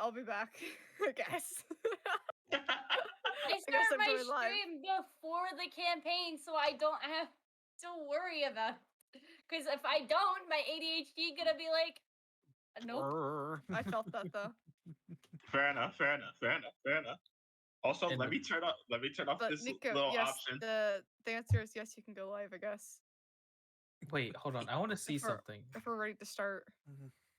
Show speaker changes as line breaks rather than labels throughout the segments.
I'll be back. I guess.
I
guess
start
I'm
my
doing live.
stream before the campaign, so I don't have to worry about. Because if I don't, my ADHD gonna be like, nope.
I felt that though.
Fair enough. Also, let me turn off
But
this
Nico,
little
yes,
option.
the answer is yes. You can go live, I guess.
Wait, hold on. I want to see
If we're-
something.
If we're ready to start.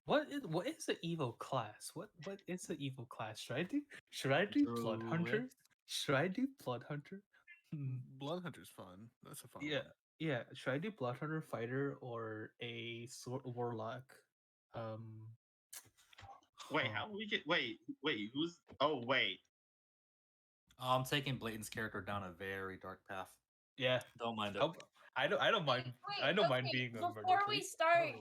What is the evil class? What is the evil class? Should I do Blood Hunter? Should I do Blood Hunter?
Blood Hunter's fun. That's a fun
Yeah,
one.
yeah. Should I do Blood Hunter fighter or a warlock?
Wait, how do we get? Wait. Who's? Oh, wait.
I'm taking Blayton's character down a very dark path.
Yeah,
Don't mind it.
I don't mind.
Wait,
I don't mind
okay,
being a murder
before we
priest.
start,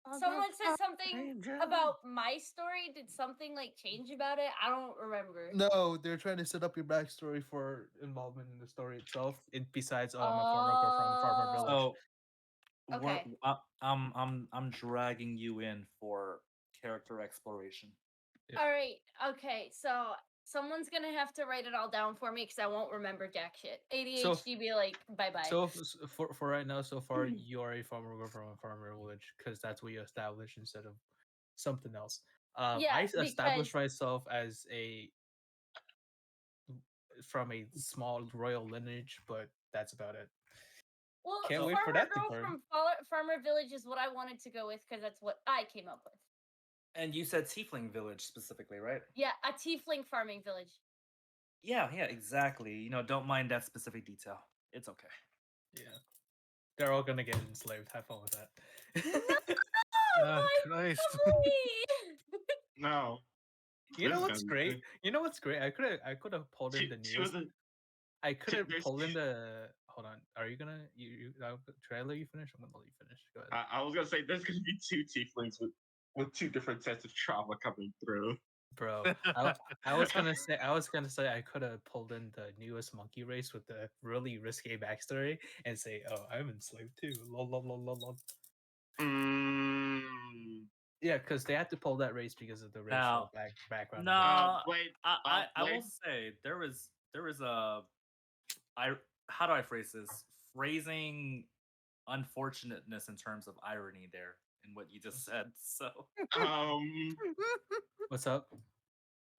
Oh.
someone said something about my story. Did something like change about it? I don't remember.
No, they're trying to set up your backstory for involvement in the story itself. Besides, I'm a farmer village.
So,
Okay.
I'm dragging you in for character exploration.
Yeah.
All right. Okay. So someone's gonna have to write it all down for me because I won't remember jack shit. ADHD be like, bye bye.
So for right now, so far you are a farmer from a farmer village because that's what you established instead of something else.
Yeah,
I established
because-
myself as from a small royal lineage, but that's about it.
Well,
Can't wait for
Farmer
that to
Girl
burn.
from Farmer Village is what I wanted to go with because that's what I came up with.
And you said Tiefling Village specifically, right?
Yeah, a tiefling farming village.
Yeah, exactly. You know, don't mind that specific detail. It's okay.
Yeah, they're all gonna get enslaved. Have fun with that.
Oh, Christ.
No.
You know
This
what's
is
great?
good.
You know what's great? I could have pulled in the
Two
newest.
of the-
I could have
there's
pulled in
two-
the. Hold on. Are you gonna? Should I let you finish? I'm gonna let you finish. Go ahead.
I was gonna say there's gonna be two tieflings with two different sets of trauma coming through.
Bro, I was gonna say I could have pulled in the newest monkey race with the really risque backstory and say, oh, I'm enslaved too. Lol, lol, lol, lol, lol. Yeah, because they had to pull that race because of the racial
Now,
background.
No,
wait.
I will
wait.
say there was a how do I phrase this? Phrasing unfortunateness in terms of irony there in what you just said. So
What's up?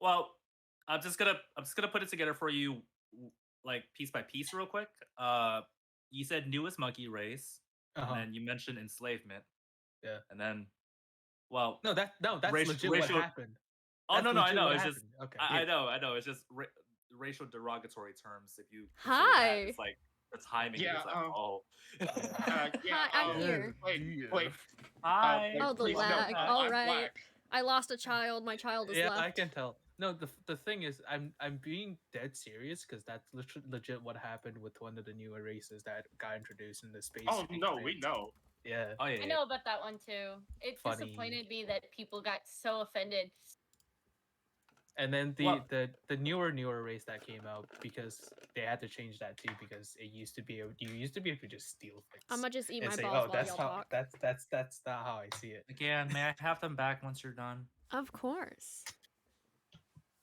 well, I'm just gonna put it together for you like piece by piece real quick. You said newest monkey race,
Uh-huh.
and then you mentioned enslavement.
Yeah.
And then well
No, that's legit what happened.
Oh,
That's
no, I
legit
know.
what
It's just
happened. Okay.
I know. It's just racial derogatory terms. If you consider
Hi.
that, it's like the timing.
Yeah,
is like, oh.
Yeah,
Hi, I'm here.
Wait.
Hi.
Oh, the
please, no,
lag.
I'm
All right.
black.
I lost a child. My child is
Yeah,
left.
I can tell. No, the thing is, I'm being dead serious because that's legit what happened with one of the newer races that got introduced in the space.
Oh no, we know.
Yeah.
Oh yeah.
I know about that one too. It
Funny.
disappointed me that people got so offended.
And then
Well-
the newer race that came out because they had to change that too because it used to be you used to be able to just steal things.
I'm gonna just eat
and
my
say,
balls
oh,
while
that's
y'all
how
talk.
that's not how I see it.
Again, may I have them back once you're done?
Of course.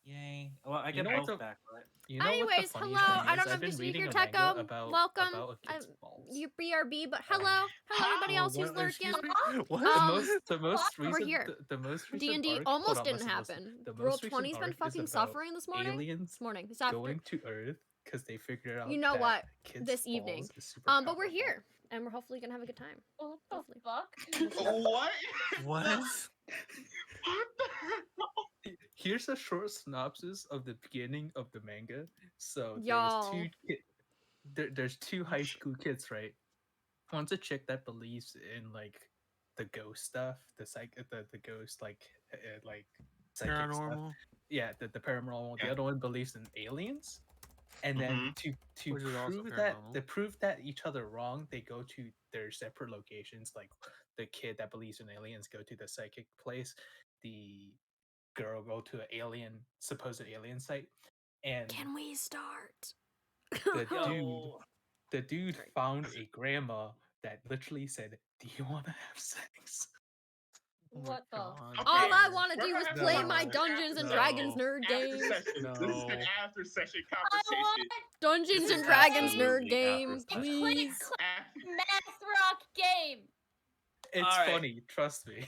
Yay. Well, I
You
get
know
both
what's
back, right?
You know what the
Anyways,
funniest
hello.
thing
I
is?
don't know
I've
if
been
you speak
reading
your
a manga
Techo.
about
Welcome.
a kid's balls.
You BRB, but hello, everybody else who's lurking.
The most recent
We're here.
The most recent
D&D
arc-
almost
hold on,
didn't
listen.
happen.
The
Roll
most recent
20's been
arc is
fucking
about
suffering this morning.
aliens
This morning. This afternoon.
going to Earth because they figured out
You know
that
what?
kids'
This
balls
evening.
is super
But we're
powerful.
here, and we're hopefully gonna have a good time.
What the
Hopefully.
fuck?
What?
What?
What the hell?
Here's a short synopsis of the beginning of the manga. So
Y'all.
there's two high school kids, right? One's a chick that believes in like the ghost stuff, the ghost like psychic stuff.
Paranormal.
Yeah, the paranormal. The
Yeah.
other one believes in aliens. And then to
Which is also
prove that each other wrong, they go to their separate locations. Like the kid that believes in aliens go to the psychic place, the girl go to an supposed alien site, and
Can we start?
the dude found a grandma that literally said, "Do you want to have sex?"
Oh my
What the?
God.
All I
Okay,
want to
we're
do
gonna
is
have
play
to
my
have an
Dungeons and
after
Dragons
session.
nerd
After
game.
session. This is an
No.
after session
I
conversation.
want
Dungeons
This
and
is
Dragons nerd
absolutely after
game,
session.
please.
After-
math rock game.
It's
Alright.
funny, trust me.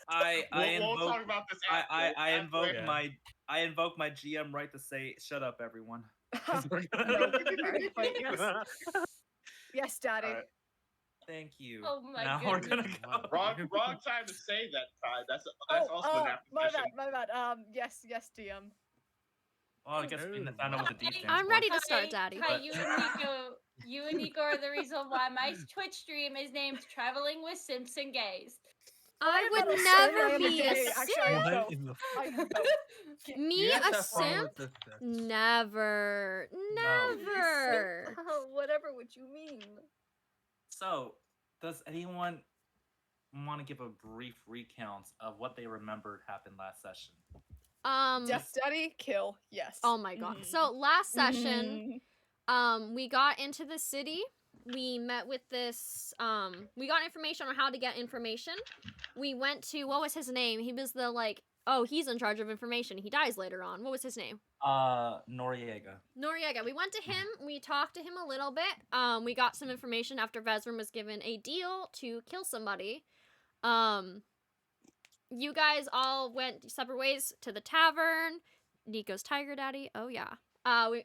I
we'll
invoke
talk about this
I
after.
I invoke
Yeah.
I invoke my GM right to say shut up, everyone.
No. Alright, but yes. Yes, Daddy.
Alright.
Thank you.
Oh my
now we're gonna
goodness.
go.
Wrong time to say that, Ty. That's
Oh,
also an after
my
session.
bad, my bad. Yes, DM.
Well, I guess we
No.
found out what the D stands
I'm
for.
ready to start,
Hi,
Daddy.
Hi,
But-
you and Nico are the reason why my Twitch stream is named Traveling with Simpson Gays.
I
What
would
about a certain
never
name of
be a
gay? Actually, I
What
both.
in the
I both.
Me
You guys
a
have fun
simp?
with this.
Never. Never.
Whatever would you mean?
So, does anyone want to give a brief recount of what they remembered happened last session?
Death Daddy, kill, yes.
Oh my god.
Mhm.
So last session,
Mhm.
we got into the city. We met with this we got information on how to get information. We went to, what was his name? He was the he's in charge of information. He dies later on. What was his name?
Noriega.
Noriega. We went to him. We talked to him a little bit. We got some information after Vezrin was given a deal to kill somebody. You guys all went separate ways to the tavern. Nico's Tiger Daddy. Oh yeah.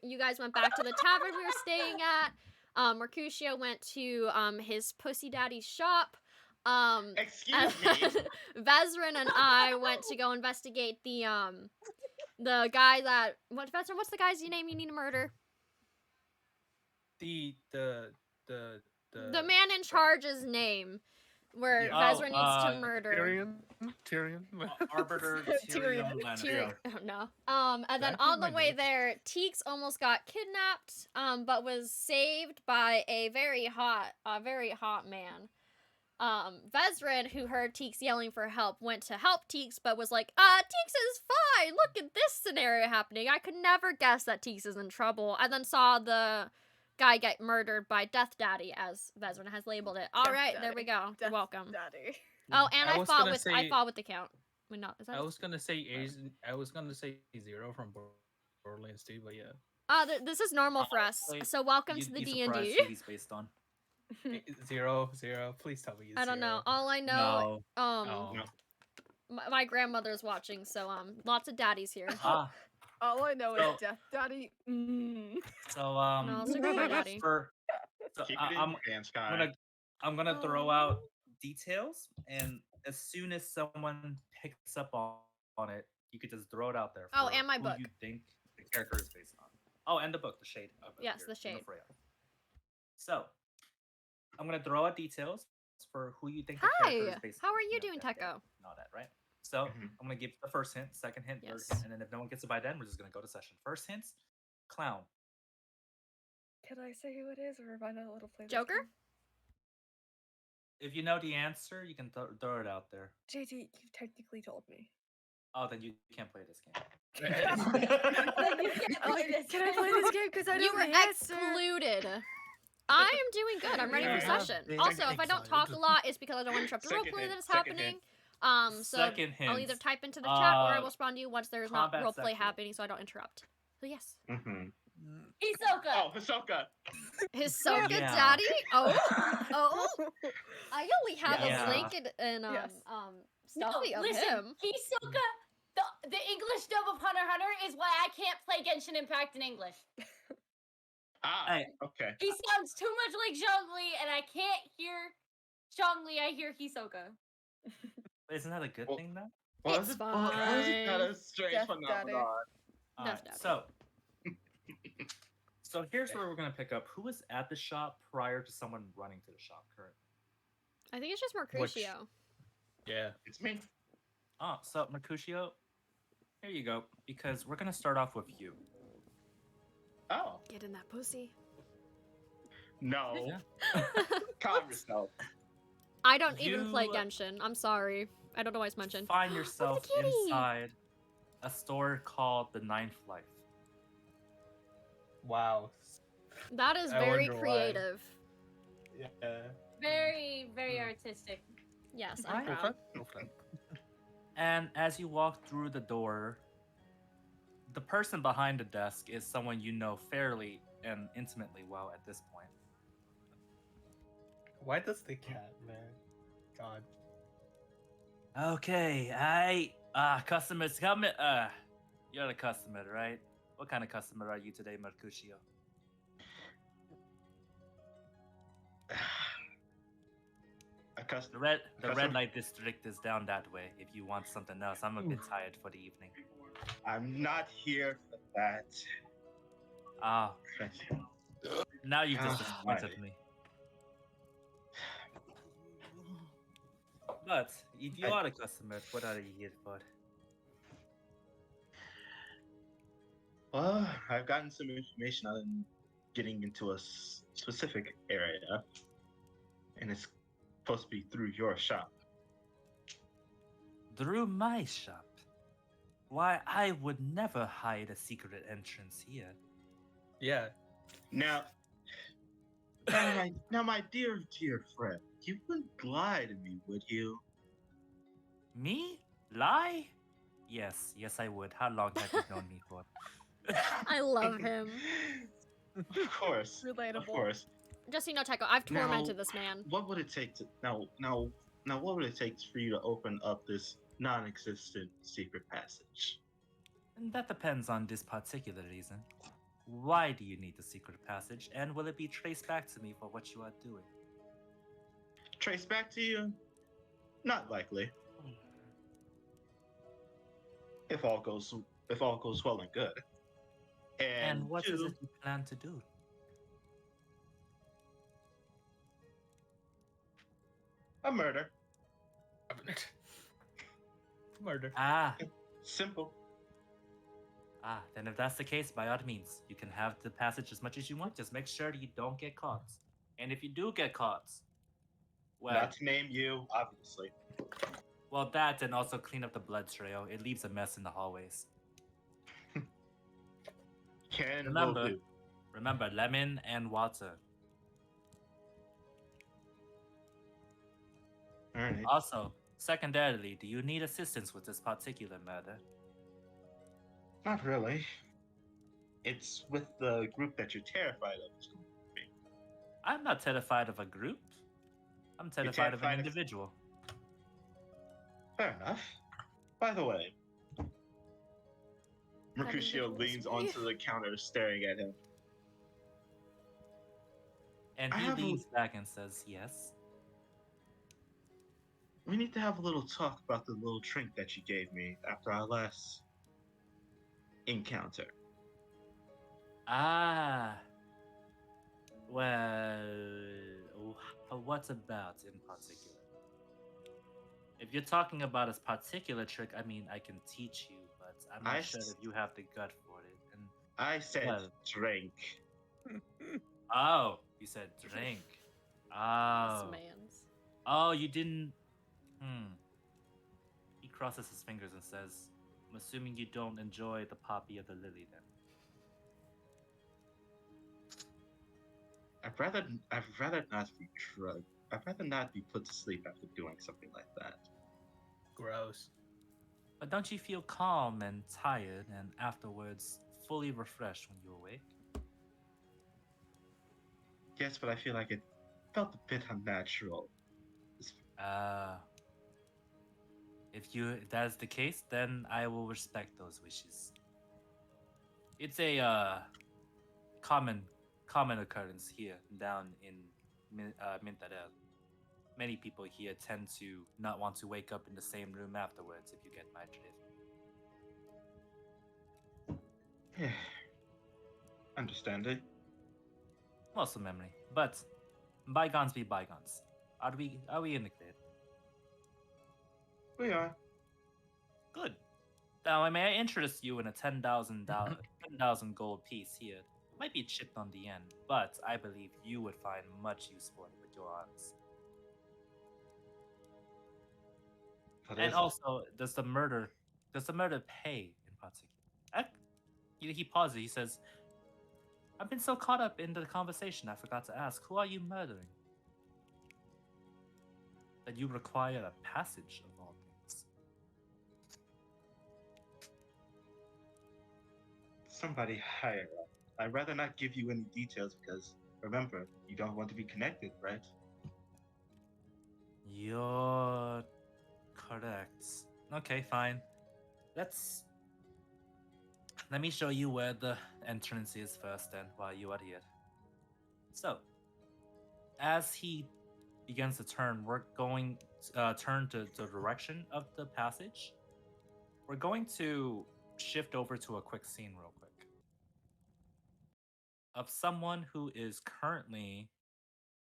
You guys went back to the tavern we were staying at. Mercutio went to his pussy daddy's shop.
Excuse me.
Vezrin and I went to go investigate the guy that Vezrin, what's the guy's name you need to murder?
The
man in charge's name, where
Yeah.
Vezrin needs to murder.
Tyrion.
Arbiter Tyrion Lannister.
Oh no. And then
Back
on
in
the
my
way
notes.
there, Teeks almost got kidnapped, but was saved by a very hot man. Vezrin, who heard Teeks yelling for help, went to help Teeks, but was like, Teeks is fine! Look at this scenario happening! I could never guess that Teeks is in trouble. And then saw the guy get murdered by Death Daddy, as Vezrin has labeled it. Alright, there we go. You're
Death
welcome.
Daddy.
Oh, and
I
I
was
fought
gonna
with
say-
the count. Wait, no, is that
I was gonna say Zero from Borderlands 2, but yeah.
this is normal for us.
Honestly,
So welcome
You'd
to the
be
D&D.
surprised who he's based on.
Zero, please tell me it's
I don't know.
Zero.
All I know,
No.
Oh.
my grandmother's watching, so lots of daddies here.
Ah,
All I know
So-
is Death Daddy.
so
No, it's a good daddy.
So
Keep
I,
it in
I'm
your hands, Ty.
gonna throw out details, and as soon as someone picks up on it, you could just throw it out there.
Oh,
for
and my
who
book.
You think the character is based on? Oh, and the book, The Shade.
Yes,
here
The
in
Shade.
Freya. So, I'm gonna throw out details for who you think the character is
Hi,
based
how
on.
are you
know,
doing,
that-
Teco?
and all that, right? So
Mhm.
I'm gonna give the first hint, second hint, third
Yes.
hint, and then if no one gets it by then, we're just gonna go to session. First hints, clown.
Can I say who it is, or am I not allowed to play this
Joker?
game?
If you know the answer, you can throw it out there.
JT, you technically told me.
Oh, then you can't play this game.
You can't play this
Can I play this game? Because I
You
know
were
the answer.
excluded. I am doing good. I'm ready for
Yeah.
session.
Big
Also, if I don't talk a
excited.
lot, it's because I don't want to interrupt the
Second
roleplay
hint,
that is
second
happening.
hint.
So
Second
I'll either
hint,
type into the chat or I
uh,
will respond to you once there's not
combat
roleplay
sexual.
happening, so I don't interrupt. So yes,
Mhm.
Hisoka.
Oh, Hisoka.
Hisoka
Yeah.
Daddy. Oh, I only have
Yeah.
a link and
Yes.
stuffy
No,
of
listen,
him.
Hisoka. The English dub of Hunter x Hunter is why I can't play Genshin Impact in English.
Hey.
Okay.
He sounds too much like Zhongli, and I can't hear Zhongli. I hear Hisoka.
Isn't that a good
Well,
thing though?
Well,
It's
it's kind of strange
Death Daddy.
phenomenon.
Death
Alright,
Daddy.
so here's where we're gonna pick up. Who was at the shop prior to someone running to the shop currently?
I think it's just Mercutio.
Yeah.
It's me.
Oh, so Mercutio, here you go. Because we're gonna start off with you.
Oh,
Get in that pussy.
no.
Yeah.
Calm yourself.
I don't even play
You-
Genshin. I'm sorry. I don't know why it's mentioned.
Find yourself
kitty.
inside a store called the Ninth Life.
Wow.
That is
I
very
wonder why.
creative.
Yeah.
Very, very artistic.
Yes,
Right.
I'm
Go
proud.
for it.
And as you walk through the door, the person behind the desk is someone you know fairly and intimately well at this point.
Why does the cat, man? God.
Okay, customers come in. You're the customer, right? What kind of customer are you today, Mercutio?
A customer.
The red light district is down that way. If you want something else, I'm a bit tired for the evening.
I'm not here for that.
Ah, now you
Ah,
disappointed me. But if you are a customer, what are you here for?
Well, I've gotten some information on getting into a specific area, and it's supposed to be through your shop.
Through my shop? Why, I would never hide a secret entrance here.
Yeah.
Now, my dear friend, you wouldn't lie to me, would you?
Me? Lie? Yes, I would. How long have you known me for?
I love him.
Of course.
Relatable.
Of course.
Just so you know, Tycho, I've tormented
Now,
this man.
What would it take to now? What would it take for you to open up this non-existent secret passage?
And that depends on this particular reason. Why do you need the secret passage, and will it be traced back to me for what you are doing?
Trace back to you? Not likely. If all goes well and good.
And what is
two,
it you plan to do?
a murder.
Murder.
Simple.
Then if that's the case, by all means, you can have the passage as much as you want. Just make sure you don't get caught. And if you do get caught, well,
Not to name you, obviously.
well, that and also clean up the blood trail. It leaves a mess in the hallways.
Will do.
Remember, lemon and water.
All right.
Also, secondarily, do you need assistance with this particular murder?
Not really. It's with the group that you're terrified of.
I'm not terrified of a group. I'm terrified of an
terrified of-
individual.
Fair enough. By the way, Mercutio
individual is
leans
me.
onto the counter, staring at him.
And
I
he
have a-
leans back and says, yes.
We need to have a little talk about the little drink that you gave me after our last encounter.
Well, what about in particular? If you're talking about a particular trick, I mean, I can teach you, but I'm not sure if you have the gut for it. And
I said
well,
drink.
oh, you said drink.
This
Oh,
man's.
oh, you didn't. He crosses his fingers and says, "I'm assuming you don't enjoy the poppy of the lily, then."
I'd rather not be drugged. I'd rather not be put to sleep after doing something like that.
Gross.
But don't you feel calm and tired, and afterwards fully refreshed when you awake?
Yes, but I feel like it felt a bit unnatural.
If that is the case, then I will respect those wishes. It's a common occurrence here down in Mintarel. Many people here tend to not want to wake up in the same room afterwards, if you get my drift.
Understanding.
Muscle memory. But bygones be bygones. Are we in the clear?
We are.
Good. Now, may I interest you in a $10,000 gold piece here? It might be chipped on the end, but I believe you would find much use for it with your arms. And also, does the murder pay in particular? He pauses. He says, "I've been so caught up in the conversation, I forgot to ask, who are you murdering? That you require a passage of all things."
somebody higher up. I'd rather not give you any details because remember, you don't want to be connected, right?
You're correct. Okay, fine. Let me show you where the entrance is first then while you are here. So, as he begins to turn, we're going to turn to the direction of the passage. We're going to shift over to a quick scene real quick of someone who is currently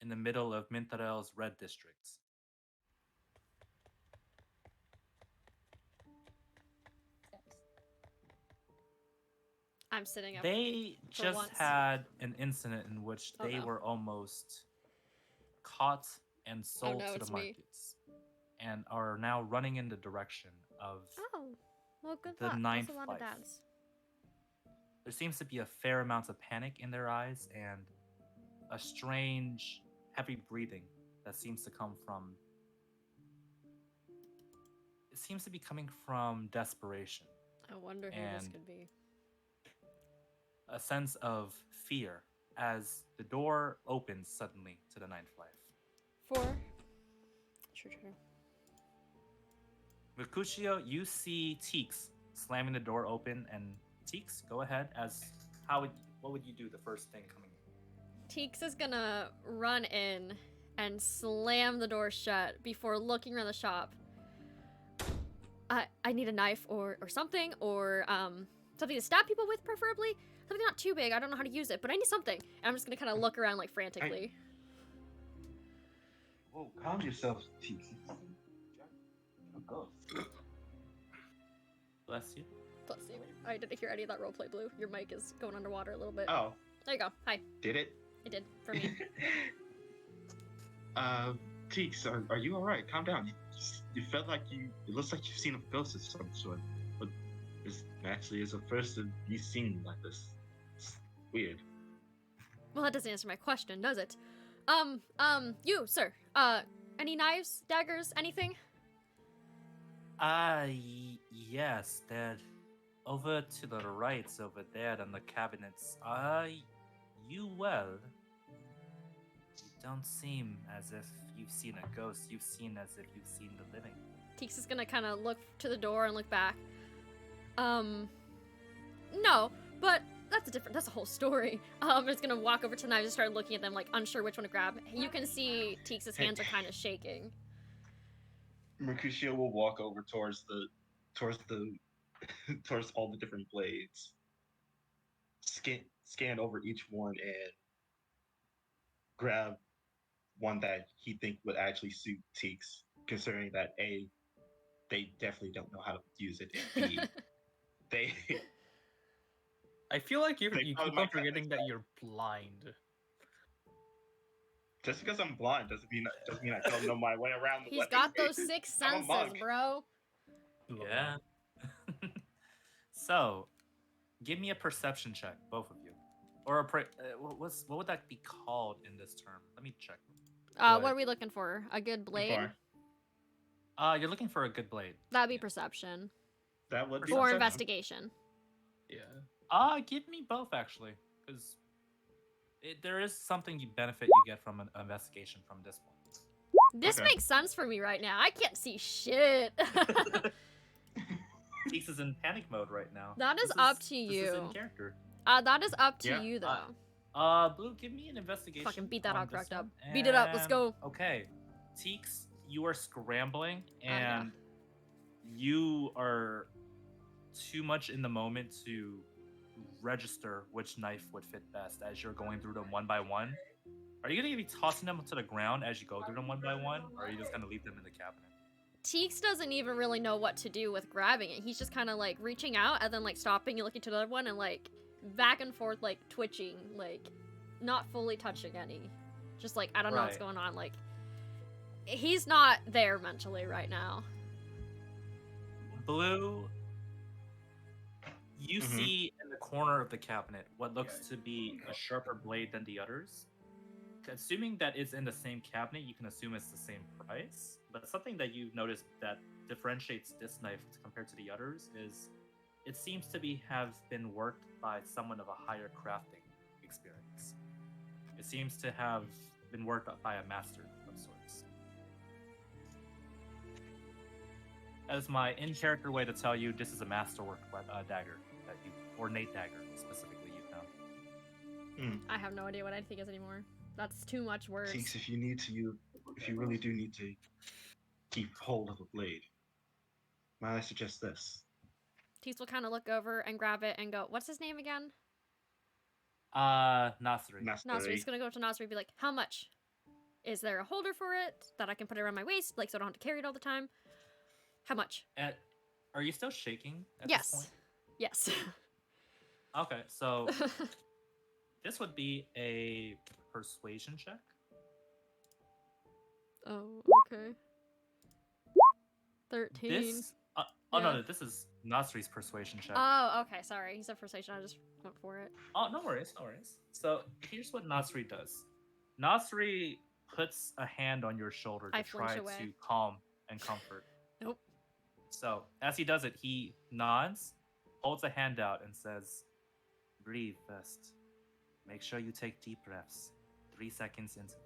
in the middle of Mintarel's red district.
I'm sitting up.
They
for
just
once.
had an incident in which
Oh,
they
no.
were almost caught and sold
no,
to
it's
the
me.
markets and are now running in the direction of
Oh, well, good
the
luck.
ninth
That's a lot of
life.
dads.
There seems to be a fair amount of panic in their eyes and a strange, heavy breathing that seems to come from. It seems to be coming from desperation,
I wonder who this
And-
could be.
a sense of fear as the door opens suddenly to the ninth life.
4. True.
Mercutio, you see Teeks slamming the door open, and Teeks, go ahead. What would you do the first thing coming in?
Teeks is gonna run in and slam the door shut before looking around the shop. I need a knife or something, or something to stab people with, preferably. Something not too big. I don't know how to use it, but I need something. And I'm just gonna kind of look around like frantically.
Whoa, calm yourself, Teeks. Go.
Bless you.
Plus, you. I didn't hear any of that roleplay, Blue. Your mic is going underwater a little bit.
Oh,
There you go. Hi.
did it?
It did for me.
Teeks, are you alright? Calm down. You felt like it looks like you've seen a ghost of some sort, but this actually is the first of you seen like this. It's weird.
Well, that doesn't answer my question, does it? You, sir. Any knives, daggers, anything?
Yes, they're over to the right over there on the cabinets. You don't seem as if you've seen a ghost. You've seen as if you've seen the living.
Teeks is gonna kind of look to the door and look back. No, but that's a whole story. I'm just gonna walk over to the knives and start looking at them, like unsure which one to grab. You can see Teeks' hands are kind of shaking.
Mercutio will walk over towards all the different blades, scan over each one, and grab one that he think would actually suit Teeks, considering that A, they definitely don't know how to use it, and B, they
I feel like you
They
keep
probably
on
might cut
forgetting
this
that
out.
you're blind.
just because I'm blind doesn't mean I don't know my way around the
He's
weapon.
got those 6
I'm a
senses,
monk.
bro.
Yeah. So, give me a perception check, both of you, or what would that be called in this term? Let me check.
What
What?
are we looking for? A good blade?
Far.
You're looking for a good blade.
That'd be perception.
That would be
Or
perception.
investigation.
Yeah.
Give me both actually, because there is something you get from an investigation from this one.
This
Okay.
makes sense for me right now. I can't see shit.
Teeks is in panic mode right now.
That is
This
up to
This is
you.
in character.
That is up to
Yeah,
you, though.
Blue, give me an investigation.
Fucking beat that
on
out cracked
this
up.
one,
Beat it up, let's
and-
go.
Okay, Teeks, you are scrambling,
yeah.
and you are too much in the moment to register which knife would fit best as you're going through them one by one. Are you gonna be tossing them to the ground as you go through them one by one, or are you just gonna leave them in the cabinet?
Teeks doesn't even really know what to do with grabbing it. He's just kind of like reaching out and then like stopping and looking to the other one and like back and forth, like twitching, like not fully touching any. Just like, I don't know what's
Right.
going on. Like, he's not there mentally right now.
Blue, you
Mhm.
see in the corner of the cabinet what looks to be a sharper blade than the others. Assuming that it's in the same cabinet, you can assume it's the same price. But something that you've noticed that differentiates this knife compared to the others is it seems to have been worked by someone of a higher crafting experience. It seems to have been worked by a master of sorts. As my in-character way to tell you, this is a masterwork dagger that you, ornate dagger specifically, you found.
I have no idea what I think is anymore. That's too much words.
Teeks, if you really do need to keep hold of a blade, might I suggest this?
Teeks will kind of look over and grab it and go, "What's his name again?"
Nasri.
Nasri. He's gonna go up to Nasri and be like, "How much? Is there a holder for it that I can put it around my waist, like so I don't have to carry it all the time? How much?"
Are you still shaking at
Yes.
this point?
Yes.
Okay, so this would be a persuasion check.
Oh, okay. 13.
This, oh
Yeah.
no, this is Nasri's persuasion check.
Oh, okay. Sorry. He said frustration. I just went for it.
Oh, no worries, no worries. So here's what Nasri does. Nasri puts a hand on your shoulder to
I flinch
try
away.
to calm and comfort.
Nope.
So as he does it, he nods, holds a hand out, and says, "Breathe first. Make sure you take deep breaths. 3 seconds interval.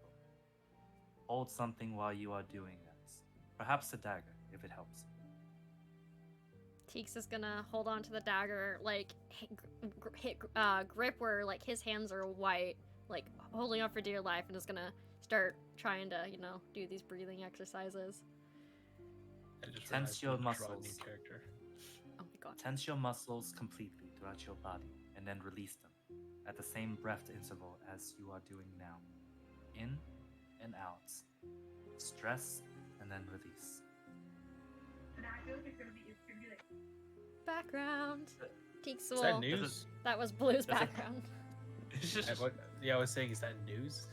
Hold something while you are doing that. Perhaps a dagger, if it helps."
Teeks is gonna hold on to the dagger, like grip where like his hands are white, like holding on for dear life, and is gonna start trying to, do these breathing exercises.
I just
Tense
realized
your
we draw a new
muscles.
character.
Oh my god.
Tense your muscles completely throughout your body, and then release them at the same breath interval as you are doing now. In and out. Stress, and then release.
Background. Teeks
Is
will.
that news?
That was Blue's
Does it-
background.
Yeah, I was saying, is that news?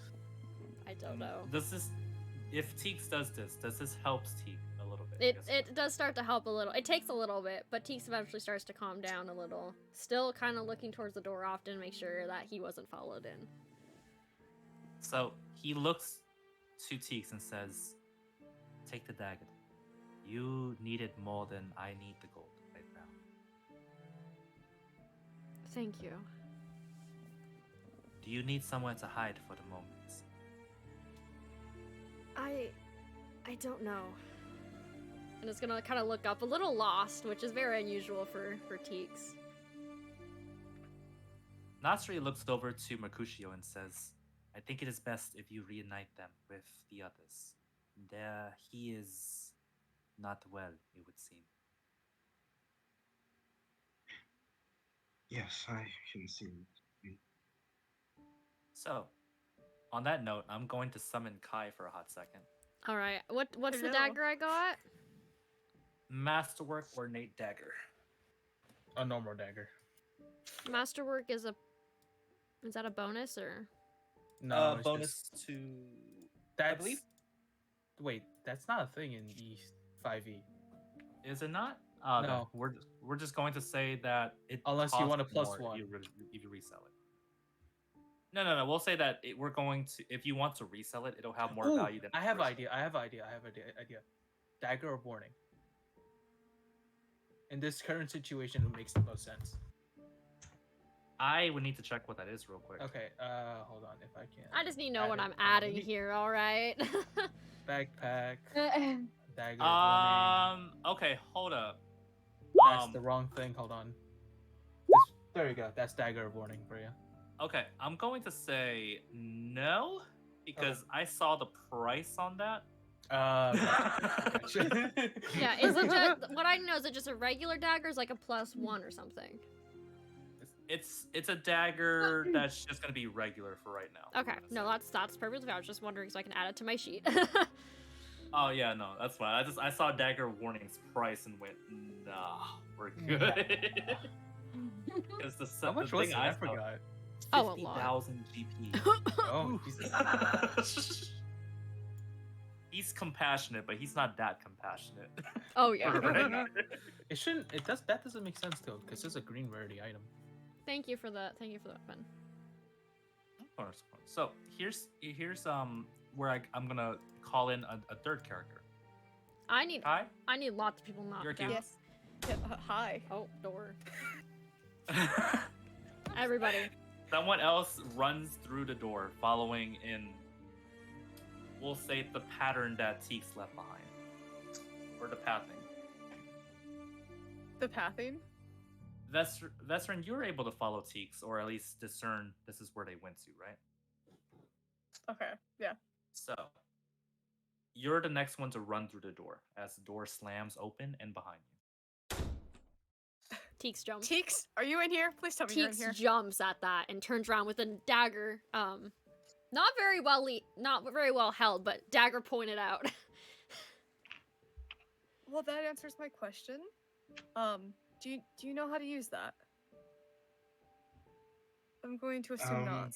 I don't know.
Does this, if Teeks does this helps Teek a little bit?
It
Yes.
it does start to help a little. It takes a little bit, but Teeks eventually starts to calm down a little. Still kind of looking towards the door often to make sure that he wasn't followed in.
So he looks to Teeks and says, "Take the dagger. You need it more than I need the gold right now."
Thank you.
Do you need somewhere to hide for the moment?
I don't know. And it's gonna kind of look up a little lost, which is very unusual for Teeks.
Nasri looks over to Mercutio and says, "I think it is best if you reunite them with the others. He is not well, it would seem."
Yes, I can see.
So, on that note, I'm going to summon Kai for a hot second.
All right, what's the
Hello.
dagger I got?
Masterwork ornate dagger.
A normal dagger.
Masterwork is that a bonus or?
No, it's
bonus
just-
to.
That's,
believe-
Wait, that's not a thing in E5e.
Is it not? Oh,
No.
We're just going to say that it.
Unless you
costs
want a plus
more
one.
if you resell it. No. We'll say that we're going to. If you want to resell it, it'll have more
Ooh,
value than.
I have
original.
idea. I have idea. Dagger of warning. In this current situation, it makes the most sense.
I would need to check what that is real quick.
Okay, hold on if I can.
I just need to know what I'm
Added-
adding here. All right.
Backpack, dagger of warning.
Okay, hold up.
That's the wrong thing. Hold on. There you go. That's dagger of warning for you.
Okay, I'm going to say no because I saw the price on that.
Gotcha.
Yeah, is it just what I know? Is it just a regular dagger? Is like a +1 or something?
It's a dagger that's just gonna be regular for right now.
Okay, no, that's perfectly fine. I was just wondering so I can add it to my sheet.
Oh yeah, no, that's fine. I saw dagger warnings price and went, nah, we're good. Because
How much
the
was
thing
it?
I
I
saw,
forgot.
Oh, a lot.
50,000 GP.
Oh, Jesus.
He's compassionate, but he's not that compassionate.
Oh yeah.
Right?
It shouldn't. It does. That doesn't make sense though, because it's a green rarity item.
Thank you for the weapon.
Of course. So here's where I'm gonna call in a third character.
I need
Kai,
lots of people knocked
You're
down.
cute.
Yes. Hi.
Oh, door. Everybody.
Someone else runs through the door, following in, we'll say, the pattern that Teeks left behind. Or the pathing.
The pathing?
Veteran, you were able to follow Teeks, or at least discern this is where they went to, right?
Okay, yeah.
So, you're the next one to run through the door, as the door slams open and behind you.
Teeks jumps.
Teeks, are you in here? Please tell me you're in
Teeks
here.
jumps at that and turns around with a dagger. Not very well held, but dagger pointed out.
Well, that answers my question. Do you know how to use that? I'm going to assume not.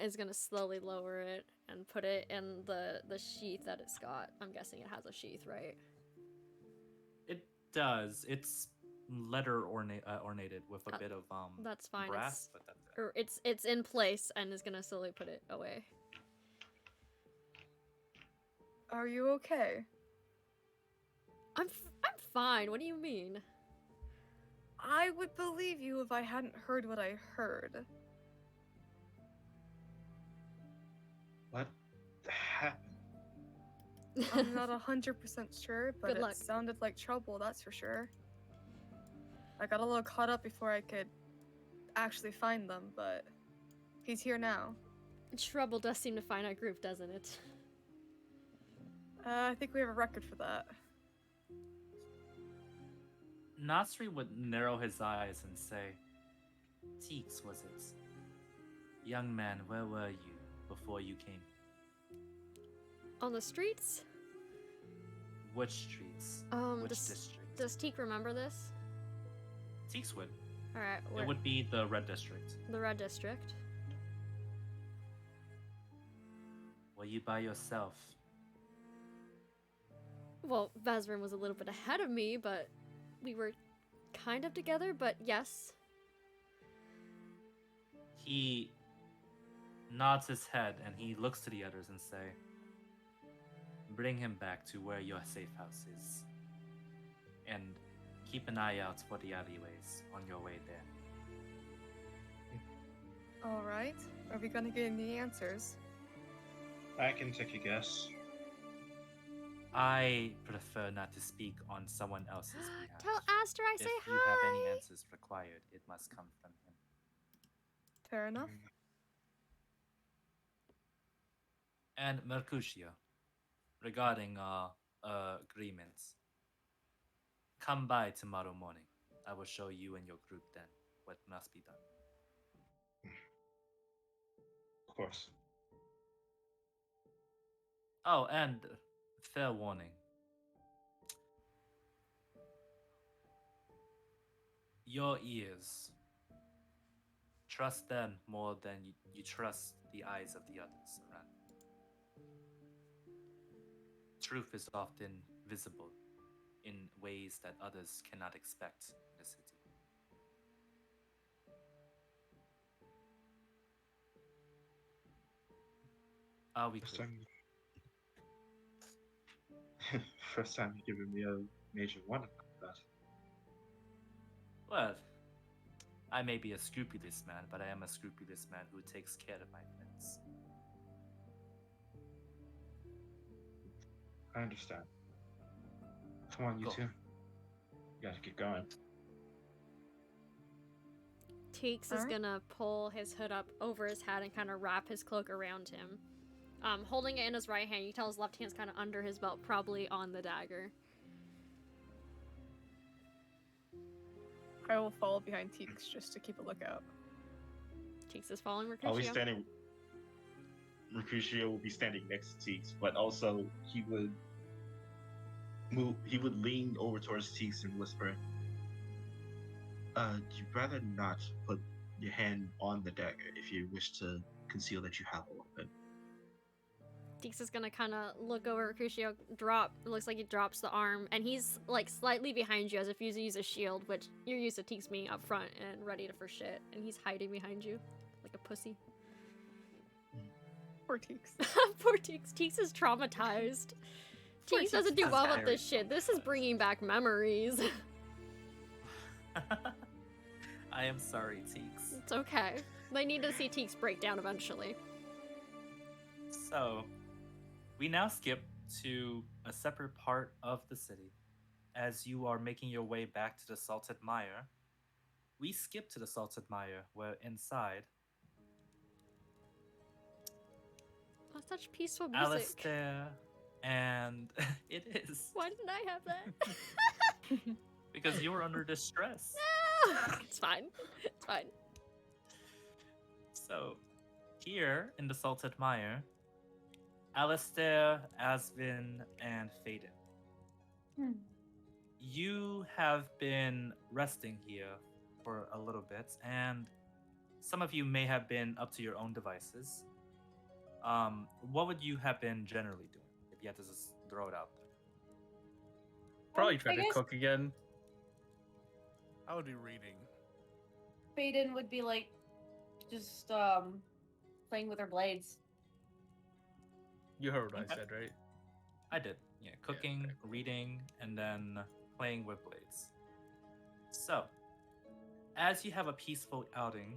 Is gonna slowly lower it and put it in the sheath that it's got. I'm guessing it has a sheath, right?
It does. It's leather ornated with a bit of
That's fine.
brass, but that's it.
Or it's in place and is gonna slowly put it away.
Are you okay?
I'm fine. What do you mean?
I would believe you if I hadn't heard what I heard.
What happened?
I'm not 100% sure, but
Good
it
luck.
sounded like trouble, that's for sure. I got a little caught up before I could actually find them, but he's here now.
Trouble does seem to find our group, doesn't it?
I think we have a record for that.
Nasri would narrow his eyes and say, Teeks, was it? Young man, where were you before you came?
On the streets?
Which streets? Which district?
Does Teek remember this?
Teeks would.
Alright,
It would be the Red District.
the Red District.
Were you by yourself?
Well, Vazrin was a little bit ahead of me, but we were kind of together, but yes.
He nods his head and he looks to the others and say, bring him back to where your safe house is. And keep an eye out for the alleyways on your way there.
Alright, are we gonna get any answers?
I can take a guess.
I prefer not to speak on someone else's behalf.
Tell Aster I say
If
hi.
you have any answers required, it must come from him.
Fair enough.
And Mercutio, regarding our agreements, come by tomorrow morning. I will show you and your group then what must be done.
Of course.
Oh, and fair warning. Your ears. Trust them more than you trust the eyes of the others around. Truth is often visible in ways that others cannot expect in the city. Are we
First
clear?
time, first time you've given me a major warning like that.
Well, I may be a scrupulous man, but I am a scrupulous man who takes care of my friends.
I understand. Come on, you
Cool.
two. You gotta get going.
Teeks is
Alright.
gonna pull his hood up over his head and kind of wrap his cloak around him. Holding it in his right hand, you tell his left hand's kind of under his belt, probably on the dagger.
I will follow behind Teeks just to keep a lookout.
Teeks is following
Are we
Mercutio.
standing? Mercutio will be standing next to Teeks, but also he would move. He would lean over towards Teeks and whisper, you'd rather not put your hand on the dagger if you wish to conceal that you have a weapon."
Teeks is gonna kind of look over Mercutio, drop. It looks like he drops the arm, and he's like slightly behind you as if you use a shield, which you're used to Teeks being up front and ready for shit, and he's hiding behind you like a pussy.
Poor Teeks.
Poor Teeks. Teeks is traumatized.
Poor
Teeks doesn't do
Teeks.
well
That's
with this
very
shit. This is bringing back memories.
I am sorry, Teeks.
It's okay. They need to see Teeks break down eventually.
So, we now skip to a separate part of the city. As you are making your way back to the Salted Mire, we skip to the Salted Mire, where inside,
Oh, such peaceful music.
Alistair and it is
Why didn't I have that?
because you were under distress.
No! It's fine. It's fine.
So, here in the Salted Mire, Alistair, Asvin, and Faden.
Hmm.
You have been resting here for a little bit, and some of you may have been up to your own devices. What would you have been generally doing if you had to just throw it out there?
Probably
I
try to
guess
cook again.
I would be reading.
Faden would be like just playing with her blades.
You heard what
Okay.
I said, right?
I did. Yeah, cooking,
okay.
reading, and then playing with blades. So, as you have a peaceful outing,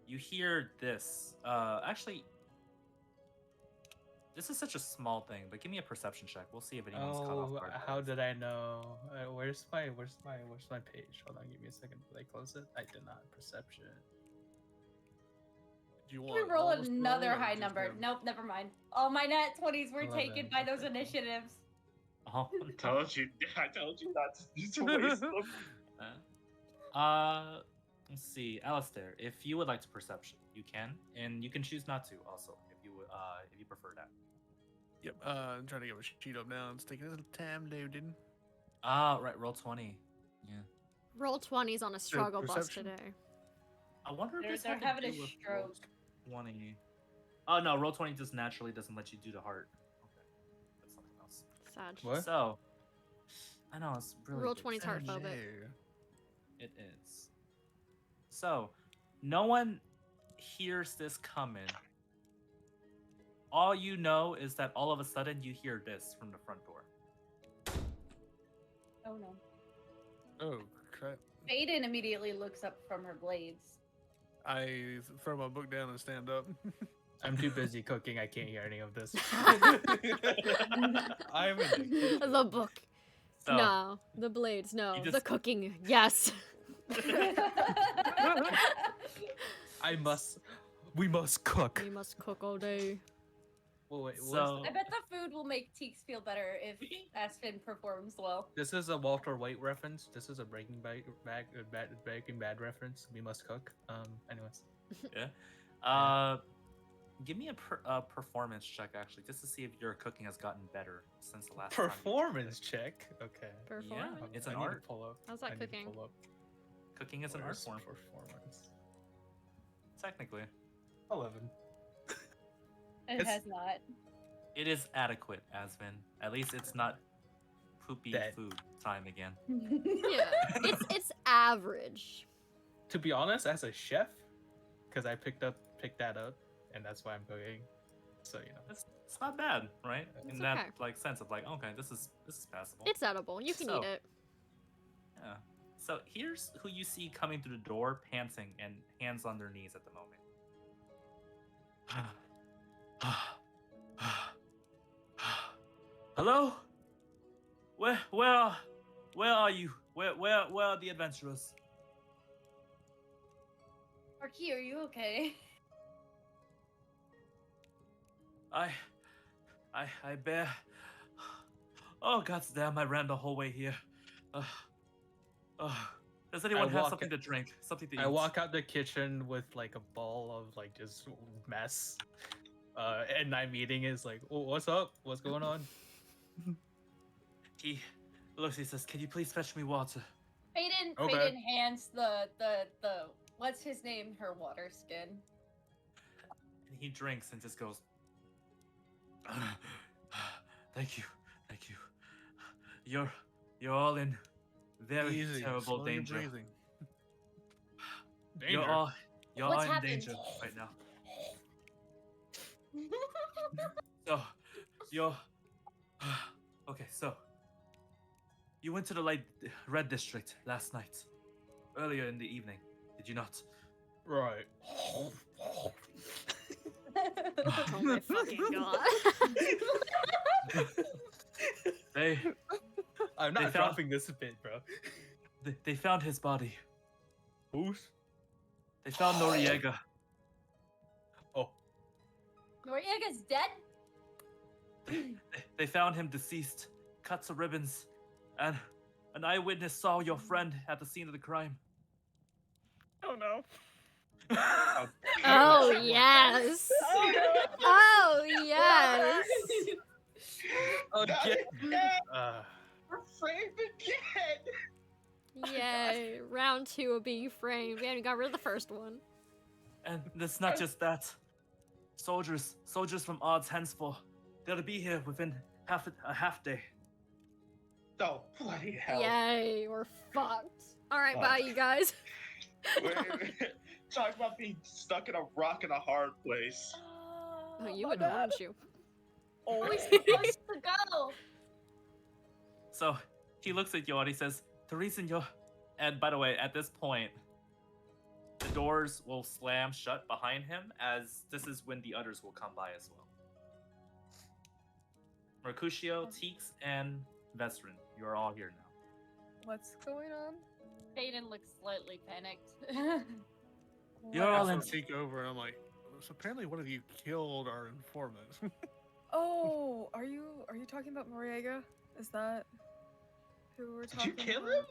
you hear this. Actually, this is such a small thing, but give me a perception check. We'll see if anyone's caught off
Oh,
guard. by
how
this.
did I know? Where's my page? Hold on, give me a second. Did I close it? I did not. Perception.
Do you
We
want
roll
all of us to
another
roll or
high
just
number.
him?
Nope, never mind. All my nat 20s were
11,
taken by those
okay, cool.
initiatives.
Oh,
I told you not to waste them.
Let's see, Alistair. If you would like to perception, you can, and you can choose not to. Also, if you prefer that.
Yep. I'm trying to get my sheet up now. It's taking a little time loading.
Right. Roll 20. Yeah.
Roll 20s on a struggle bus
perception?
today.
I wonder if
They're-
this
they're
had to
having a
do with roll
stroke.
20. Oh no, roll 20 just naturally doesn't let you do the heart. Okay, that's something else.
Sad.
What?
So, I know it's really
Roll
big.
20's heart phobic.
No.
It is. So, no one hears this coming. All you know is that all of a sudden you hear this from the front door.
Oh no.
Oh crap!
Faden immediately looks up from her blades.
I throw my book down and stand up.
I'm too busy cooking. I can't hear any of this. I'm in the kitchen.
The book.
So,
No. The blades. No.
You
The
just-
cooking. Yes.
We must cook.
We must cook all day.
Well, wait, what is
So-
I bet the food will make Teeks feel better if Aspen performs well.
This is a Walter White reference. This is a Breaking Bad reference. We must cook. Anyways.
yeah. Give me a performance check actually, just to see if your cooking has gotten better since the last time you
Performance check. Okay.
Performance.
it's
I
an
need to
art.
pull up.
How's that
I need to
cooking?
pull up.
Cooking is an art
Where's
form,
Performance.
technically.
11.
It
It's-
has not.
It is adequate, Asvin. At least it's not poopy
That-
food time again.
Yeah. It's average.
To be honest, as a chef, because I picked that up, and that's why I'm cooking. So you know.
It's not bad, right?
It's
In that
okay.
like sense of like, okay, this is passable.
It's edible. You can
So-
eat it.
Yeah. So here's who you see coming through the door, panting and hands on their knees at the moment. Hello? Where are you? Where are the adventurers?
Marquis, are you okay?
I bear. Oh goddamn! I ran the whole way here. Does anyone have
walk-
something to drink? Something to eat?
I walk out the kitchen with like a ball of like just mess. And my meeting is like, oh, what's up? What's going on?
He looks. He says, "Can you please fetch me water?"
Faden,
Okay.
Faden hands the what's his name? Her water skin.
And he drinks and just goes, "Thank you. You're all in very
Easy.
terrible
slow your
danger.
breathing.
You're all
What's
in
happened?
danger right now. So, you're okay. So, you went to the red district last night. earlier in the evening, did you not?
Right.
Oh my fucking god.
They
I'm
They
not
found-
dropping this bit, bro.
they found his body.
Who's?
They found Noriega.
Oh,
Noriega's dead?
They found him deceased, cut to ribbons, and an eyewitness saw your friend at the scene of the crime.
Oh no.
Oh yes. Oh yes.
again.
We're framed again.
Yay. Round 2 of being framed. We haven't got rid of the first one.
And it's not just that. Soldiers from odds henceforth. They'll be here within a half day.
Oh, bloody hell.
Yay, we're fucked. Alright,
Fuck.
bye you guys.
Talk about being stuck in a rock and a hard place.
Oh, you wouldn't, wouldn't you?
We're supposed to go.
So he looks at you and he says, "The reason you're..." And by the way, at this point, the doors will slam shut behind him, as this is when the others will come by as well. Mercutio, Teeks, and Vesrin, you are all here now.
What's going on?
Faden looks slightly panicked.
You're
I
all in.
also take over and I'm like, so apparently one of you killed our informant.
Oh, are you talking about Noriega? Is that who we're
Did
talking
you kill
about?
him?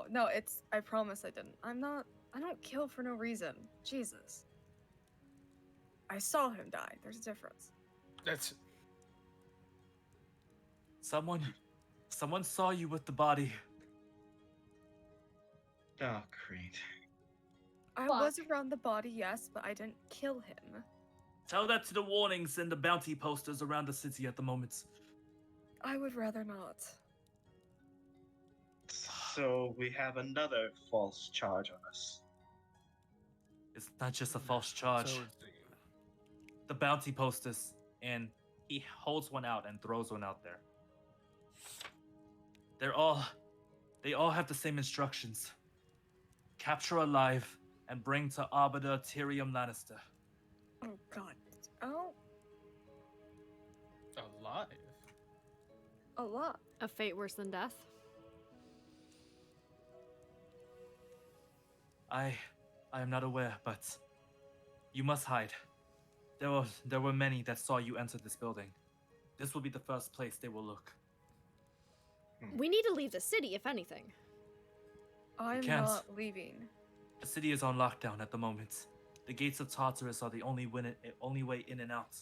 No, it's I promise I didn't. I don't kill for no reason. Jesus. I saw him die. There's a difference.
That's
Someone saw you with the body.
Oh, great.
I
Fuck.
was around the body, yes, but I didn't kill him.
Tell that to the warnings and the bounty posters around the city at the moment.
I would rather not.
So we have another false charge on us.
It's not just a false charge.
So it's
The bounty posters, and he holds one out and throws one out there. They all have the same instructions. Capture alive and bring to Arbiter Tyrion Lannister.
Oh god. Oh,
alive.
a lot.
A fate worse than death.
I am not aware, but you must hide. There were many that saw you enter this building. This will be the first place they will look.
We need to leave the city, if anything.
I'm
can't.
not leaving.
The city is on lockdown at the moment. The gates of Tartarus are the only way in and out.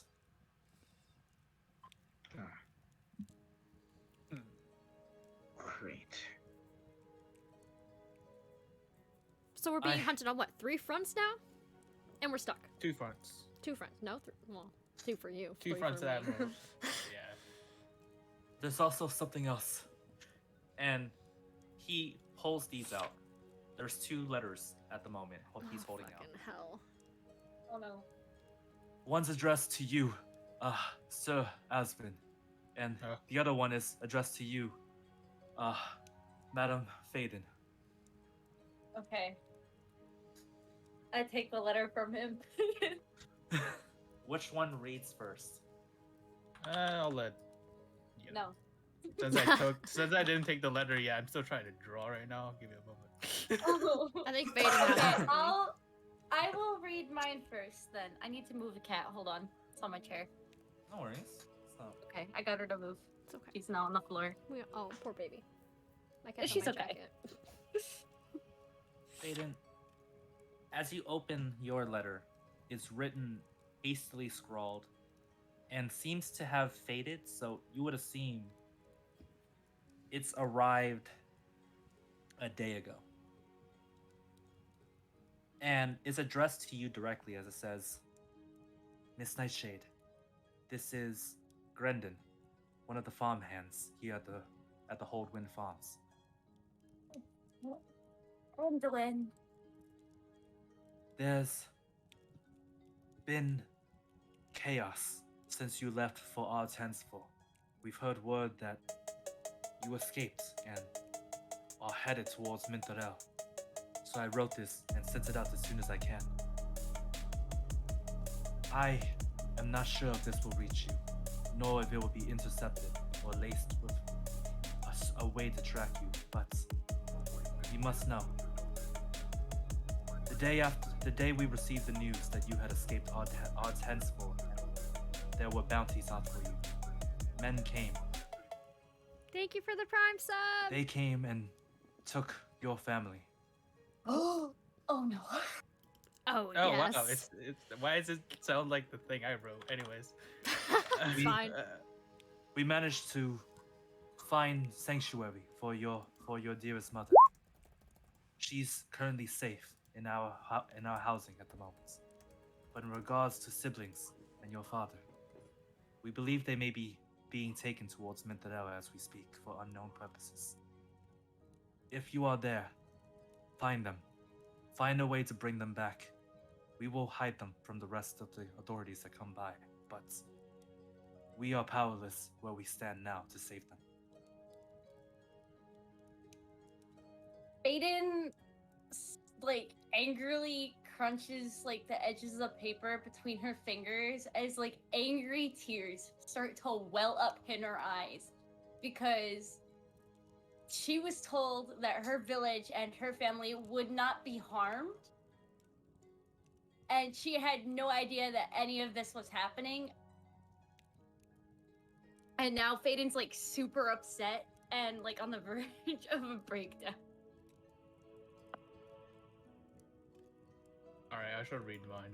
Great.
So we're being
I-
hunted on what, 3 fronts now? And we're stuck.
2 fronts.
2 fronts. No, well, 2 for you.
2
3
fronts
for
that
me.
move. Yeah.
There's also something else. And he pulls these out. There's 2 letters at the moment he's holding out.
Fucking hell.
Oh no.
One's addressed to you, Sir Asvin. And
Oh.
the other one is addressed to you, Madam Faden.
Okay. I take the letter from him.
Which one reads first?
I'll let. You know.
No.
Since I didn't take the letter yet, I'm still trying to draw right now. Give me a moment.
I think Vaden has
Okay,
it.
I will read mine first then. I need to move the cat. Hold on. It's on my chair.
No worries. So,
Okay, I got her to move.
It's okay.
She's now on the floor.
Oh, poor baby. My cat's on
She's
my
okay.
jacket.
Faden, as you open your letter, it's written, hastily scrawled, and seems to have faded, so you would assume it's arrived a day ago. And it's addressed to you directly, as it says, Miss Nightshade, this is Grendon, one of the farm hands here at the Holdwind Farms.
Gwendolyn.
There's been chaos since you left for Odds Henceforth. We've heard word that you escaped and are headed towards Minterel. So I wrote this and sent it out as soon as I can. I am not sure if this will reach you, nor if it will be intercepted or laced with a way to track you, but you must know. The day we received the news that you had escaped Odds henceforth, there were bounties out for you. Men came.
Thank you for the prime sub.
They came and took your family.
Oh no.
Oh,
Oh
yes.
wow! It's why does it sound like the thing I wrote? Anyways,
It's fine.
We managed to find sanctuary for your dearest mother. She's currently safe in our housing at the moment. But in regards to siblings and your father, we believe they may be being taken towards Mintarella as we speak for unknown purposes. If you are there, find them. Find a way to bring them back. We will hide them from the rest of the authorities that come by, but we are powerless where we stand now to save them.
Aiden like angrily crunches like the edges of the paper between her fingers as like angry tears start to well up in her eyes because she was told that her village and her family would not be harmed, and she had no idea that any of this was happening. And now Faden's like super upset and like on the verge of a breakdown.
all right, I should read mine.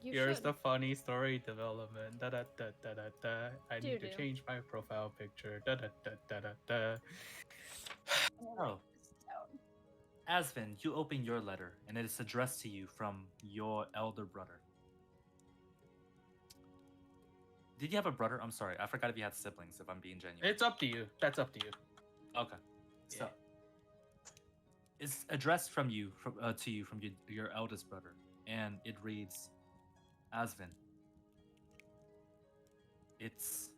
You
Here's
should.
the funny story development. Da da da da da da. I need to
Doo-doo.
change my profile picture. Da da da da da da.
Oh. Asvin, you open your letter, and it is addressed to you from your elder brother. Did you have a brother? I'm sorry, I forgot if you had siblings, if I'm being genuine.
It's up to you. That's up to you.
Okay. So,
Yeah.
it's addressed from you, to you from your eldest brother, and it reads, Asvin. It's...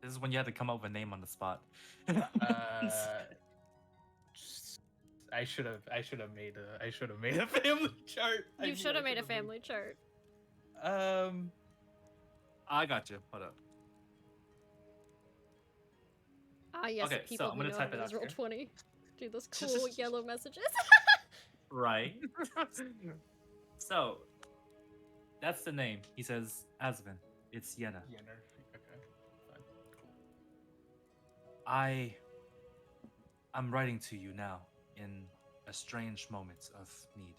This is when you had to come up with a name on the spot.
I should have made a family chart.
You should have made a family chart.
I got you. Hold up.
Ah, yes,
Okay,
the people
so I'm
who
gonna
know
type
how
it
to
out
use
here.
Roll20. Do those cool yellow messages.
Right. So, that's the name. He says, Asvin. It's Yenna.
Yeah, okay. Fine.
I'm writing to you now in a strange moment of need.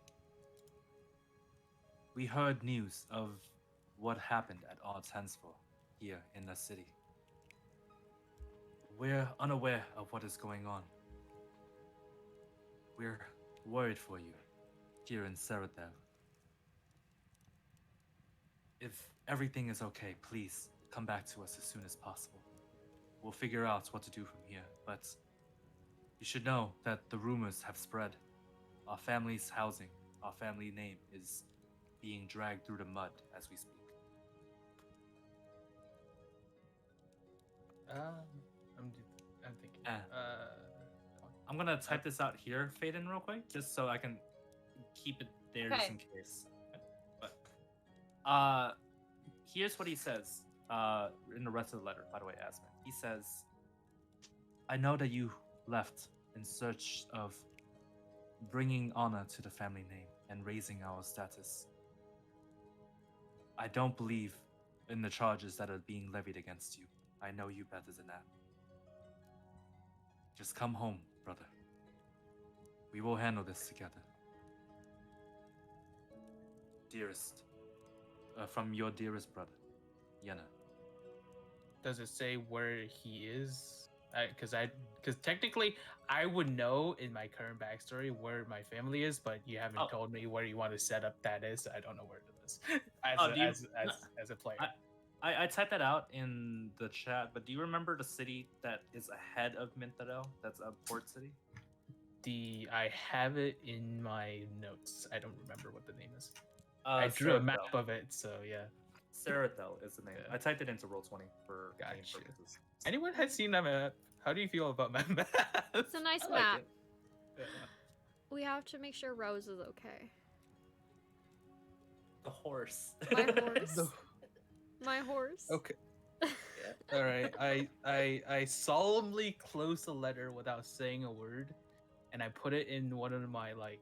We heard news of what happened at Odds Hensful here in the city. We're unaware of what is going on. We're worried for you here in Sarathev. If everything is okay, please come back to us as soon as possible. We'll figure out what to do from here, but you should know that the rumors have spread. Our family's housing, our family name is being dragged through the mud as we speak.
I'm thinking.
I'm gonna type this out here, Faden, real quick, just so I can keep it there just
Okay.
in case. But here's what he says in the rest of the letter, by the way, Asman. He says, I know that you left in search of bringing honor to the family name and raising our status. I don't believe in the charges that are being levied against you. I know you better than that. Just come home, brother. We will handle this together. Dearest, from your dearest brother, Yenna.
Does it say where he is? Because technically, I would know in my current backstory where my family is, but you haven't told me where you want to set up that is. So I don't know where it is as a player.
I typed that out in the chat, but do you remember the city that is ahead of Mintarel? That's a port city?
I have it in my notes. I don't remember what the name is. I drew a map of it, so yeah.
Sarathel is the name.
Yeah.
I typed it into Roll20 for game
Gotcha.
purposes.
Anyone has seen that map? How do you feel about my map?
It's a nice
I like
map.
it.
Yeah.
We have to make sure Rose is okay.
The horse.
My horse.
No.
My horse.
Okay. All right. I solemnly close the letter without saying a word, and I put it in one of my like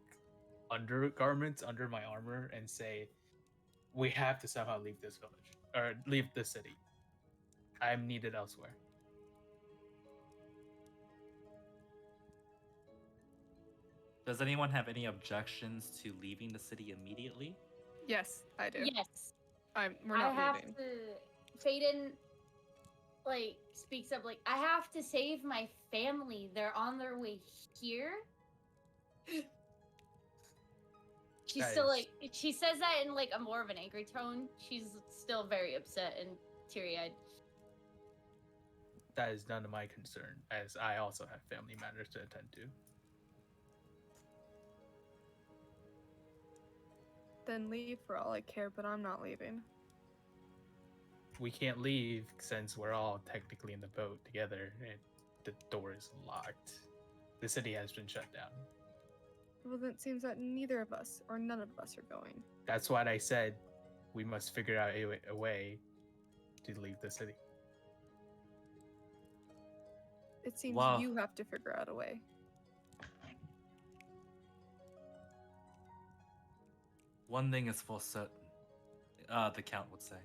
undergarments under my armor and say, "We have to somehow leave this village or leave the city. I'm needed elsewhere."
Does anyone have any objections to leaving the city immediately?
Yes, I do.
Yes.
We're
I
not
have
leaving.
to. Faden, like, speaks up, like, I have to save my family. They're on their way here. She's
That
still
is-
like, she says that in like a more of an angry tone. She's still very upset and teary-eyed.
That is none of my concern, as I also have family matters to attend to.
Then leave for all I care, but I'm not leaving.
We can't leave since we're all technically in the boat together and the door is locked. The city has been shut down.
Well, then it seems that neither of us, or none of us, are going.
That's what I said. We must figure out a way to leave the city.
It seems
Wow.
you have to figure out a way.
One thing is for certain, the Count would say.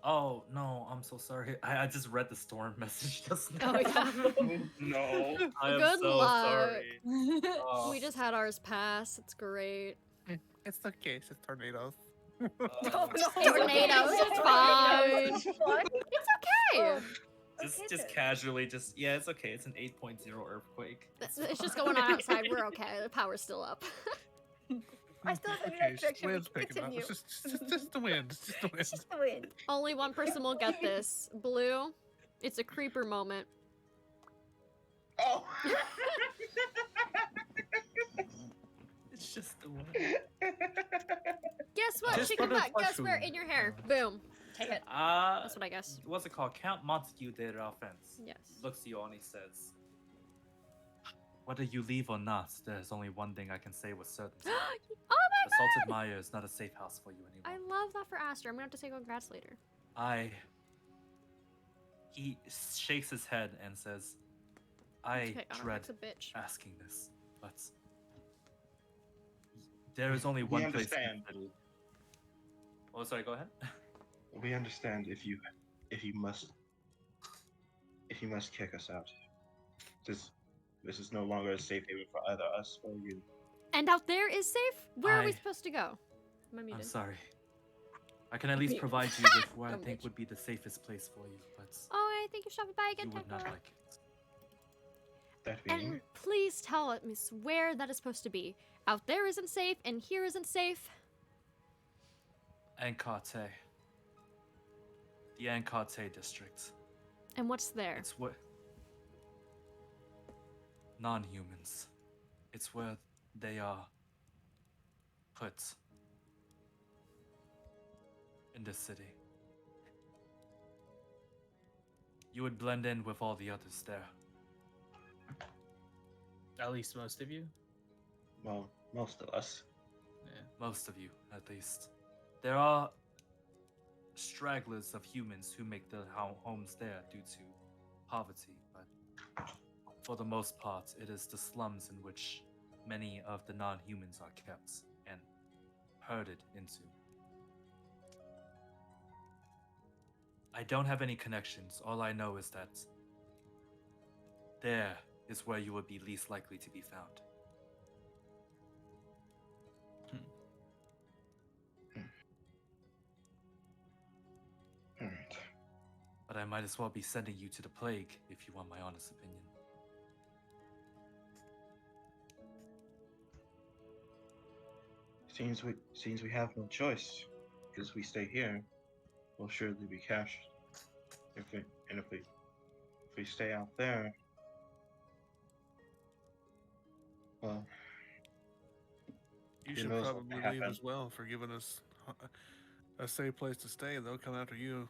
Oh, no, I'm so sorry. I just read the storm message just now.
Oh, yeah.
No.
I am
Good
so
luck.
sorry. Oh,
We just had ours pass. It's great.
It's okay. It's just tornadoes.
No,
Tornadoes, it's fine. It's okay.
just casually, it's okay. It's an 8.0 earthquake.
It's just going on outside. We're okay. The power's still up.
I still have
Okay,
an direction. We
wind's
can
picking up.
continue.
It's just the wind. It's just the wind.
It's just the wind.
Only one person will get this. Blue, it's a creeper moment.
Oh.
It's just the wind.
Guess what?
Just
Chicken
put a
butt. Guess where?
mushroom.
In your hair. Boom. Take it. That's what I guess.
What's it called? Count Montague de Raffens.
Yes.
Looks to you and he says, whether you leave or not, there's only one thing I can say with certainty.
Oh my
The Salted
god!
Mire is not a safe house for you
I
anymore.
love that for Aster. I'm gonna have to say congrats later.
He shakes his head and says, I
Okay,
dread
it's a bitch.
asking this, but there is only
We
one place in
understand.
the city. Oh, sorry, go ahead.
We understand if you must kick us out. This is no longer a safe haven for either us or you.
And out there is safe? Where are we
I-
supposed to go? Am I
I'm
muted?
sorry. I can at least
Mute.
provide you with what I
Dumb
think
bitch.
would be the safest place for you, but
Oh, I think you should have a bag
you
again,
would not
Taco.
like it.
That being,
And please tell us where that is supposed to be. Out there isn't safe, and here isn't safe.
Ankarte. The Ankarte district.
And what's there?
It's what non-humans. It's where they are put in this city. You would blend in with all the others there.
At least most of you.
well, most of us.
Yeah.
Most of you, at least. There are stragglers of humans who make their homes there due to poverty, but for the most part, it is the slums in which many of the non-humans are kept and herded into. I don't have any connections. All I know is that there is where you would be least likely to be found.
Alright.
But I might as well be sending you to the plague, if you want my honest opinion.
Seems we have no choice. Because we stay here, we'll surely be captured. If we stay out there, well,
You
Who
should
knows what
probably
may
leave
happen.
as well for giving us a safe place to stay. They'll come after you.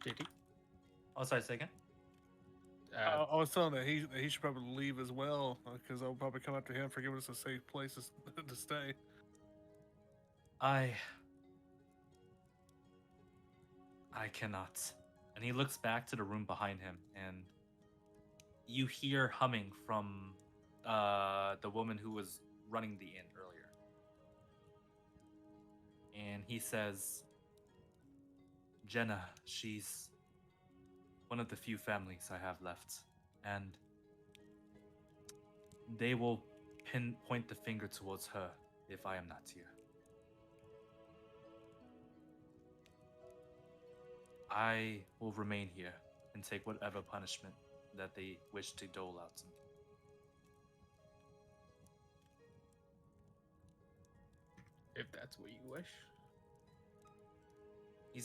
JT?
Oh, sorry, say again.
I was telling that he should probably leave as well because I'll probably come after him for giving us a safe place to stay.
I cannot. And he looks back to the room behind him, and you hear humming from the woman who was running the inn earlier. And he says, Jenna, she's one of the few families I have left, and they will point the finger towards her if I am not here. I will remain here and take whatever punishment that they wish to dole out to me.
If that's what you wish.
He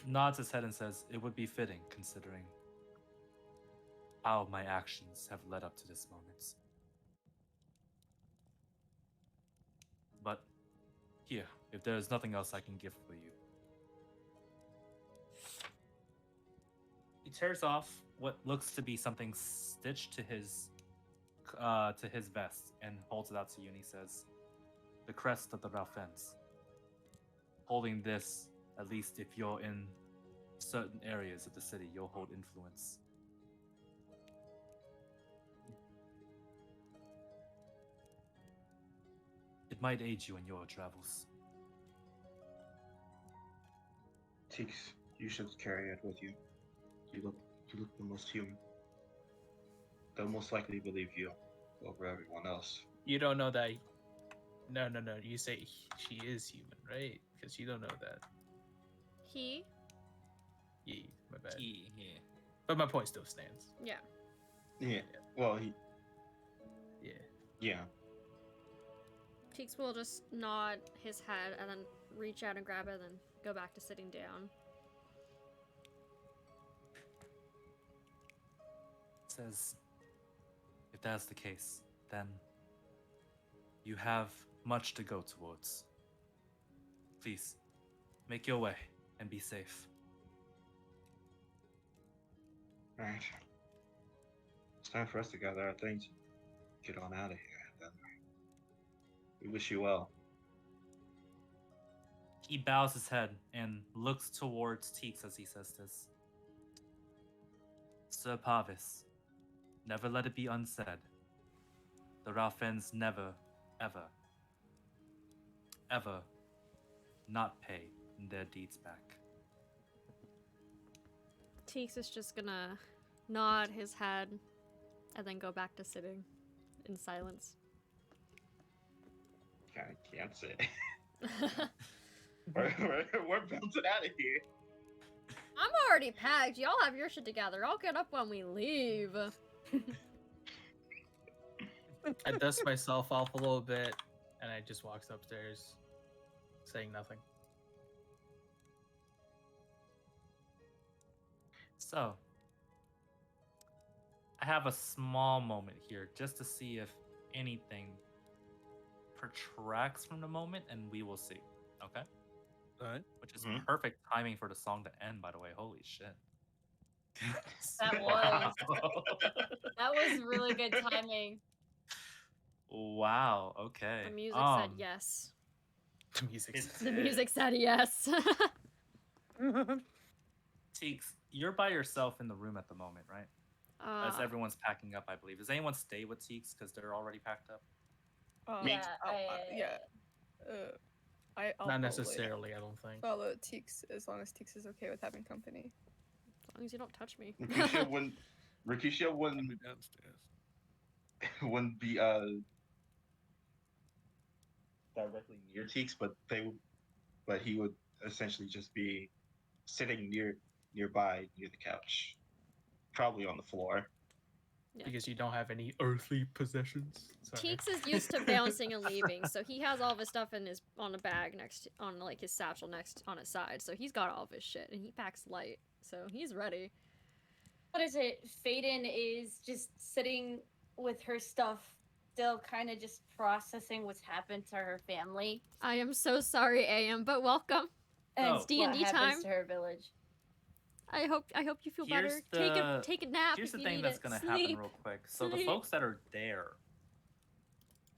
nods his head and says, it would be fitting considering how my actions have led up to this moment. But here, if there is nothing else I can give for you. He tears off what looks to be something stitched to his vest and holds it out to you, and he says, the crest of the Raufens. Holding this, at least if you're in certain areas of the city, you'll hold influence. It might aid you in your travels.
Teeks, you should carry it with you. You look the most human. They'll most likely believe you over everyone else.
You don't know that. No. You say she is human, right? Because you don't know that.
He?
Yeah, my bad.
Yeah.
But my point still stands.
Yeah.
Yeah. Well, yeah.
Teeks will just nod his head and then reach out and grab it and then go back to sitting down.
Says, if that's the case, then you have much to go towards. Please, make your way and be safe.
Alright. It's time for us to gather our things and get on out of here. Then we wish you well.
He bows his head and looks towards Teeks as he says this. Sir POVS, never let it be unsaid. The Raufens never, ever not pay their deeds back.
Teeks is just gonna nod his head and then go back to sitting in silence.
I can't say. we're bouncing out of here.
I'm already packed. Y'all have your shit together. I'll get up when we leave.
I dust myself off a little bit, and I just walks upstairs, saying nothing.
So, I have a small moment here just to see if anything protracts from the moment, and we will see. Okay?
Alright.
Which is perfect timing for the song to end, by the way. Holy shit.
That was. That was really good timing.
Wow, okay.
The music said yes.
The music.
The music said yes.
Teeks, you're by yourself in the room at the moment, right? As everyone's packing up, I believe. Does anyone stay with Teeks because they're already packed up?
I'll
Not necessarily, I don't think.
follow Teeks as long as Teeks is okay with having company.
As long as you don't touch me.
Rikisha wouldn't
I'll be downstairs.
wouldn't be directly near Teeks, but he would essentially just be sitting nearby near the couch, probably on the floor.
Yeah.
Because you don't have any earthly possessions. Sorry.
Teeks is used to bouncing and leaving, so he has all of his stuff on a bag on like his satchel next on his side. So he's got all of his shit and he packs light, so he's ready.
What is it? Faden is just sitting with her stuff, still kind of just processing what's happened to her family.
I am so sorry, AM, but welcome.
And
It's D&D
what happens
time.
to her village.
I hope you feel better. Take a nap.
Here's
if
the
you
thing
need
that's
it.
gonna
Sleep.
happen real quick. So the
Sleep.
folks that are there,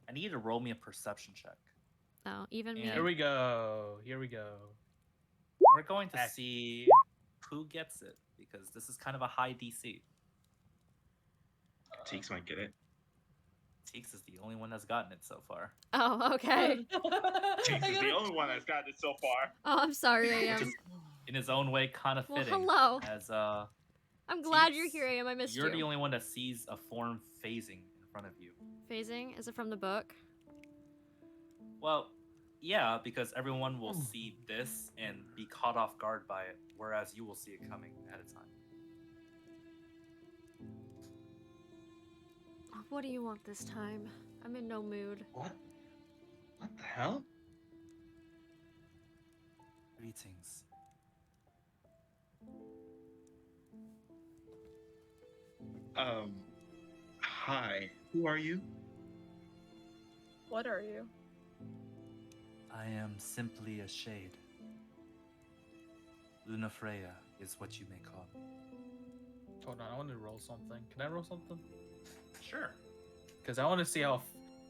I need you to roll me a perception check.
Oh, even me.
And-
Here we go. Here we go.
We're going to
Heck.
see who gets it because this is kind of a high DC.
Teeks might get it.
Teeks is the only one that's gotten it so far.
Oh, okay.
Teeks is the only one that's gotten it so far.
Oh, I'm sorry, I am.
Which is, in his own way, kind of
Well,
fitting.
hello.
As
I'm glad you're
Teeks,
here, I am. I missed
you're
you.
the only one that sees a form phasing in front of you.
Phasing? Is it from the book?
Well, yeah, because everyone will see this and be caught off guard by it, whereas you will see it coming ahead of time.
What do you want this time? I'm in no mood.
What? What the hell?
Greetings.
Hi. Who are you?
What are you?
I am simply a shade. Luna Freya is what you may call me.
Hold on, I want to roll something. Can I roll something?
Sure.
Because I want to see how.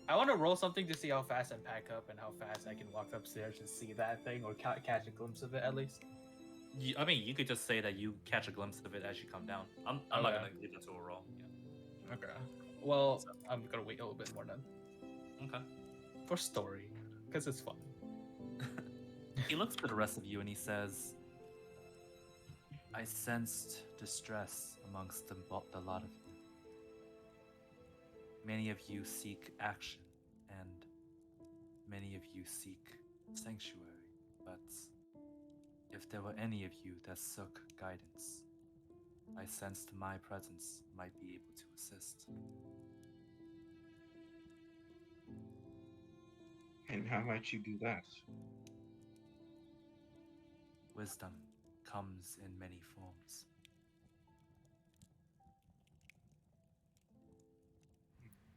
I want to roll something to see how fast I pack up and how fast I can walk upstairs and see that thing or catch a glimpse of it at least.
I mean, you could just say that you catch a glimpse of it as you come down. I'm not
Okay.
gonna give that to a roll. Yeah.
Okay. Well, I'm gonna wait a little bit more then
Okay.
for story, because it's fun.
He looks to the rest of you and he says, I sensed distress amongst the lot of you. Many of you seek action, and many of you seek sanctuary, but if there were any of you that sought guidance, I sensed my presence might be able to assist.
And how might you do that?
Wisdom comes in many forms.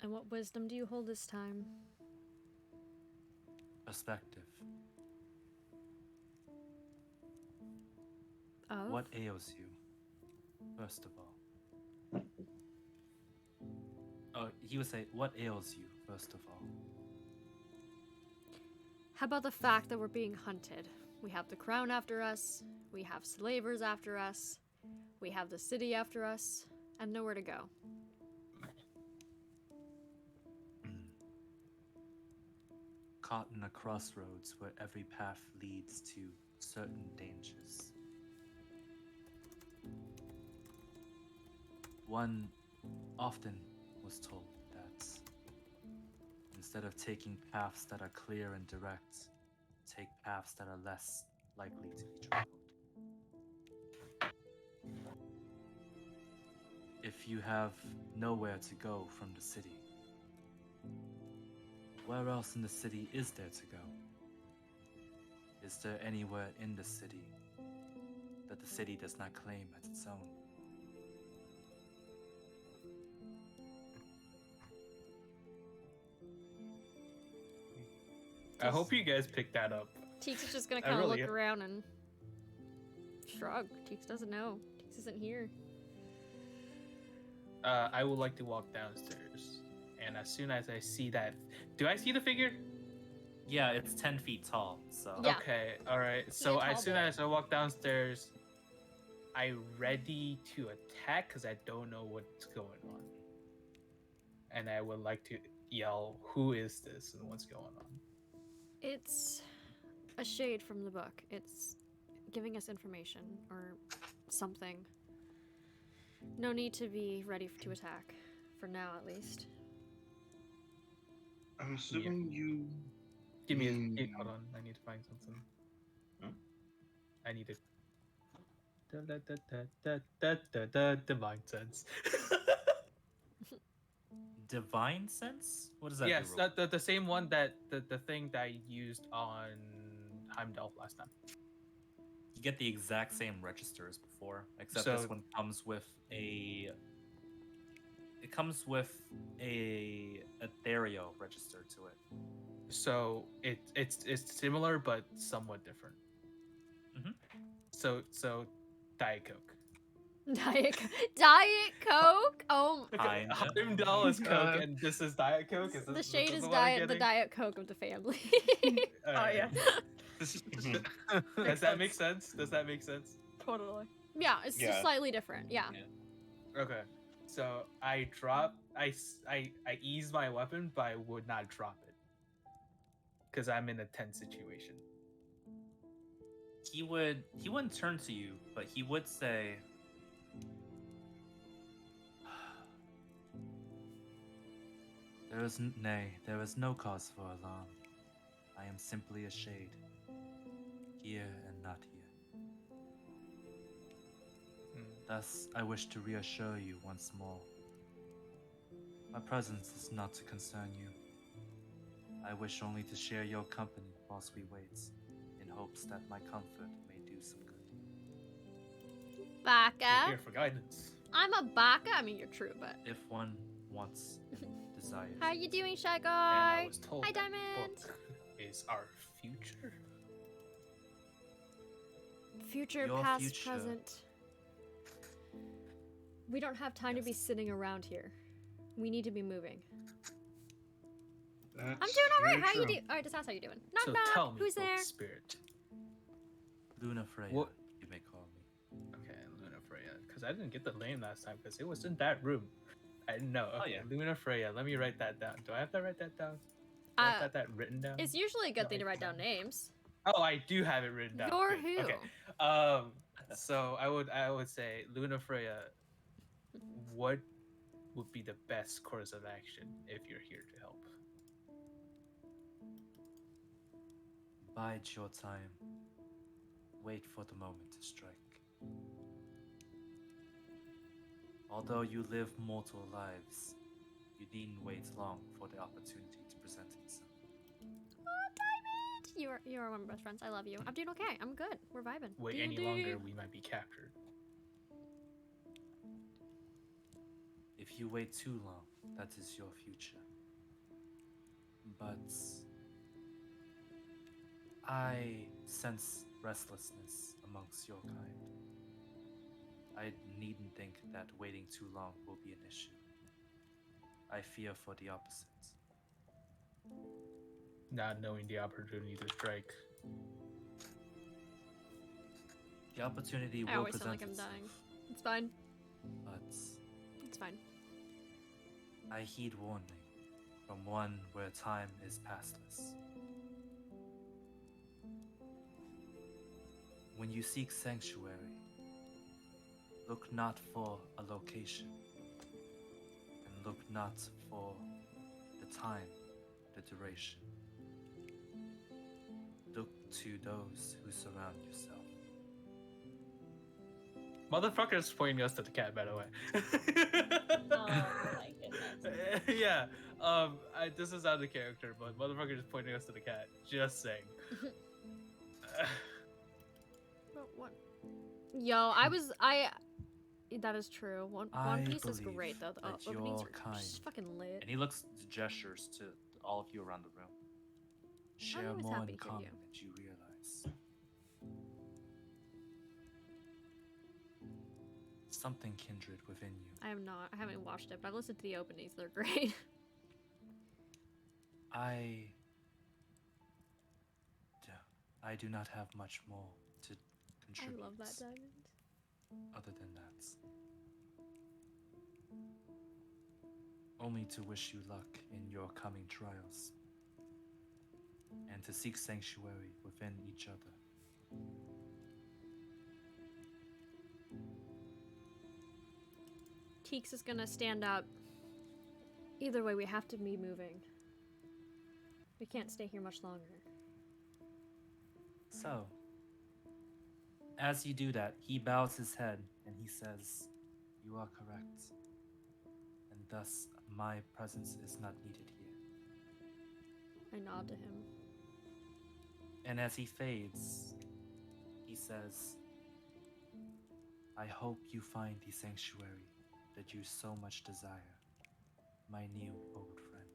And what wisdom do you hold this time?
Perspective.
Oh?
What ails you, first of all? Oh, he would say, what ails you, first of all?
How about the fact that we're being hunted? We have the crown after us, we have slavers after us, we have the city after us, and nowhere to go.
Caught in a crossroads where every path leads to certain dangers. One often was told that instead of taking paths that are clear and direct, take paths that are less likely to be traveled. If you have nowhere to go from the city, where else in the city is there to go? Is there anywhere in the city that the city does not claim as its own?
I hope you guys picked that up.
Teeks is just gonna
I
kind of
really-
look around and shrug. Teeks doesn't know. Teeks isn't here.
I would like to walk downstairs, and as soon as I see that, do I see the figure?
Yeah, it's 10 feet tall, so...
Yeah.
Okay, all right. So
tall
as soon
boy.
as I walk downstairs, I ready to attack because I don't know what's going on, and I would like to yell, "Who is this and what's going on?"
It's a shade from the book. It's giving us information or something. No need to be ready to attack, for now at least.
I'm assuming you.
Give me
Mm.
hold on. I need to find something.
Huh?
I need it. Divine sense.
Divine sense? What does that
Yes,
do?
the same one that the thing that I used on Heimdall last time.
You get the exact same register as before, except
So-
this one comes with a... It comes with a ethereal register to it.
So it's similar but somewhat different.
Mhm.
So Diet Coke.
Diet Coke. Oh,
Kinda.
Heimdall is Coke,
God.
and this is Diet Coke. Is
the
this,
shade
this
is
what I'm
the
getting?
Diet Coke of the family.
Oh yeah.
Mhm.
Does
Makes
that make
sense.
sense? Does that make sense?
Totally.
Yeah, it's just
Yeah.
slightly different. Yeah.
Okay. So I ease my weapon, but I would not drop it because I'm in a tense situation.
He wouldn't turn to you, but he would say, there is no cause for alarm. I am simply a shade, here and not here. Thus, I wish to reassure you once more. My presence is not to concern you. I wish only to share your company whilst we wait, in hopes that my comfort may do some good.
We're
Baka.
here for guidance.
I'm a baka. I mean, you're true, but
If one wants and desires.
how you doing, Shy
And
Guy?
I was told
Hi,
that
Diamond.
book is our future.
Future,
Your
past,
future.
present. We don't have time to be
Yes.
sitting around here. We need to be moving. I'm
That's
doing all right.
very
How you
true.
doing? All right, just ask how you doing. Knock
So
knock.
tell me,
Who's
book
there?
spirit.
Luna Freya,
What-
you may call me.
Okay, Luna Freya. Because I didn't get the name last time because it was in that room. I didn't know.
Oh,
Okay,
yeah.
Luna Freya. Let me write that down. Do I have to write that down? Do I have to have that written down?
It's usually a good
No,
thing to
I
write down
don't.
names.
Oh, I do have it written down.
You're
Good.
who?
Okay. So I would say Luna Freya. What would be the best course of action if you're here to help?
Bide your time. Wait for the moment to strike. Although you live mortal lives, you needn't wait long for the opportunity to present itself.
Oh, Diamond! You are one of my best friends. I love you. I'm doing okay. I'm good. We're vibing.
Wait any
D&D.
longer, we might be captured.
If you wait too long, that is your future. But I sense restlessness amongst your kind. I needn't think that waiting too long will be an issue. I fear for the opposite.
Not knowing the opportunity to strike.
The opportunity
I
will
always sound
present
like I'm
itself,
dying. It's fine.
but
It's fine.
I heed warning from one where time is passless. When you seek sanctuary, look not for a location, and look not for the time, the duration. Look to those who surround yourself.
Motherfucker's pointing us to the cat, by the way.
Oh my goodness.
Yeah. This is out of the character, but motherfucker is pointing us to the cat. Just saying.
What? Yo, that is true. One
I
Piece is
believe
great though. The
that
openings
your
are just
kind-
fucking lit.
And he looks gestures to all of you around the room. Share
always
more
happy
in
to hear
common
you.
than you realize. Something kindred within you.
I am not. I haven't watched it, but I've listened to the openings. They're great.
I do not have much more to
I
contribute.
love that diamond.
Other than that, only to wish you luck in your coming trials, and to seek sanctuary within each other.
Teeks is gonna stand up. Either way, we have to be moving. We can't stay here much longer.
So, as you do that, he bows his head and he says, "You are correct. And thus, my presence is not needed here."
I nod to him.
And as he fades, he says, "I hope you find the sanctuary that you so much desire, my new old friend."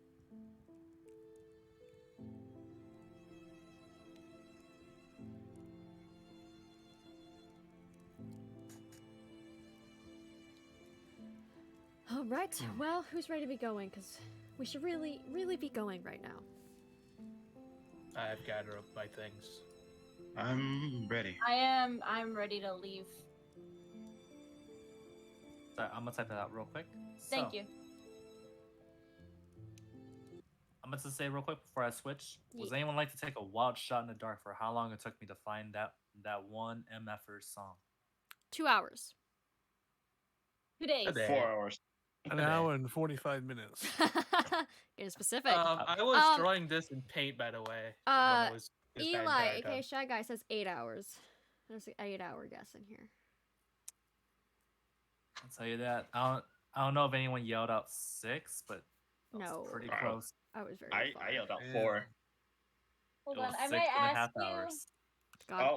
Right. Well, who's ready to be going? Because we should really be going right now.
I've gathered up my things.
I'm ready.
I'm ready to leave.
Sorry, I'm gonna type that out real quick.
Thank
So,
you.
I'm gonna just say real quick before I switch. Would
Ye-
anyone like to take a wild shot in the dark for how long it took me to find that one MFR song?
2 hours.
2 days.
A day.
4 hours.
An
Okay.
hour and 45 minutes.
Getting specific.
I was
Um,
drawing this in paint, by the way. When it was this that
Eli,
entire
aka
time.
Shy Guy, says 8 hours. There's an 8-hour guess in here.
I'll tell you that. I don't know if anyone yelled out 6, but that was
No.
pretty
Wow.
close.
I was very
I
far.
yelled out
Yeah.
4.
Hold
It
on,
was
I
6
might
and a
ask
half
you.
hours.
God,
Oh,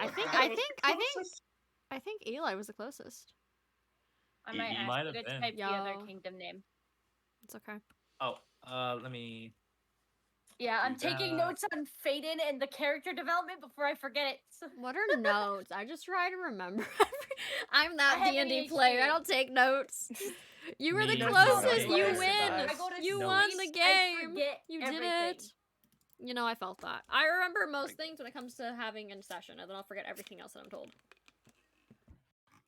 I think Eli was the closest.
I
He
might ask
might
you
have
to
been.
type the other
Yo.
kingdom name.
It's okay.
Oh, let me.
Yeah, I'm
Do
taking
that.
notes on Faden and the character development before I forget it. So-
What are notes? I just try to remember. I'm that
I have
D&D player. I
ADHD.
don't take notes. You were the
Me
closest.
neither.
You
I
win.
survived.
I go to
You
No.
won
sleep,
the
I
game.
forget
You did
everything.
it. You know, I felt that. I remember most things when it comes to having a session, and then I'll forget everything else that I'm told.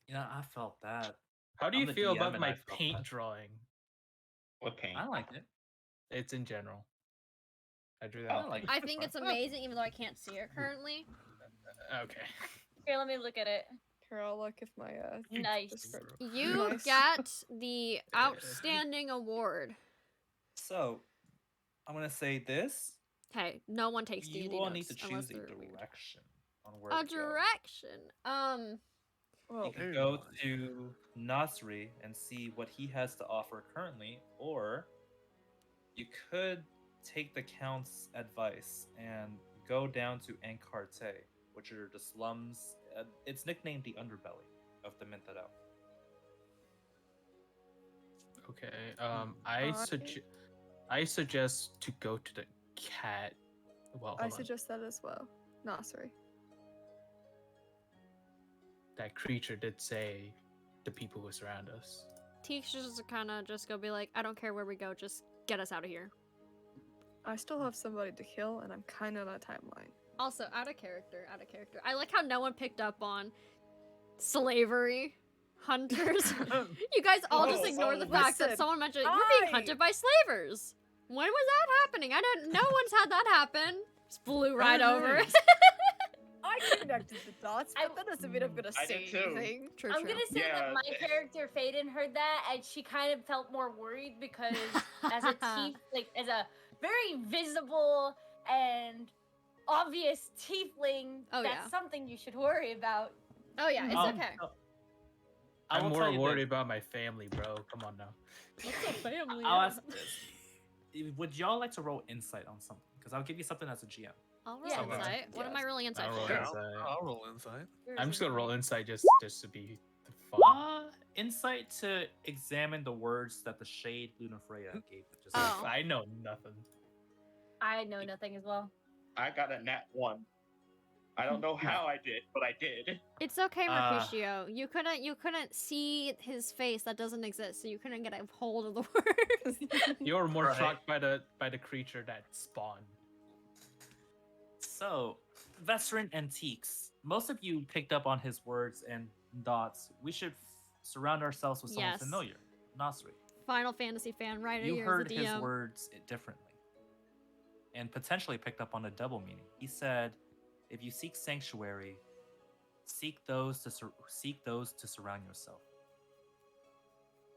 Yeah, I felt that.
How do
I'm
you
the
feel
DM
about
and
my
I felt
paint
that.
drawing?
What paint?
I liked it.
It's in general. I drew that.
I
on
like
paint.
I think it's amazing, even though I can't see it currently.
Okay.
Here, let me look at it.
Here, I'll look if my
Nice.
description-
You
Nice.
got the outstanding award.
So, I'm gonna say this.
Hey, no one takes D&D
You all
notes
need to
unless
choose a
they're weird.
direction on where
A
to go.
direction.
Well,
You can
Very
go
nice.
to Nasri and see what he has to offer currently, or you could take the Count's advice and go down to Ankarte, which are the slums. It's nicknamed the underbelly of the Minthadel.
Okay.
I-
I suggest to go to the cat. Well,
I
hold on.
suggest that as well. No, sorry.
That creature did say the people who surround us.
Teach just kind of just go be like, I don't care where we go, just get us out of here.
I still have somebody to kill, and I'm kind of on a timeline.
Also, out of character. I like how no one picked up on slavery, hunters. You guys all just
Oh,
ignore
oh,
the fact that
listen,
someone mentioned we're being
I-
hunted by slavers. When was that happening? I don't. No one's had that happen. Just flew right
Oh,
over.
nice.
I connected the dots, but that doesn't mean I'm gonna
I
say
did too.
anything.
True,
I'm
true.
gonna say
Yeah.
that my character Faden heard that and she kind of felt more worried because as a as a very visible and obvious tiefling,
Oh,
that's
yeah.
something you should worry about.
Oh yeah, it's okay.
so- I
I'm
will
more
tell you
worried
this.
about my family, bro. Come on now.
What's a family?
I'll ask this. Would y'all like to roll insight on something? Because I'll give you something as a GM.
I'll roll
Yeah.
insight. What am I rolling insight
I'll roll
for?
Yeah,
insight.
I'll roll insight.
I'm just gonna roll insight just to be fun.
Insight to examine the words that the shade Lunafreya gave. Just
Oh.
I know nothing.
I know nothing as well.
I got a nat 1. I don't know how I did, but I did.
It's okay,
Uh,
Mercutio. You couldn't see his face. That doesn't exist, so you couldn't get a hold of the words.
You're more
Right.
shocked by the creature that spawned.
So, veteran antiques. Most of you picked up on his words and dots. We should surround ourselves with someone
Yes.
familiar. Nasri.
Final Fantasy fan, right
You
here
heard
as a
his
DM.
words differently, and potentially picked up on a double meaning. He said, "If you seek sanctuary, seek those to surround yourself."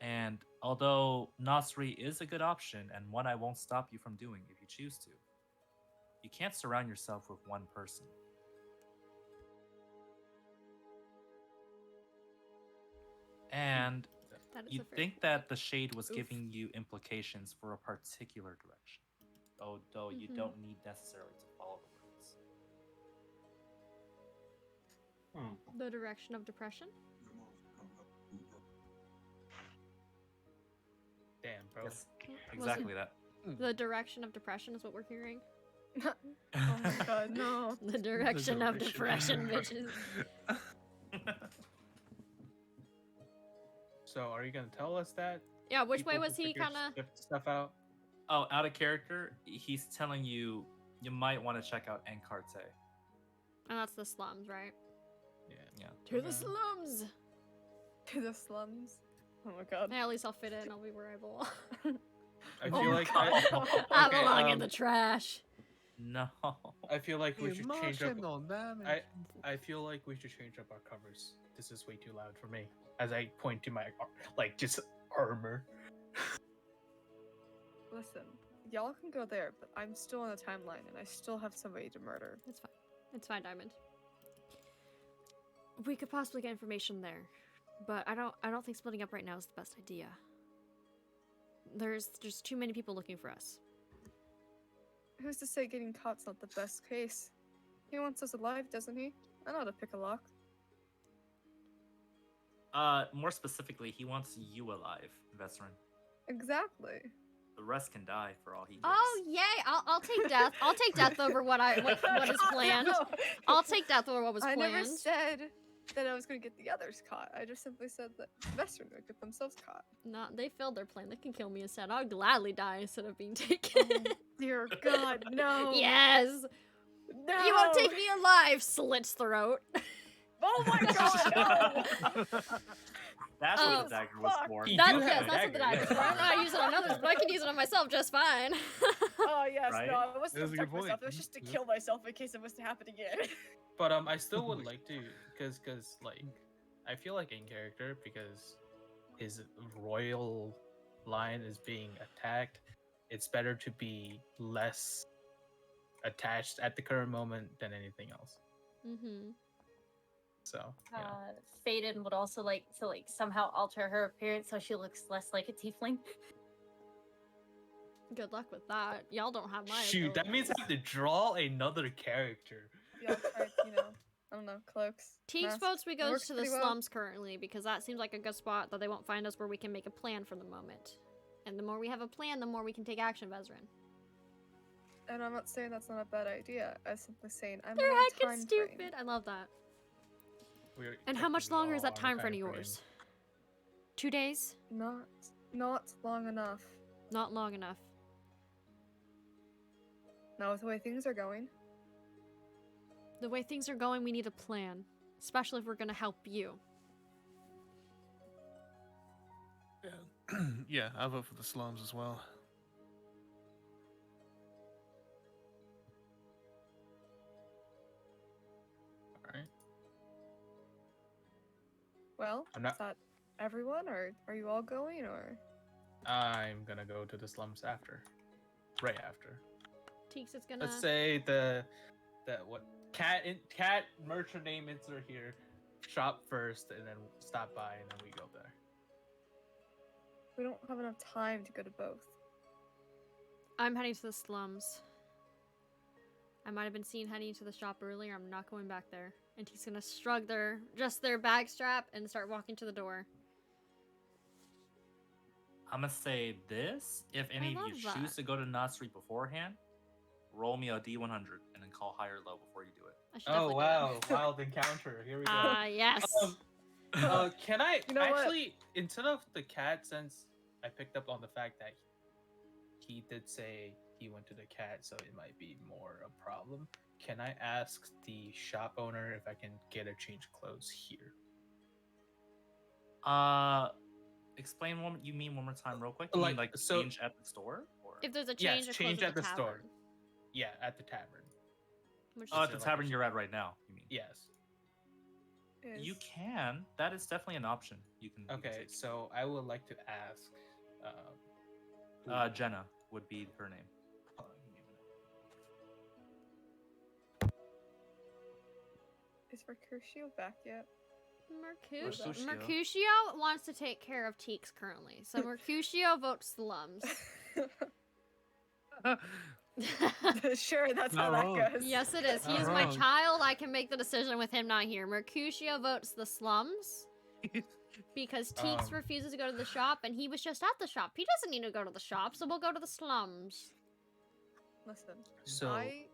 And although Nasri is a good option and one I won't stop you from doing if you choose to, you can't surround yourself with one person. And
That is
you'd
a fair
think
point.
that the shade was
Oof.
giving you implications for a particular direction, although you
Mhm.
don't need necessarily to follow the words.
The direction of depression.
Damn, bro.
Yes,
Was
exactly that.
The direction of depression is what we're hearing.
Oh my god, no.
The direction of depression, bitches.
So are you gonna tell us that?
Yeah, which way
people
was
who
he
figure
kind of?
stuff out?
Oh, out of character, he's telling you you might want to check out Encarte.
And that's the slums, right?
Yeah.
To the slums.
To the slums. Oh my god.
Yeah, at least I'll fit in. I'll be where I belong.
I
Oh
feel
my
like
God.
I
okay,
belong in the trash.
No.
I feel like we should change up.
Emotional damage.
I feel like we should change up our covers. This is way too loud for me. As I point to my like just armor.
Listen, y'all can go there, but I'm still on the timeline and I still have somebody to murder.
It's fine. It's fine, Diamond. We could possibly get information there, but I don't think splitting up right now is the best idea. There's just too many people looking for us.
Who's to say getting caught's not the best case? He wants us alive, doesn't he? I know how to pick a lock.
More specifically, he wants you alive, veteran.
Exactly.
The rest can die for all he gives.
Oh yay! I'll take death. I'll take death over what is planned.
No,
I'll take death over what was
I
planned.
never said that I was going to get the others caught. I just simply said that Vestron would get themselves caught.
No, they failed their plan. They can kill me instead. I'll gladly die instead of being taken.
Oh, dear God, no.
Yes.
No.
You won't take me alive. Slits throat.
Oh my God, no.
That's
Oh,
what the dagger was
fuck.
for.
You
That's
do
yes,
have a
that's what the
dagger,
dagger's
yeah.
for. I'm not using it on others, but I can use it on myself just fine.
Oh yes,
Right?
no, I wasn't
That's a
to
good
protect myself.
point.
It was just to
Yeah.
kill myself in case it was to happen again.
But I still would like to, cause like, I feel like in character because his royal line is being attacked. It's better to be less attached at the current moment than anything else.
Mm-hmm.
So yeah.
Faden would also like to somehow alter her appearance so she looks less like a tiefling.
Good luck with that. Y'all don't have my
Shoot, that means I have to draw another character.
Yeah, right, I don't know, cloaks.
Teague's
masks.
votes we
It
go
works
to the
pretty well.
slums currently because that seems like a good spot that they won't find us where we can make a plan for the moment. And the more we have a plan, the more we can take action, Vezrin.
And I'm not saying that's not a bad idea. I'm simply saying I'm
They're
on a
heckin'
time
stupid.
frame.
I love that.
We're
And how much
technically
longer is
all
that
on a
time frame of
frame.
yours? 2 days?
Not long enough.
Not long enough.
Now with the way things are going.
The way things are going, we need a plan. Especially if we're gonna help you.
Yeah. Yeah, I vote for the slums as well.
All right.
Well,
I'm not-
is that everyone, or are you all going, or?
I'm gonna go to the slums after, right after.
Teeks is gonna.
Let's say the what cat merchant name insert here, shop first and then stop by and then we go there.
We don't have enough time to go to both.
I'm heading to the slums. I might have been seen heading to the shop earlier. I'm not going back there. And he's gonna shrug their bag strap and start walking to the door.
I'm gonna say this. If any of you
love
choose
that.
to go to Nasri beforehand, roll me a D100 and then call high or low before you do it.
I should
Oh
definitely do
wow,
that.
wild encounter. Here we go.
Yes.
Can I
You know what?
actually, instead of the cat, since I picked up on the fact that he did say he went to the cat, so it might be more a problem. Can I ask the shop owner if I can get a change of clothes here?
Explain one. You mean one more time, real quick? You mean
Like, so-
change at the store, or
If there's a
Yes,
change of
change
clothes
at the store.
tavern,
Yeah, at the tavern.
which
oh,
is
at the
like
tavern
a-
you're at right now? You mean?
Yes.
You can. That is definitely an option. You can. you can
Okay,
take.
so I would like to ask.
Jenna would be her name.
hold on, give me a minute.
Is Mercutio back yet?
Mercutio.
Mercutio.
Mercutio wants to take care of Teeks currently, so Mercutio votes slums.
Sure, that's how
Not wrong.
that goes.
Yes, it is. He
Not
is my
wrong.
child. I can make the decision with him not here. Mercutio votes the slums because Teeks
Um.
refuses to go to the shop, and he was just at the shop. He doesn't need to go to the shop, so we'll go to the slums.
Listen,
So
I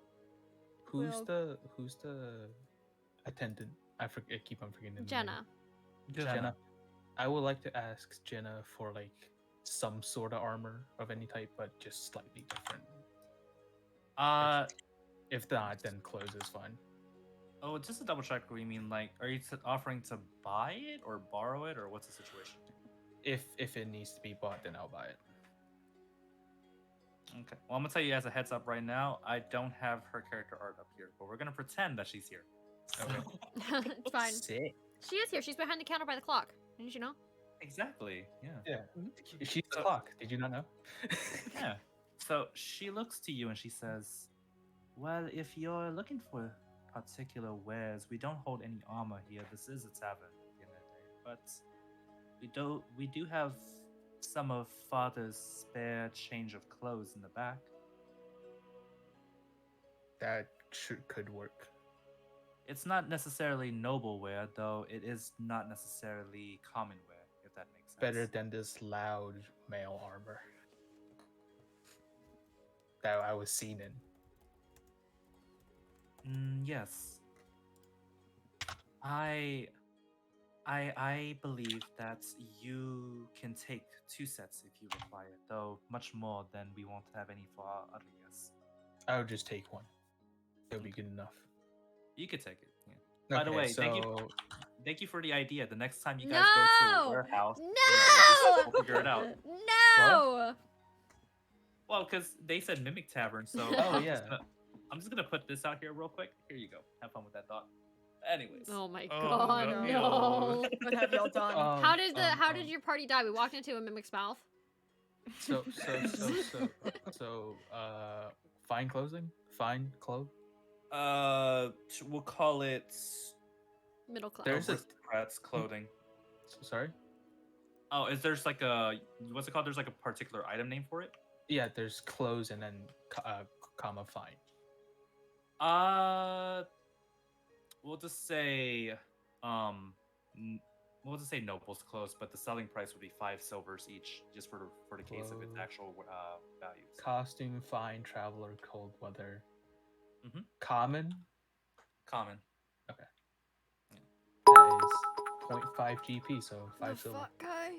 who's
will-
the attendant? I keep on forgetting. the name.
Jenna.
Jenna. I would like to ask Jenna for like some sort of armor of any type, but just slightly different. If not, then clothes is fine.
Oh, just to double check, you mean like, are you offering to buy it or borrow it, or what's the situation?
If it needs to be bought, then I'll buy it.
Okay. Well, I'm gonna tell you as a heads up right now. I don't have her character art up here, but we're gonna pretend that she's here.
Okay.
It's fine.
Sick.
She is here. She's behind the counter by the clock. Didn't you know?
Exactly. Yeah.
Yeah. She's the
So-
clock. Did you not know?
Yeah. So she looks to you and she says, "Well, if you're looking for particular wares, we don't hold any armor here. This is a tavern at the end of the day, but we do have some of Father's spare change of clothes in the back."
That could work.
It's not necessarily noble wear, though it is not necessarily common wear, if that makes sense.
Better than this loud male armor that I was seen in.
Yes. I believe that you can take 2 sets if you require, though much more than we won't have any for our other guests.
I would just take one. It'll be good enough.
You could take it. Yeah. By the
Okay,
way,
so
thank you for the idea. The next time you guys go to a
No!
warehouse,
No!
we'll figure it out.
No!
Well, because they said mimic tavern, so
Oh, yeah.
I'm just gonna put this out here real quick. Here you go. Have fun with that thought. Anyways.
Oh my
Oh,
god,
no.
no.
What have y'all done?
How did your party die? We walked into a mimic's mouth.
So fine clothing? Fine clothes?
We'll call it
Middle class.
There's a-
aristocrats clothing.
Sorry?
Oh, is there's like a what's it called? There's like a particular item name for it?
Yeah, there's clothes and then comma fine.
We'll just say we'll just say nobles clothes, but the selling price would be 5 silvers each, just for the case of its
Whoa.
actual values.
Costume, fine, traveler, cold weather.
Mhm.
Common?
Common.
That is 0.5 GP, so 5 silver.
fuck, guy?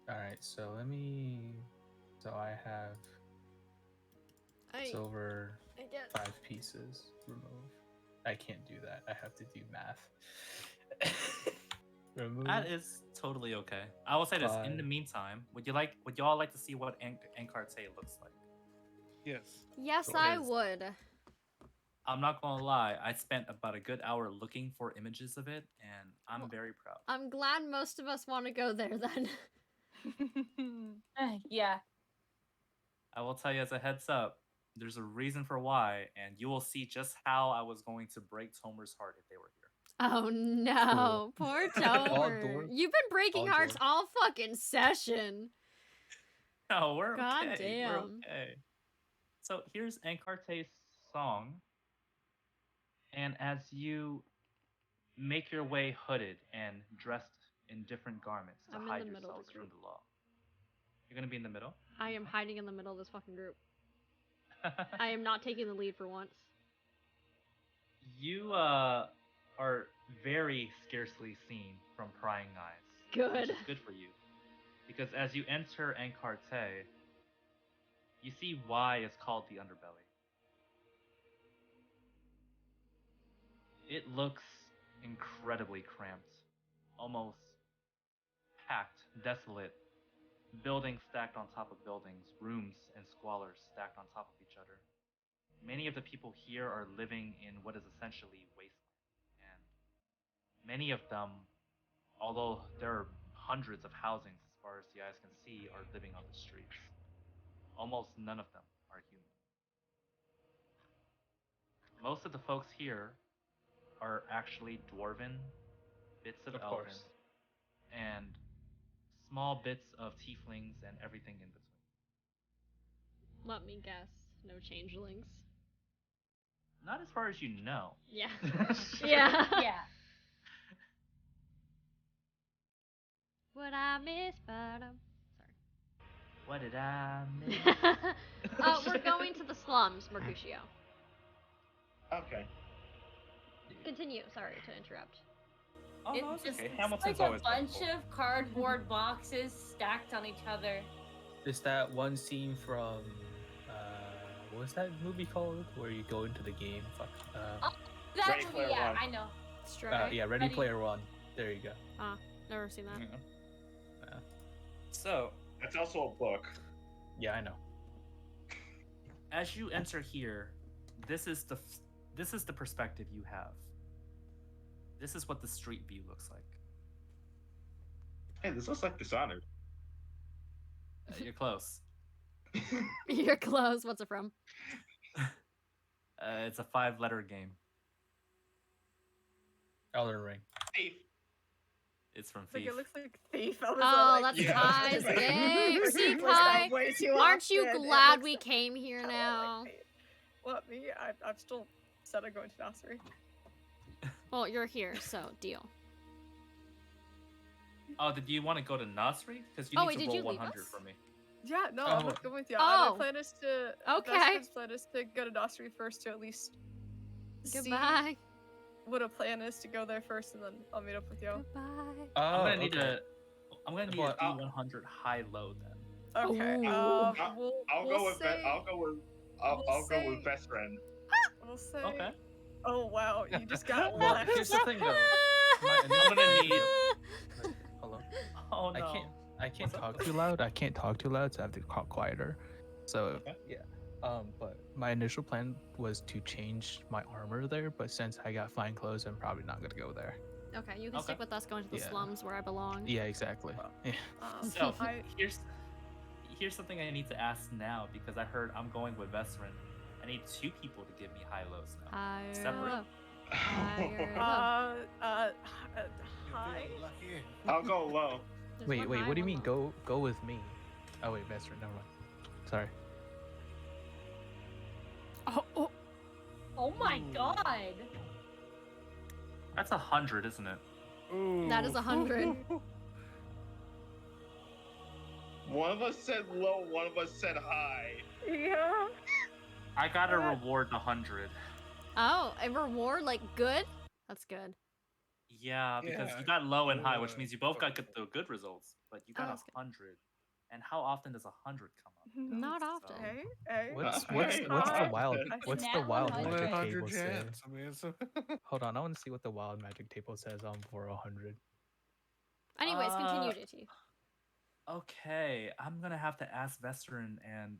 Alright, so let me... So I have silver,
I get
5 pieces. Remove. I can't do that. I have to do math. Remove.
That is totally okay. I will say this. In the
Fine.
meantime, would y'all like to see what Encarte looks like?
Yes.
Yes,
So
I
is-
would.
I'm not gonna lie. I spent about a good hour looking for images of it, and I'm
Well,
very proud.
I'm glad most of us want to go there then.
Yeah.
I will tell you as a heads up. There's a reason for why, and you will see just how I was going to break Tomer's heart if they were here.
Oh no, poor Tomer.
dork.
You've been breaking
All
hearts
dork.
all fucking session.
No, we're
God
okay. We're
damn.
okay. So here's Encarte's song, and as you make your way hooded and dressed in different garments to
I'm in
hide
the middle of
yourselves
the
from
group.
the law, you're gonna be in the middle.
I am hiding in the middle of this fucking group. I am not taking the lead for once.
You are very scarcely seen from prying eyes. Which
Good.
is good for you. Because as you enter Encarte, you see why it's called the underbelly. It looks incredibly cramped, almost packed, desolate, buildings stacked on top of buildings, rooms and squalors stacked on top of each other. Many of the people here are living in what is essentially wasteland, and many of them, although there are hundreds of housings as far as the eyes can see, are living on the streets. Almost none of them are human. Most of the folks here are actually dwarven, bits of
Of
elven,
course.
and small bits of tieflings and everything in between.
Let me guess. No changelings.
Not as far as you know.
Yeah. Yeah.
Yeah.
What I miss, but
What did I miss?
we're going to the slums, Mercutio.
Okay.
Continue. Sorry to interrupt.
Oh, no,
It's
it's
just
okay.
it's
Hamilton's
like a
always
bunch
helpful.
of cardboard boxes stacked on each other.
Is that one scene from what was that movie called where you go into the game? Fuck.
That
Ready
movie,
Player
yeah,
One.
I know.
Stray.
Yeah, Ready Player One. There you go.
Never seen that.
Yeah. So,
That's also a book.
Yeah, I know.
as you enter here, this is the perspective you have. This is what the street view looks like.
Hey, this looks like Dishonored.
You're close.
You're close. What's it from?
It's a 5-letter game.
Elden Ring.
Thief.
It's from
It's like
Thief.
it looks like Thief. I was
Oh,
all like,
that's
Yeah.
Kai's
Like,
game.
he
See,
plays that
Kai,
way too
aren't you
often. It
glad
looks
we came here
kinda
now?
like Thief. What, me? I'm still set on going to Nursery.
Well, you're here, so deal.
Oh, did you want to go to Nasri? Because you
Oh,
need
wait,
to
did you
roll
leave
100
us?
for me.
Yeah, no, I'm
Oh.
not going with you.
Oh.
My plan is to.
Okay.
Vester's plan is to go to Nursery first to at least see
Goodbye.
what a plan is to go there first, and then I'll meet up with you.
Goodbye.
Oh,
I'm gonna need
okay.
I'm gonna need
Well,
a D100 high low then.
Okay.
Ooh.
I'll
we'll
go with
say,
I'll go with
we'll
go with
say-
best friend.
We'll say.
Okay.
Oh wow, you just got
Well,
left.
here's the thing though. My
I'm gonna need.
Hello.
Oh no.
I can't
What's up?
talk too loud. I can't talk too loud, so I have to talk quieter. So
Okay.
yeah. But my initial plan was to change my armor there, but since I got fine clothes, I'm probably not gonna go there.
Okay, you can stick
Okay.
with us going to the
Yeah.
slums where I belong.
Yeah, exactly. Yeah.
So
I
here's something I need to ask now because I heard I'm going with Vesserin. I need 2 people to give me high lows now.
Higher
Separate.
low. Higher low.
hi.
Lucky.
I'll go low.
There's
Wait,
one
wait.
high,
What do you
one
mean?
low.
Go with me. Oh wait, best friend. Never mind. Sorry.
Oh.
Oh my
Ooh.
god!
That's 100, isn't it?
Ooh.
That is 100.
One of us said low, one of us said high.
Yeah.
I gotta reward the 100.
Oh, a reward like good? That's good.
Yeah, because
Yeah,
you got low and high, which
good.
means you both got the good results, but you got
that's good.
100. And how often does 100 come up?
Not often.
Hey, hey.
What's
Hey,
what's
hey,
the
hey.
wild
I
what's the
snapped
wild
100.
magic
100
table say?
chance. I mean, it's
Hold on, I want to see what the wild magic table says on for 100.
Anyways, continue, JT.
Okay, I'm gonna have to ask Vesserin and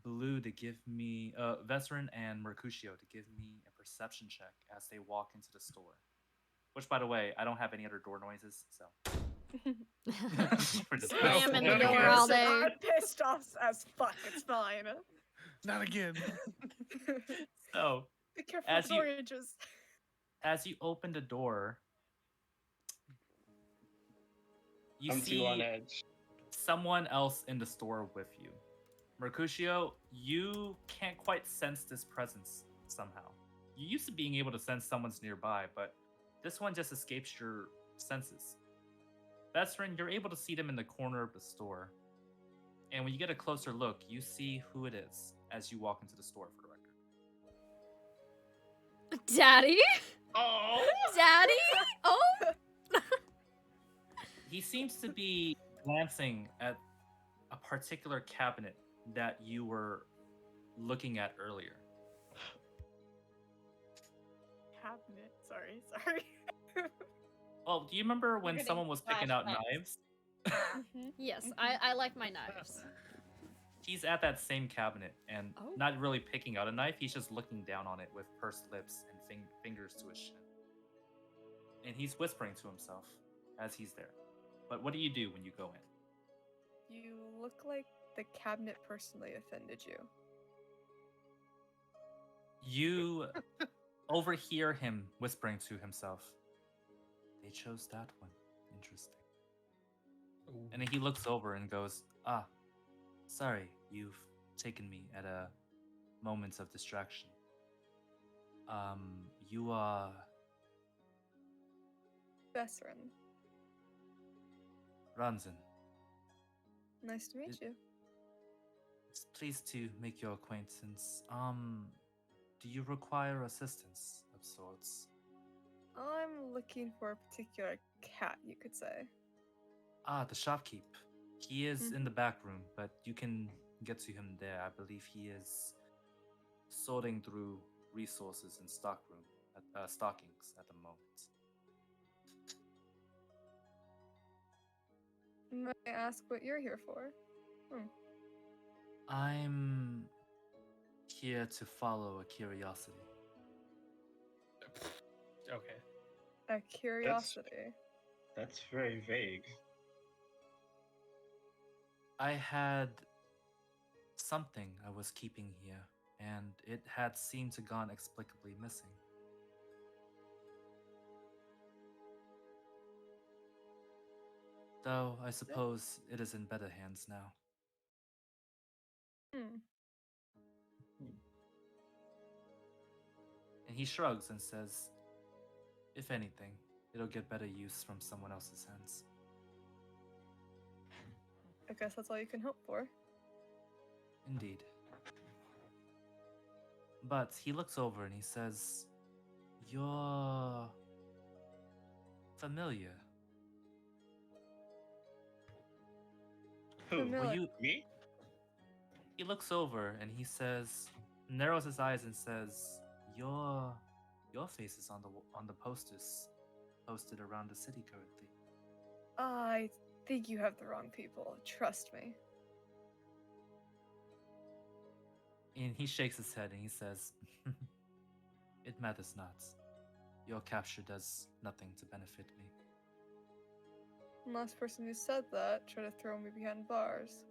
Blue to give me Vesserin and Mercutio to give me a perception check as they walk into the store. Which, by the way, I don't have any other door noises, so. We're just-
Slam in the
Not
door
again.
all day.
I'm pissed off as fuck. It's fine.
not again.
So,
Be careful
As
with the
you-
oranges.
as you open the door, you
I'm too on
see
edge.
someone else in the store with you. Mercutio, you can't quite sense this presence somehow. You used to being able to sense someone's nearby, but this one just escapes your senses. Vesserin, you're able to see them in the corner of the store. And when you get a closer look, you see who it is as you walk into the store, for the record.
Daddy?
Oh!
Daddy? Oh?
He seems to be glancing at a particular cabinet that you were looking at earlier.
Cabinet. Sorry.
Well, do you remember when
getting
someone was picking out
flashbacks.
knives?
Yes, I like my knives.
He's at that same cabinet and
Oh.
not really picking out a knife. He's just looking down on it with pursed lips and fingers to his chin. And he's whispering to himself as he's there. But what do you do when you go in?
You look like the cabinet personally offended you.
You overhear him whispering to himself. They chose that one. Interesting. And then he looks over and goes, "Ah, sorry, you've taken me at a moment of distraction. You are
Vesserin.
Ranzen.
Nice to meet
Is-
you.
It's pleased to make your acquaintance. Do you require assistance of sorts?
I'm looking for a particular cat, you could say.
Ah, the shopkeep. He is in the back room, but you can get to him there. I believe he is sorting through resources in stockings at the moment.
May I ask what you're here for?
I'm here to follow a curiosity.
Okay.
A curiosity.
That's very vague.
I had something I was keeping here, and it had seemed to gone inexplicably missing. Though I suppose it is in better hands now.
Hmm.
And he shrugs and says, if anything, it'll get better use from someone else's hands.
I guess that's all you can hope for.
Indeed. But he looks over and he says, you're familiar.
Who?
Familiar.
Me?
He looks over and he says, narrows his eyes and says, your face is on the posters posted around the city currently.
I think you have the wrong people. Trust me.
And he shakes his head and he says, it matters not. Your capture does nothing to benefit me.
Last person who said that tried to throw me behind bars.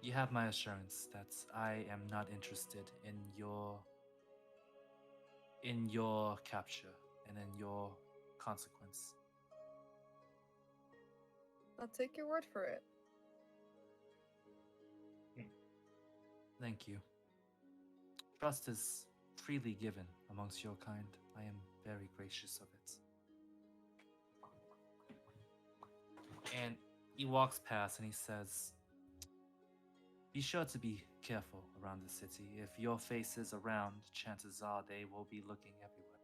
You have my assurance that I am not interested in your capture and in your consequence.
I'll take your word for it.
Thank you. Trust is freely given amongst your kind. I am very gracious of it. And he walks past and he says, be sure to be careful around the city. If your face is around, chances are they will be looking everywhere.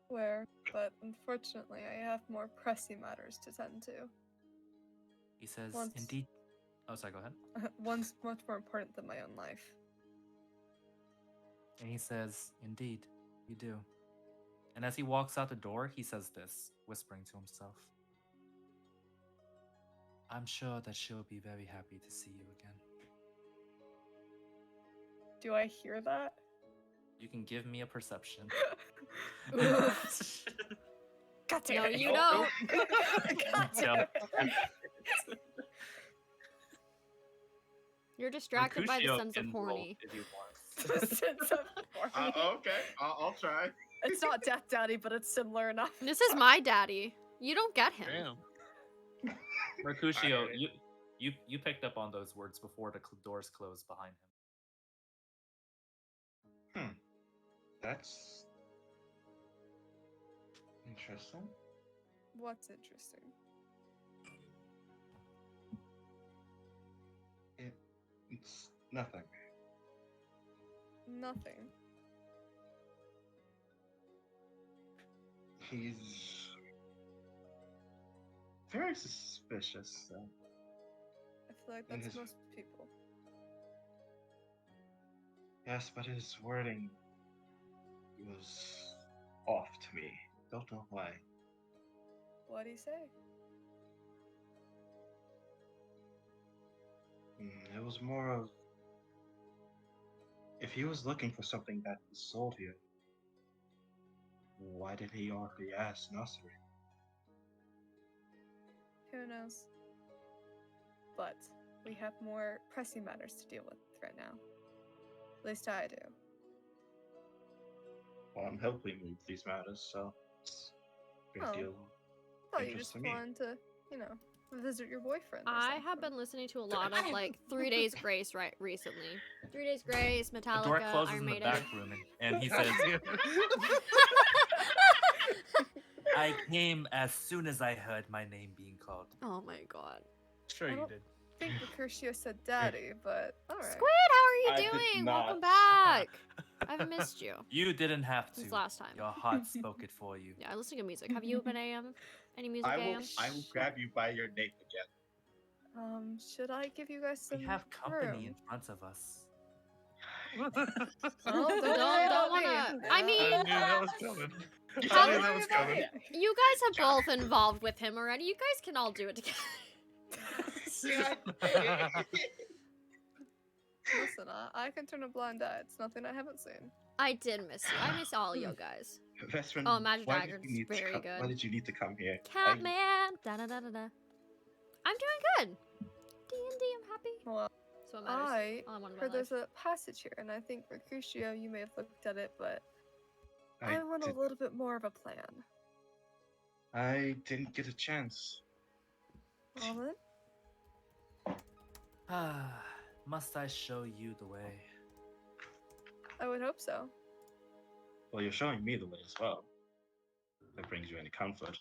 Where, but unfortunately, I have more pressing matters to tend to.
He says,
Once-
indeed. Oh, sorry, go ahead.
One's much more important than my own life.
And he says, indeed, you do. And as he walks out the door, he says this, whispering to himself. I'm sure that she'll be very happy to see you again.
Do I hear that?
You can give me a perception.
Oof. God damn
No,
it.
you don't.
God damn it.
You're distracted by the
Mercutio
sense of
can roll
horny.
if you want.
The sense of horny.
Okay, I'll try.
It's not Death Daddy, but it's similar enough.
This is my daddy. You don't get him.
Damn.
Mercutio,
Alright.
you picked up on those words before the doors closed behind him.
That's interesting.
What's interesting?
It's nothing.
Nothing.
He's very suspicious.
I feel like
And
that's
his-
most people.
Yes, but his wording was off to me. Don't know why.
What'd he say?
It was more of if he was looking for something that was sold here, why did he already ask Nursery?
Who knows? But we have more pressing matters to deal with right now. At least I do.
Well, I'm helping with these matters, so it's a good
Oh.
deal.
Thought you
Interest
just
to me.
wanted to, visit your boyfriend. Or
I have
something.
been listening to a lot of like 3 Days Grace recently. 3 Days Grace,
The
Metallica,
door closes
Iron
in the
Maiden.
back room, and he says, I came as soon as I heard my name being called.
Oh my god.
Sure
I
you
don't-
did.
I think Mercutio said daddy, but alright.
Squid, how are you
I
doing? doing?
not.
Welcome back. I've missed you
You didn't have
since
to.
last time.
Your heart spoke it for you.
Yeah, I listen to music. Have you been any music
I
AM?
will grab you by your neck again.
Should I give you guys some
We have company in
room?
front of us.
Well,
Don't
worry about me.
wanna. I
I
mean,
knew that was coming.
How
I knew
do
that was coming.
you guys have both involved with him already. You guys can all do it together.
Listen, I can turn a blind eye. It's nothing I haven't seen.
I did miss you. I miss all you guys.
Veteran,
Oh, Magic
why did
Dragon's
you need to
very
come-
good.
Why did you need to come here?
Catman. Da da da da da. I'm doing good. D&D, I'm happy.
Well,
That's what matters.
I
All I want in my
heard
life.
there's a passage here, and I think Mercutio, you may have looked at it, but
I
I want a little bit more of a plan.
didn't get a chance.
Well then,
Must I show you the way?
I would hope so.
Well, you're showing me the way as well. If that brings you any comfort.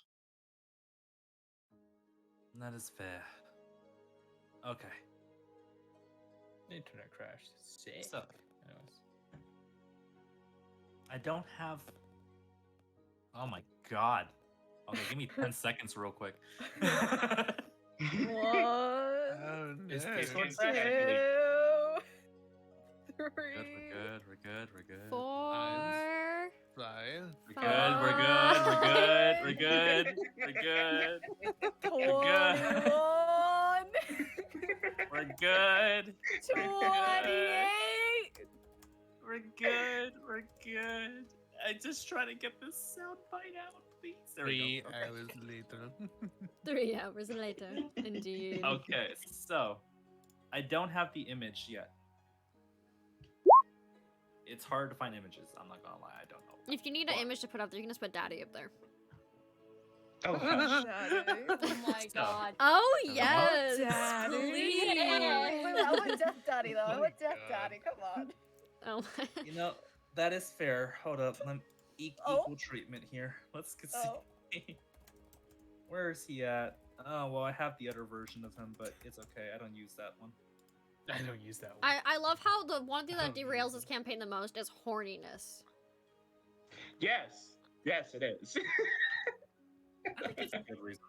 That is fair. Okay.
Internet crashed. Sick.
So-
Anyways.
I don't have. Oh my god. Okay, give me 10 seconds real quick.
One,
Oh,
Is
no.
Discord
two,
crashed?
three.
We're good.
4.
5.
We're good.
21.
We're good.
28.
We're good. I just try to get this sound bite out, please. There we
3
go.
hours later.
3 hours later. Indeed.
Okay, so I don't have the image yet. It's hard to find images. I'm not gonna lie, I don't know.
If you need an
Why?
image to put up there, you can just put Daddy up there.
Oh, gosh.
Daddy.
Oh my god.
Oh,
Oh,
yes.
Daddy.
Please.
Wait, I want Death Daddy though. I
Oh
want
my
Death
God.
Daddy. Come on.
Oh,
You know, that is fair. Hold up.
Oh.
Equal treatment here. Let's see.
Oh.
Where is he at? Oh, well, I have the other version of him, but it's okay. I don't use that one.
I don't use that one.
I love how the one thing that
Oh,
derails
Jesus.
this campaign the most is horniness.
Yes. Yes, it is.
I think it's a good reason.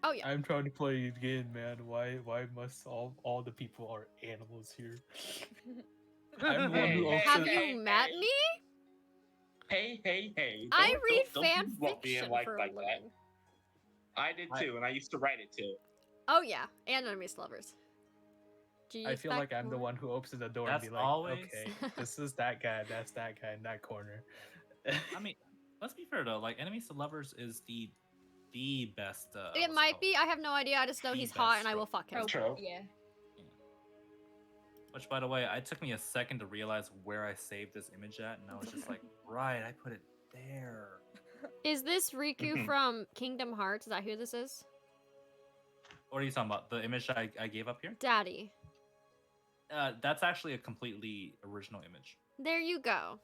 Oh yeah.
I'm trying to play it again, man. Why must all the people are animals here? I'm the one who
Hey,
Have
also
hey,
you met me?
Hey.
I
Don't-
read
don't
fan
you want being
fiction
like
for a
that.
living.
I did
I-
too, and I used to write it too.
Oh yeah, and enemies to lovers. Do you
I feel like
expect
I'm the
more?
one who opens the door
That's
and be like,
always-
okay, this is that guy, that's that guy in that corner.
I mean, let's be fair though. Like, enemies to lovers is the best.
It
what's
might
called?
be. I have no idea. I just know
The
he's hot
best
and I will fuck him.
True.
Yeah.
Which, by the way, it took me a second to realize where I saved this image at, and I was just like, right, I put it there.
Is this Riku
Mhm.
from Kingdom Hearts? Is that who this is?
What are you talking about? The image I gave up here?
Daddy.
That's actually a completely original image.
There you go.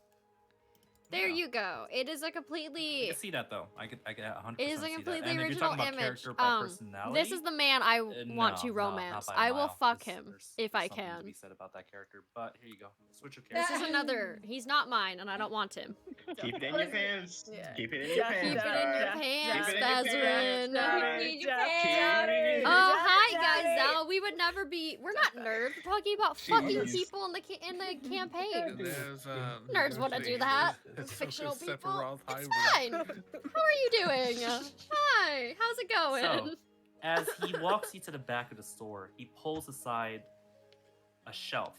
There
Yeah.
you go. It is a
I
completely.
can see that though. I could 100%
It is a
see that.
completely
And if you're
original
talking about
image.
character by personality,
This is the man I want
no,
to
not
romance.
by a
I will
mile.
fuck
There's-
him
there's
if I
something To
can.
be said about that character, but here you go. Switch of
This
character.
is another. He's not mine, and I don't want him.
Keep it in your pants.
Yeah.
Keep it in your
Yeah,
pants.
Keep it in
Daddy.
your
Yeah.
pants,
Keep it in your
Bezrin.
pants,
Keep it in your
Daddy.
pants.
Oh, hi
Daddy.
guys. Now we would never be. We're not nerds. We're talking about
Jeez.
fucking people in the campaign.
There's,
Nerds wanna do that. Fictional people. It's fine. How are you doing? Hi. How's it going?
So, as he walks you to the back of the store, he pulls aside a shelf,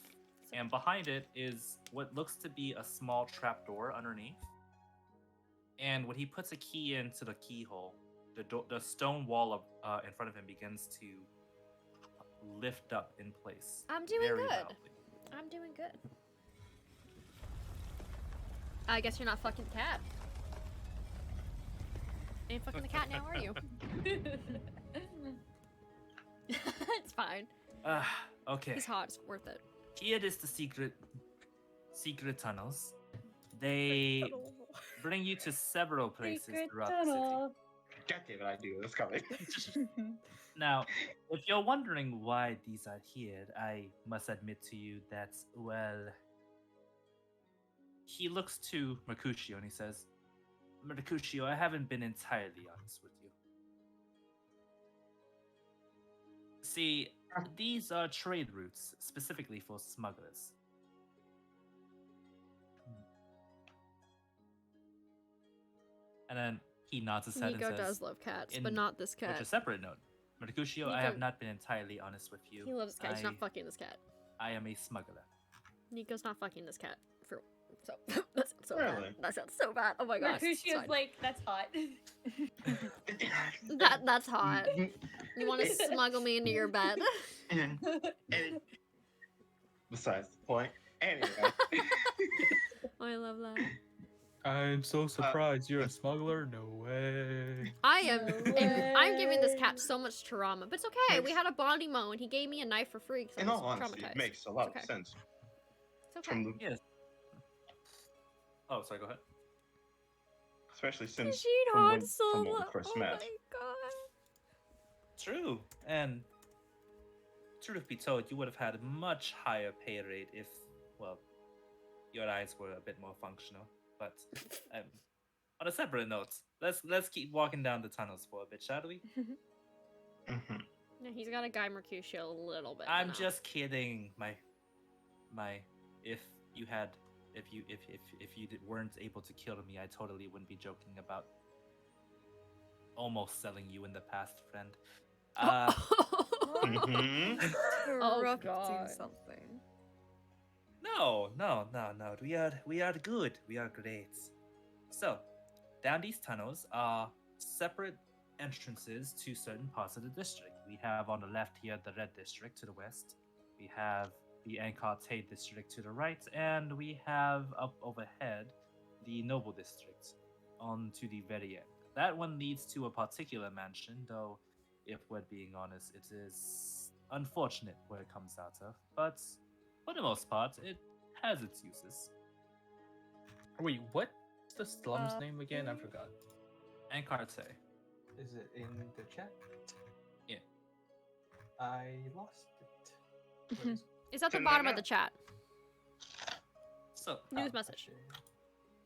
and behind it is what looks to be a small trapdoor underneath. And when he puts a key into the keyhole, the stone wall in front of him begins to lift up in place.
I'm doing
very
good.
loudly.
I'm doing good. I guess you're not fucking the cat. Ain't fucking the cat now, are you? It's fine.
Okay.
He's hot. It's worth it.
Here is the secret tunnels. They bring you to several places
Secret
throughout the city.
tunnel.
God damn it, I knew it was coming.
Now, if you're wondering why these are here, I must admit to you that, well, he looks to Mercutio and he says, Mercutio, I haven't been entirely honest with you. See, these are trade routes specifically for smugglers. And then he nods his head
Nico
and says,
does love cats,
in-
but not this
Which
cat.
a separate note. Mercutio, I
Nico-
have not been entirely honest with you.
He loves cats. He's not fucking this cat.
I am a smuggler.
Nico's not fucking this cat. So that sounds so
Really?
bad. That sounds so bad. Oh my gosh. it's
Mercutio's
fine.
like, that's hot.
That's hot. You want to smuggle me into your bed?
And besides the point. Anyway.
Oh, I love that.
I'm so surprised you're a smuggler. No way.
I am.
No
I'm giving this
way.
cat so much trauma, but it's okay. We had a bonding moment. And he gave me a knife for free because
In
I
all
was
honesty, it
traumatized.
makes a lot
Okay.
of sense.
It's okay.
From the,
Yes. Oh, sorry, go ahead.
especially since
She
from when,
Han
from
Solo.
when we first
Oh
met.
my god.
True. And truth be told, you would have had a much higher pay rate if, well, your eyes were a bit more functional. But on a separate note, let's keep walking down the tunnels for a bit, shall we?
Mhm.
No, he's got a guy Mercutio a little bit.
I'm
now.
just kidding. My, if you weren't able to kill me, I totally wouldn't be joking about almost selling you in the past, friend.
Mhm.
Oh,
Interrupting
God.
something.
No. We are good. We are great. So, down these tunnels are separate entrances to certain parts of the district. We have on the left here the Red District to the west. We have the Ankarte District to the right, and we have up overhead the Noble District on to the very end. That one leads to a particular mansion, though, if we're being honest, it is unfortunate where it comes out of. But for the most part, it has its uses.
Wait, what's the slum's
Uh,
name again? I forgot.
Ankarte.
Is it in the chat?
Yeah.
I lost it. Where is it?
It's at the
So
bottom
now-
of the chat.
So,
News
Ah,
message.
okay.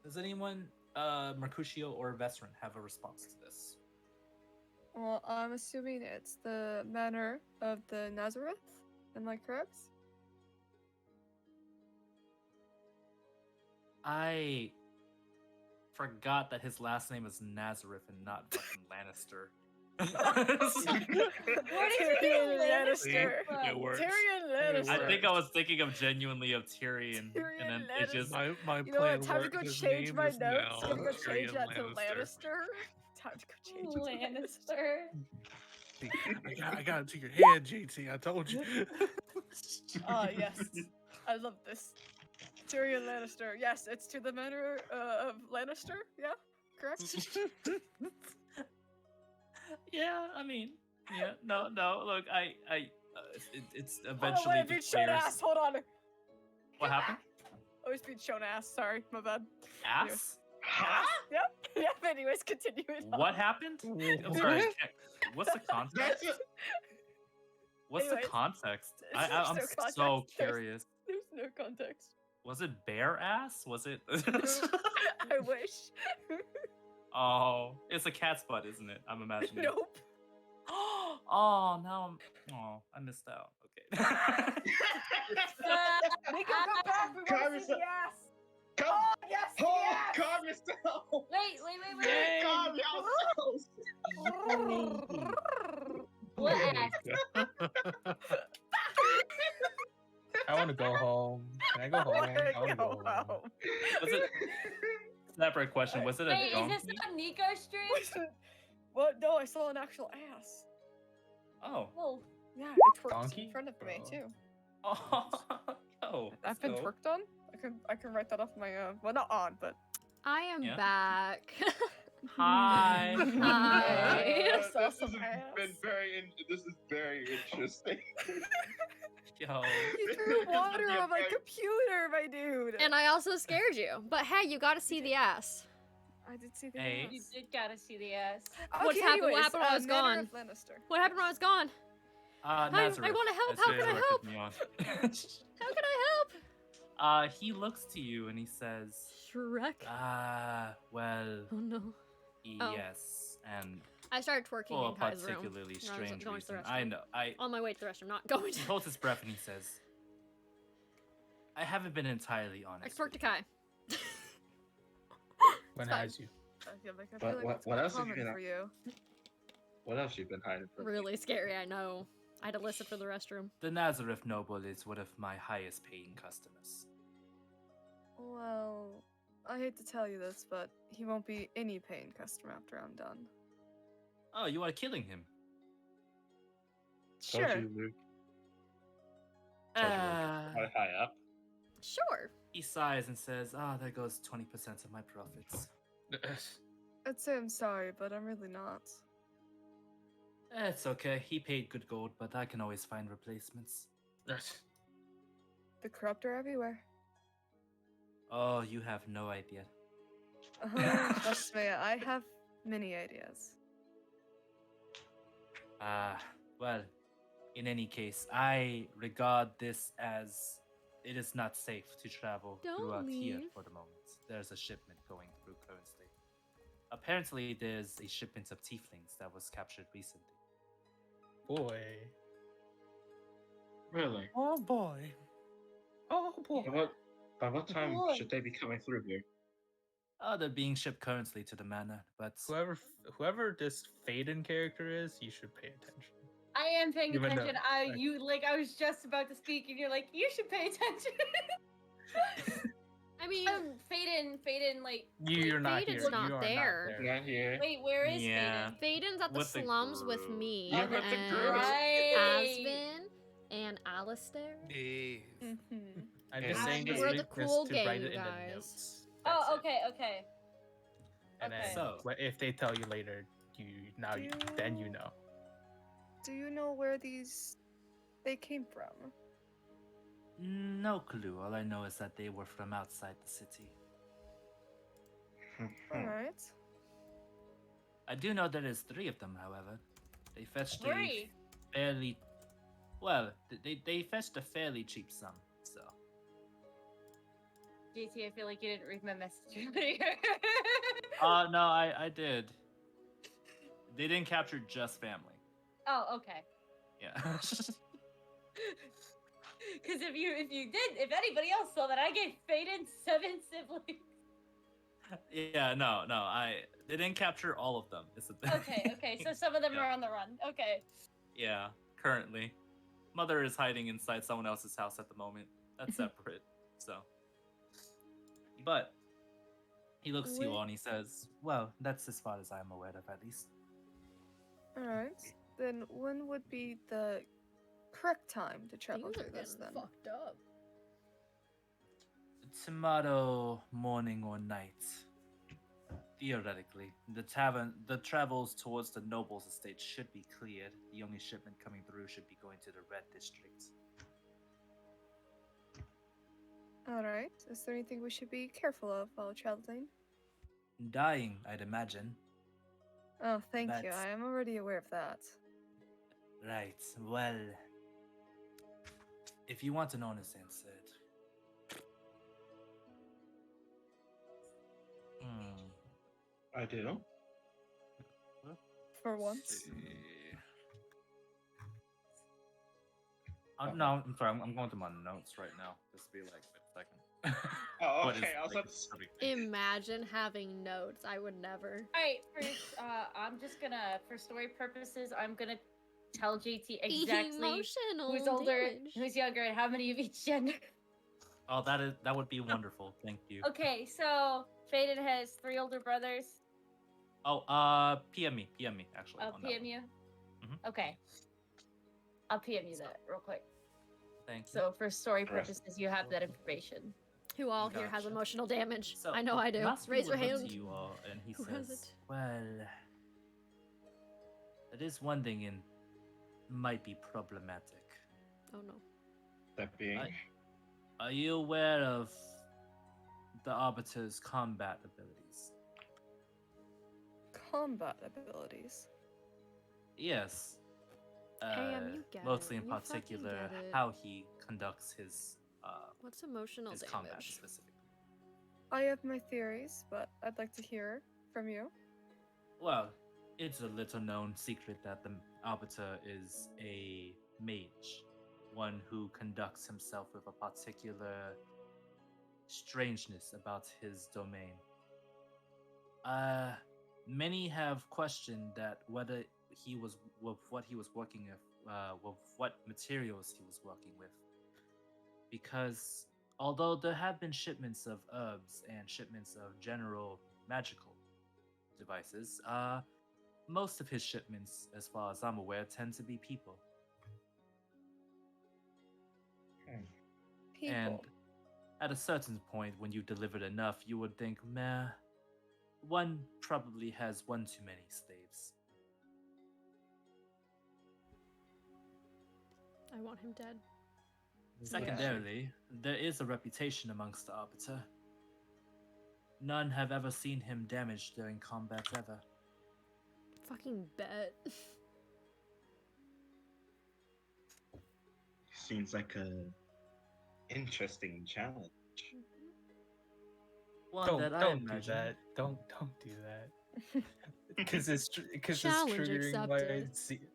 does anyone, Mercutio or Veteran, have a response to this?
Well, I'm assuming it's the manor of the Nazareth. Am I correct?
I forgot that his last name is Nazareth and not fucking Lannister.
Where did you get
Tyrion
Lannister
Lannister.
from?
It works.
Tyrion
It
Lannister.
I think I was thinking of genuinely of Tyrion,
Tyrion
and then it just
Lannister.
My
You know
plan
what? Time to
worked.
go
His
change
name
my
is
notes.
now
I'm gonna go change
Tyrion
that to
Lannister.
Lannister. Time to go change it to
Lannister.
I got it to your head, JT. I told you.
Ah, yes. I love this. Tyrion Lannister. Yes, it's to the manor of Lannister. Yeah, correct.
yeah. I mean, yeah. No. Look, it's
Oh,
eventually
wait,
the
being shown
players.
ass. Hold on.
What happened?
I was being shown ass. Sorry, my bad.
Ass?
Yep. Yep. Anyways, continuing.
What happened? I'm sorry. What's the context?
That's it.
What's the
Anyways,
context?
there's
I'm
no
so
context. There's-
curious.
There's no context.
Was it bear ass? Was it?
I wish.
Oh, it's a cat's butt, isn't it? I'm imagining.
Nope.
Oh, now I missed out. Okay.
Nico, go back. We
Calm
want to see the
yourself.
ass.
Come,
Oh, yes.
hold,
yes.
calm yourself.
Wait.
Calm yourselves.
What ass?
I want to go home. Can I go home? I want to go home.
Was it? Separate question. Was it a
Wait, is
donkey?
this on Nico's stream?
What? No, I saw an actual ass.
Oh.
Oh,
Yeah, it twerked
Donkey?
in front of me
Oh.
too.
Oh.
I've been
so-
twerked on. I can write that off my well, not on, but
I am
Yeah.
back.
Hi.
Hi.
I saw
This
some
has
ass.
been this is very interesting.
Yo.
You threw
This
water
would be a
on my
very-
computer, my dude.
And I also scared you. But hey, you got to see the ass.
I did see the
Hey.
You
ass.
did gotta see the ass.
What's happened? What happened while I was
Manor
gone?
of Lannister.
What happened when I was gone? I
Nazareth.
wanna help,
as
how
you
can I
corrected
help?
me on.
How can I help?
He looks to you and he says,
Shrek.
well,
Oh no. Oh.
yes, and
I started twerking
for a
in Kai's room.
particularly
when I was
strange
going to the
reason. I
restroom.
know.
On my way to the restroom, not going
He
to.
holds his breath and he says, I haven't been entirely
I
honest.
twerked to Kai.
When
fine.
has you?
I feel like
What-
that's
what
quite
else have you
common
been
for you.
What else you been hiding from me?
Really scary, I know. I had to listen for the restroom.
The Nazareth noble is one of my highest paying customers.
Well, I hate to tell you this, but he won't be any paying customer after I'm done.
Oh, you are killing him.
Told
Sure.
you, Luke. Told you
Uh,
quite high up.
Sure.
he sighs and says, there goes 20% of my profits.
I'd say I'm sorry, but I'm really not.
It's okay. He paid good gold, but I can always find replacements.
The corrupt are everywhere.
Oh, you have no idea.
Trust me, I have many ideas.
Well, in any case, I regard this as it is not safe to travel
Don't
throughout here
leave.
for the moment. There's a shipment going through currently. Apparently, there's a shipment of tieflings that was captured recently.
Boy.
Really?
Oh boy.
Oh boy.
By what time
Boy.
should they be coming through here?
They're being shipped currently to the manor, but
Whoever this Faden character is, you should pay attention.
I am paying
Even though-
attention. I was just about to speak, and you're like, you should pay attention.
I mean,
Faden, like.
You're not
Faden's
here.
not
you are
there.
Not there.
Not here.
Wait, where is
Yeah.
Faden?
Faden's at the
With the
slums with
group.
me
Yeah, with the
and
group.
Right.
Asvin and Alistair.
Yes.
Mm-hmm.
I'm
Yeah.
just saying this
We're
the
weakness
cool
to
gang,
write
you
it in the
guys.
notes.
Oh,
That's it.
okay.
And then
okay.
So-
if they tell you later, then you know.
Do you know where they came from?
no clue. All I know is that they were from outside the city.
Alright.
I do know there is 3 of them, however. They fetched a
3.
fairly... Well, they fetched a fairly cheap sum, so...
JT, I feel like you didn't read my message earlier.
No, I did. They didn't capture just family.
Oh, okay.
Yeah.
Because if anybody else saw that, I gave Faden 7 siblings.
Yeah, no, they didn't capture all of them. Is the thing.
Okay, so some of them
Yeah.
are on the run. Okay.
Yeah, currently. Mother is hiding inside someone else's house at the moment. That's separate, so. But, he looks to you all and he says, well, that's as far as I'm aware of, at least.
Alright. Then when would be the correct time to travel
Things are
through this
getting
then?
fucked up.
Tomorrow morning or night. Theoretically, the travels towards the noble's estate should be cleared. The only shipment coming through should be going to the Red District.
Alright. Is there anything we should be careful of while traveling?
Dying, I'd imagine.
Oh, thank you.
That's-
I am already aware of that.
Right, well... If you want an honest answer...
I do.
For once.
No, I'm sorry. I'm going to my notes right now. Just be like, wait a second.
Oh,
What is,
okay. I was
like,
about to say.
specific thing?
Imagine having notes. I would never.
Alright, first, I'm just gonna, for story purposes, I'm gonna tell JT exactly
Emotional
who's older,
damage.
who's younger, and how many of each gender.
Oh, that would be wonderful. Thank you.
Okay, so Faden has 3 older brothers.
Oh, PM me, actually.
I'll
on that
PM
one.
you.
Mhm.
Okay. I'll PM you that real quick.
Thank you.
So for story
Alright.
purposes, you have that information.
Who all here has
Gotcha.
emotional damage?
So,
I know I do.
Master
Raise your
would look
hand.
to you all, and he
Who has
says,
it?
"Well, that is one thing, and might be problematic.
Oh no.
That being.
Are you aware of the Arbiter's combat abilities?"
combat abilities.
Yes.
AM, you get
Mostly
it.
in
You fucking
particular,
get it.
how he conducts his
What's emotional
combat
damage?
specifically.
I have my theories, but I'd like to hear from you.
Well, it's a little known secret that the Arbiter is a mage, one who conducts himself with a particular strangeness about his domain. Many have questioned that whether he was with what he was working with what materials he was working with, because although there have been shipments of herbs and shipments of general magical devices, most of his shipments, as far as I'm aware, tend to be people.
People.
And at a certain point, when you delivered enough, you would think, meh, one probably has one too many slaves.
I want him dead.
Secondarily, there is a reputation amongst the Arbiter. None have ever seen him damaged during combat ever.
Fucking bet.
Seems like a interesting challenge.
One
Don't
that I
don't do
imagine.
that. Don't do that. Because it's
Challenge
triggering my
accepted.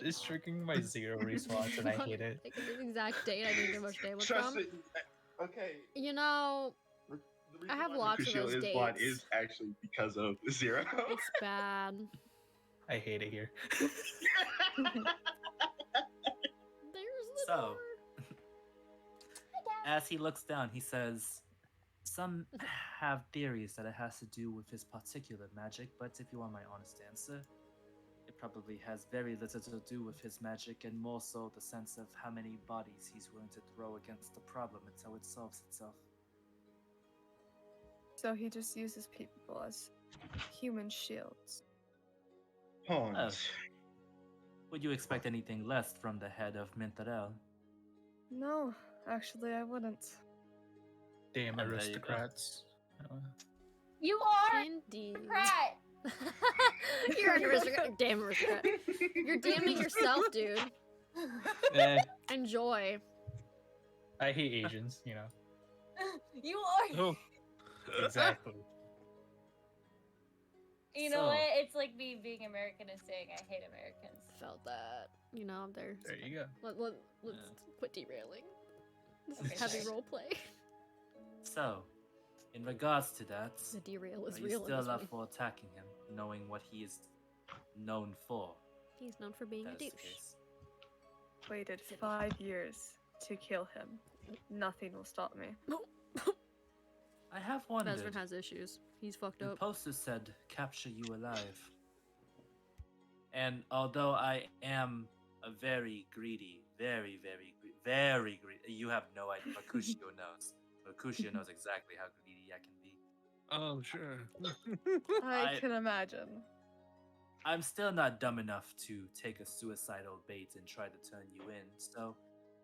it's triggering my zero response, and I hate it.
Like the exact date I didn't get much damage
Trust
from.
it. Okay.
You know,
The
I have
reason why
lots of
Mercutio
those
is blind
dates.
is actually because of Zero.
It's bad.
I hate it here.
There's the
So,
door.
as he looks down, he says, some have theories that it has to do with his particular magic, but if you want my honest answer, it probably has very little to do with his magic and more so the sense of how many bodies he's willing to throw against the problem until it solves itself.
So he just uses people as human shields.
Pawns.
Would you expect anything less from the head of Mintarel?
No, actually, I wouldn't.
Damn
And there you go.
aristocrats.
You are
Indeed.
Pratt.
You're an aristocrat. Damn aristocrat. You're damning yourself, dude.
Eh,
Enjoy.
I hate Asians, you know.
You are.
Oh,
Exactly.
You know
So-
what? It's like me being American and saying I hate Americans.
Felt that. You know, there's.
There you go.
Let's
Yeah.
quit derailing. This
Okay,
is heavy
sorry.
role play.
So, in regards to that,
The derail is
are you
real in
still
this
up
one.
for attacking him, knowing what he is known for?
He's known for being a
That is the
douche.
case.
Waited 5 years to kill him. Nothing will stop me.
I have wondered.
Vezran has issues. He's fucked
The
up.
poster said, capture you alive. And although I am a very greedy, very greedy, you have no idea. Mercutio knows. Mercutio knows exactly how greedy I can be.
oh, sure.
I
I-
can imagine.
I'm still not dumb enough to take a suicidal bait and try to turn you in, so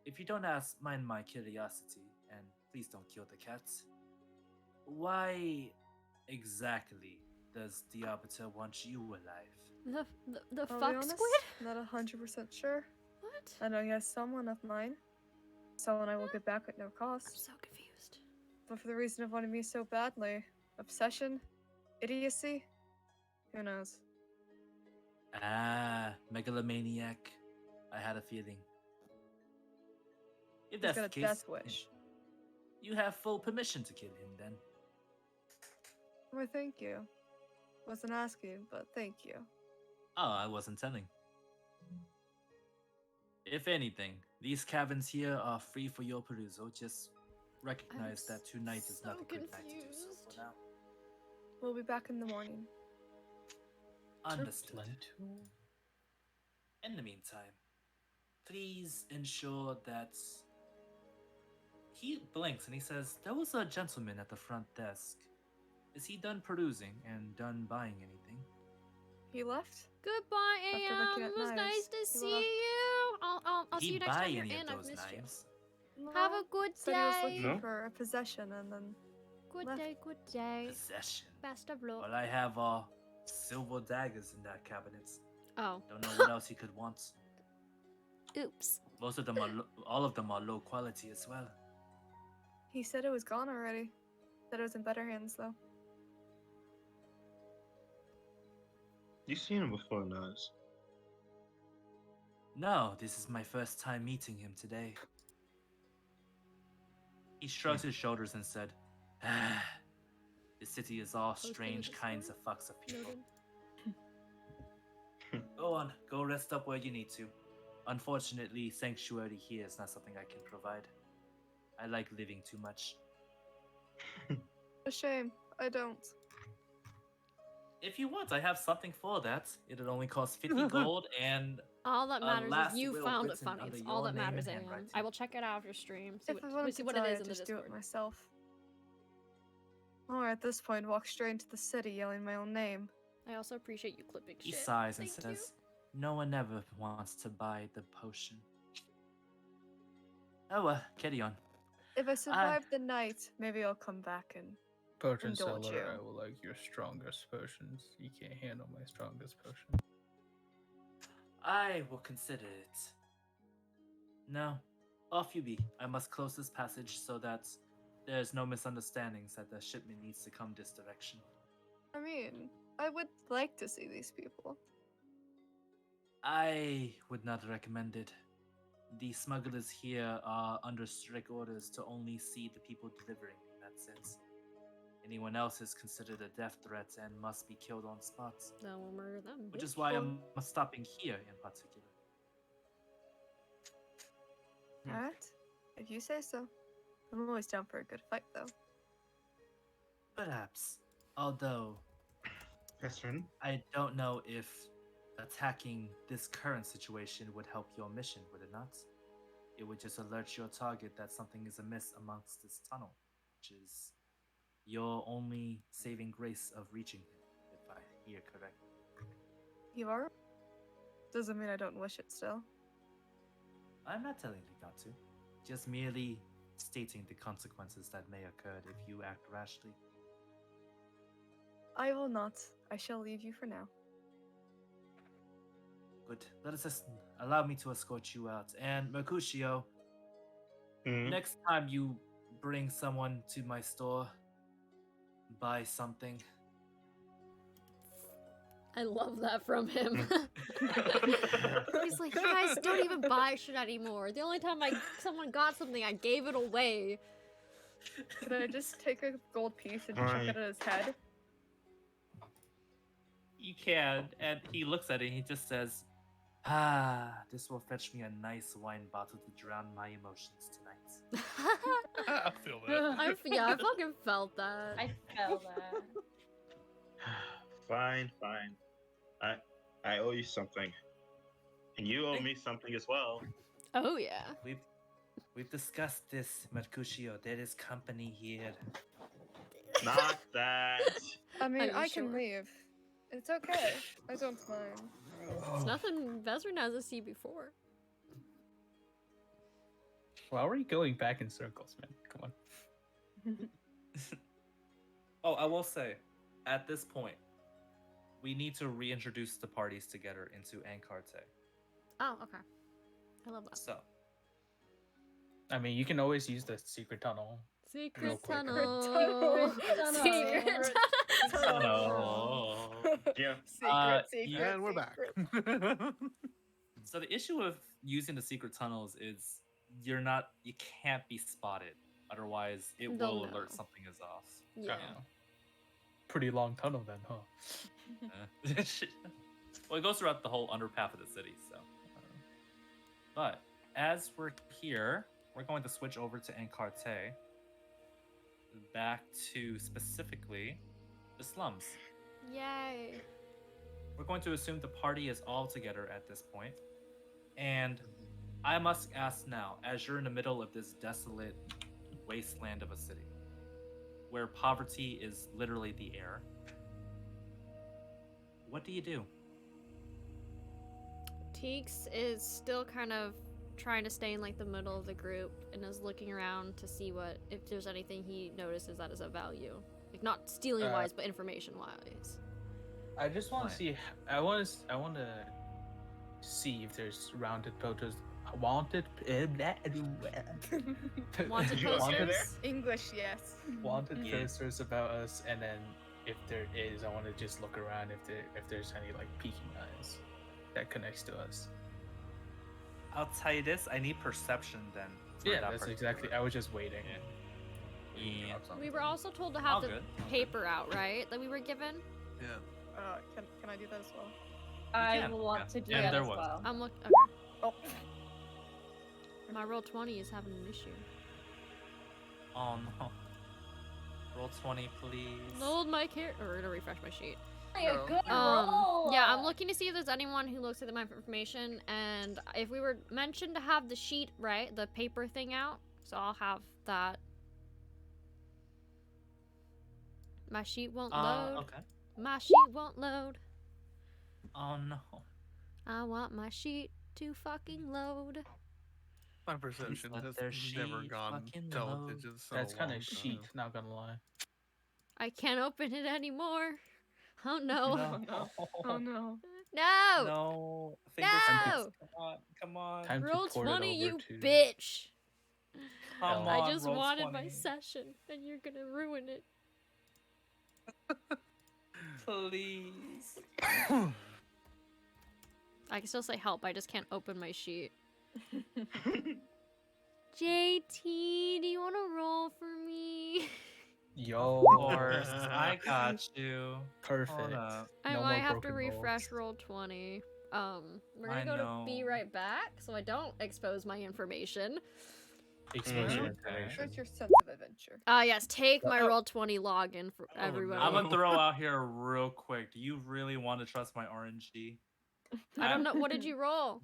if you don't mind my curiosity, and please don't kill the cats, why exactly does the Arbiter want you alive?
The
I'll be
fuck
honest,
squid?
Not 100% sure.
What?
I know he has someone of mine. Someone I will get back at no
I'm
cost.
so confused.
But for the reason of wanting me so badly, obsession, idiocy, who knows?
Ah, megalomaniac. I had a feeling. If
He's
that's
got
the
a
case,
death wish.
you have full permission to kill him then.
Why, thank you. Wasn't asking, but thank you.
Oh, I wasn't telling. If anything, these caverns here are free for your perusal. Just recognize that tonight is not
so
a good night to do so
confused.
for now.
We'll be back in the morning.
Understood.
Plenty.
In the meantime, please ensure that he blinks and he says, there was a gentleman at the front desk. Is he done perusing and done buying anything?
He left?
Goodbye,
After
AM.
looking
It
at
was
knives,
nice to
he
see
left.
you. I'll see
he
you next
buy
time you're
any
in.
of
I've
those
missed
knives?
you. Have a good
Said he was
day.
looking
No.
for a possession and then
Good
left.
day, good day.
Possession.
Best of luck.
Well, I have silver daggers in that cabinet.
Oh.
Don't know what else you could want.
Oops.
Most of them are, all of them are low quality as well.
He said it was gone already. Said it was in better hands, though.
You've seen him before, Nas.
No, this is my first time meeting him today. He shrugs his shoulders and said, "Ah, this city is all strange kinds of fucks of people. Go on, go rest up where you need to. Unfortunately, sanctuary here is not something I can provide. I like living too much.
A shame. I don't.
If you want, I have something for that. It'll only cost 50 gold and
All that matters
last
is you
will
found it
written
funny.
under
It's all
your
that
name
matters,
and
Aeon.
handwriting.
I will check it out after stream. See
If I
what,
wanted
see
to
what
die,
it is
I'd
in the
just do it
Discord.
myself. Or at this point, walk straight into the city yelling my own name.
I also appreciate you clipping
He
shit.
sighs and
Thank you.
says, no one ever wants to buy the potion. Oh, carry on.
If I survive the night, maybe I'll come back and
Potion
Indulge
seller,
you.
I will like your strongest potions. You can't handle my strongest potion.
I will consider it. Now, off you be. I must close this passage so that there's no misunderstandings that the shipment needs to come this direction.
I mean, I would like to see these people.
I would not recommend it. The smugglers here are under strict orders to only see the people delivering in that sense. Anyone else is considered a death threat and must be killed on spot,
Then we'll murder them.
which is
bitch.
why I'm stopping here in particular.
Alright? If you say so. I'm always down for a good fight, though.
Perhaps, although
Catherine?
I don't know if attacking this current situation would help your mission, would it not? It would just alert your target that something is amiss amongst this tunnel, which is your only saving grace of reaching him, if I hear correctly.
You are? Doesn't mean I don't wish it still.
I'm not telling you not to, just merely stating the consequences that may occur if you act rashly.
I will not. I shall leave you for now.
Good. Let us just allow me to escort you out. And Mercutio,
Hmm?
next time you bring someone to my store, buy something.
I love that from him. He's like, you guys don't even buy shit anymore. The only time someone got something, I gave it away.
Could I just take a gold piece and chuck
Fine.
it at his head?
You can. And he looks at it and he just says, this will fetch me a nice wine bottle to drown my emotions tonight.
I feel that.
I fucking felt that.
I felt that.
Fine, fine. I owe you something. And you owe me something as well.
Oh yeah.
We've discussed this, Mercutio. There is company here.
Not that.
I mean,
Are you
I can
sure?
leave. It's okay. I don't mind.
It's nothing Vezrin hasn't seen before.
Why are we going back in circles, man? Come on.
Oh, I will say, at this point, we need to reintroduce the parties together into Ankarte.
Oh, okay. I love that.
So,
I mean, you can always use the secret tunnel. Real
Secret
quick.
tunnel.
Tunnel.
Secret tunnel.
Yeah.
Secret,
And we're back.
so the issue with using the secret tunnels is you can't be spotted. Otherwise, it
They'll
will
know.
alert something is off.
Yeah.
Oh. Pretty long tunnel then, huh?
Well, it goes throughout the whole underpath of the city, so. But as we're here, we're going to switch over to Ankarte, back to specifically the slums.
Yay.
We're going to assume the party is all together at this point. And I must ask now, as you're in the middle of this desolate wasteland of a city, where poverty is literally the air, what do you do?
Teeks is still kind of trying to stay in like the middle of the group and is looking around to see if there's anything he notices that is of value, like not stealing wise, but information wise.
I just want to
Right.
see. I want to see if there's wanted posters. Wanted
Wanted
You okay
posters.
there?
English, yes.
wanted
Yeah.
posters about us, and then if there is, I want to just look around if there's any like peeking eyes that connects to us.
I'll tell you this. I need perception then. for
Yeah,
that
that's
particular-
exactly. I was just waiting.
Yeah.
We were also told to
All
have the
good, all good.
paper out, right? That we were given.
Yeah.
Can I do that as well?
I
can,
will want
yeah.
to do
And
that
there
as
was.
well.
I'm looking. Okay.
Oh.
My roll 20 is having an issue.
Oh no. Roll 20, please.
Load my character. Or to refresh my sheet.
Hey, a
No.
good roll.
Yeah, I'm looking to see if there's anyone who looks at my information, and if we were mentioned to have the sheet, right, the paper thing out, so I'll have that. My sheet won't load.
Okay.
My sheet won't load.
Oh no.
I want my sheet to fucking load.
My perception
let
has
their
never
sheet
gone
fucking
double
load.
digits. in a
That's kind
long
of
time.
sheet. Not gonna lie.
I can't open it anymore. Oh no.
No.
Oh no.
No!
No.
No!
Come on. Come on.
Time to
Roll
port it
20,
over
you
to-
bitch!
Come
I
on,
just
roll
wanted my
20.
session, and you're gonna ruin it.
Please.
I can still say help, I just can't open my sheet. JT, do you want to roll for me?
Yo.
Of course. I got you.
Perfect.
up.
I
No
might
more
have to
broken
refresh
rolls.
roll 20. We're gonna
I
go to be
know.
right back, so I don't expose my information.
Expose your
Mhm.
information.
Where's your sense of adventure?
Yes, take my roll 20 login for
Oh,
everybody.
I'm
no.
gonna throw out here real quick. Do you really want to trust my RNG?
I don't know. What did you roll?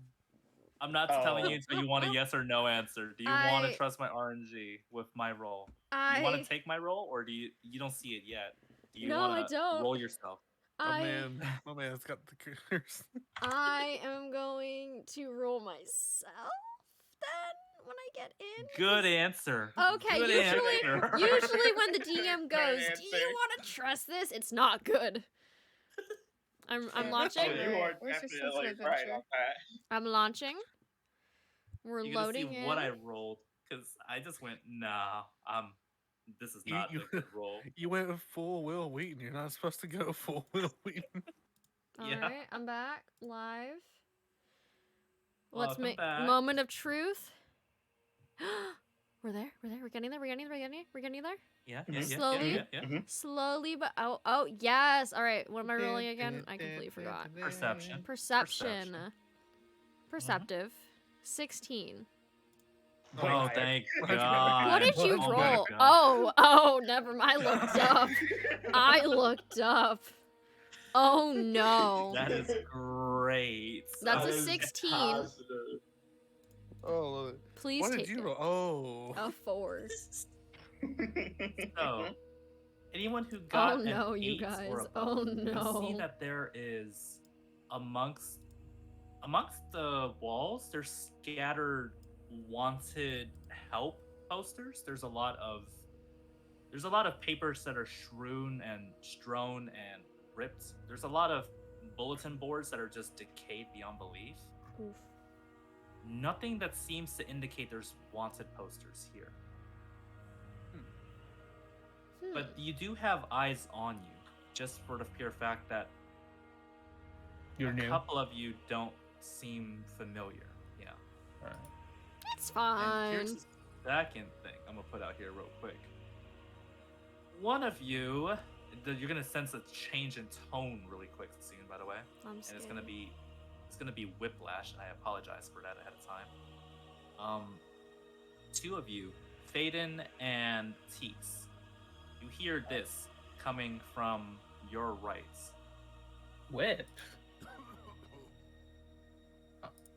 I'm not telling
Oh.
you until you want a yes or no answer. Do you want
I-
to trust my RNG with my roll? Do you want
I
to take my roll, or do you don't see it yet? Do you
No,
want
I
to
don't.
roll yourself?
I
My man's got the curse.
I am going to roll myself then when I get in.
Good answer.
Okay,
Good
usually
answer.
when the DM goes, "Do
answer.
you want to trust this?" It's not good. I'm
Yeah.
launching.
Oh, you are
Where's your sense of
definitely right
adventure?
on that.
I'm launching. We're
You're gonna see
loading in.
what I rolled because I just went, nah. This is not
You-
a good roll.
You went full Will Wheaton. You're not supposed to go full Will Wheaton.
All
Yeah.
right, I'm back live. Let's
Welcome
make
back.
moment of truth. We're there. We're getting there. We're getting there.
Yeah,
Mhm.
Slowly.
yeah.
Slowly, but oh yes. All right. What am I rolling again? I completely forgot.
Perception.
Perception.
Perception.
Perceptive. 16.
Wait,
Oh,
I-
thank
What
God.
What did you
Oh my
roll?
God.
Oh, never mind. I looked up. I looked up. Oh no.
That is great.
That's a
That is
16.
positive.
Oh, love it.
Please
What
take
did you
it.
roll? Oh.
A 4.
So, anyone who got an
no, you
8
guys.
or
Oh,
above, you can see
no.
that there is amongst the walls. There's scattered wanted help posters. There's a lot of papers that are strewn and ripped. There's a lot of bulletin boards that are just decayed beyond belief.
Oof.
Nothing that seems to indicate there's wanted posters here. But you do have eyes on you, just for the pure fact that
You're
a
new.
couple of you don't seem familiar. Yeah.
Alright.
It's
And
fine.
here's the second thing I'm gonna put out here real quick. One of you, you're gonna sense a change in tone really quick soon, by the way,
I'm
and
scared.
it's gonna be whiplash, and I apologize for that ahead of time. Two of you, Faden and Teeks, you hear this coming from your right.
Whip.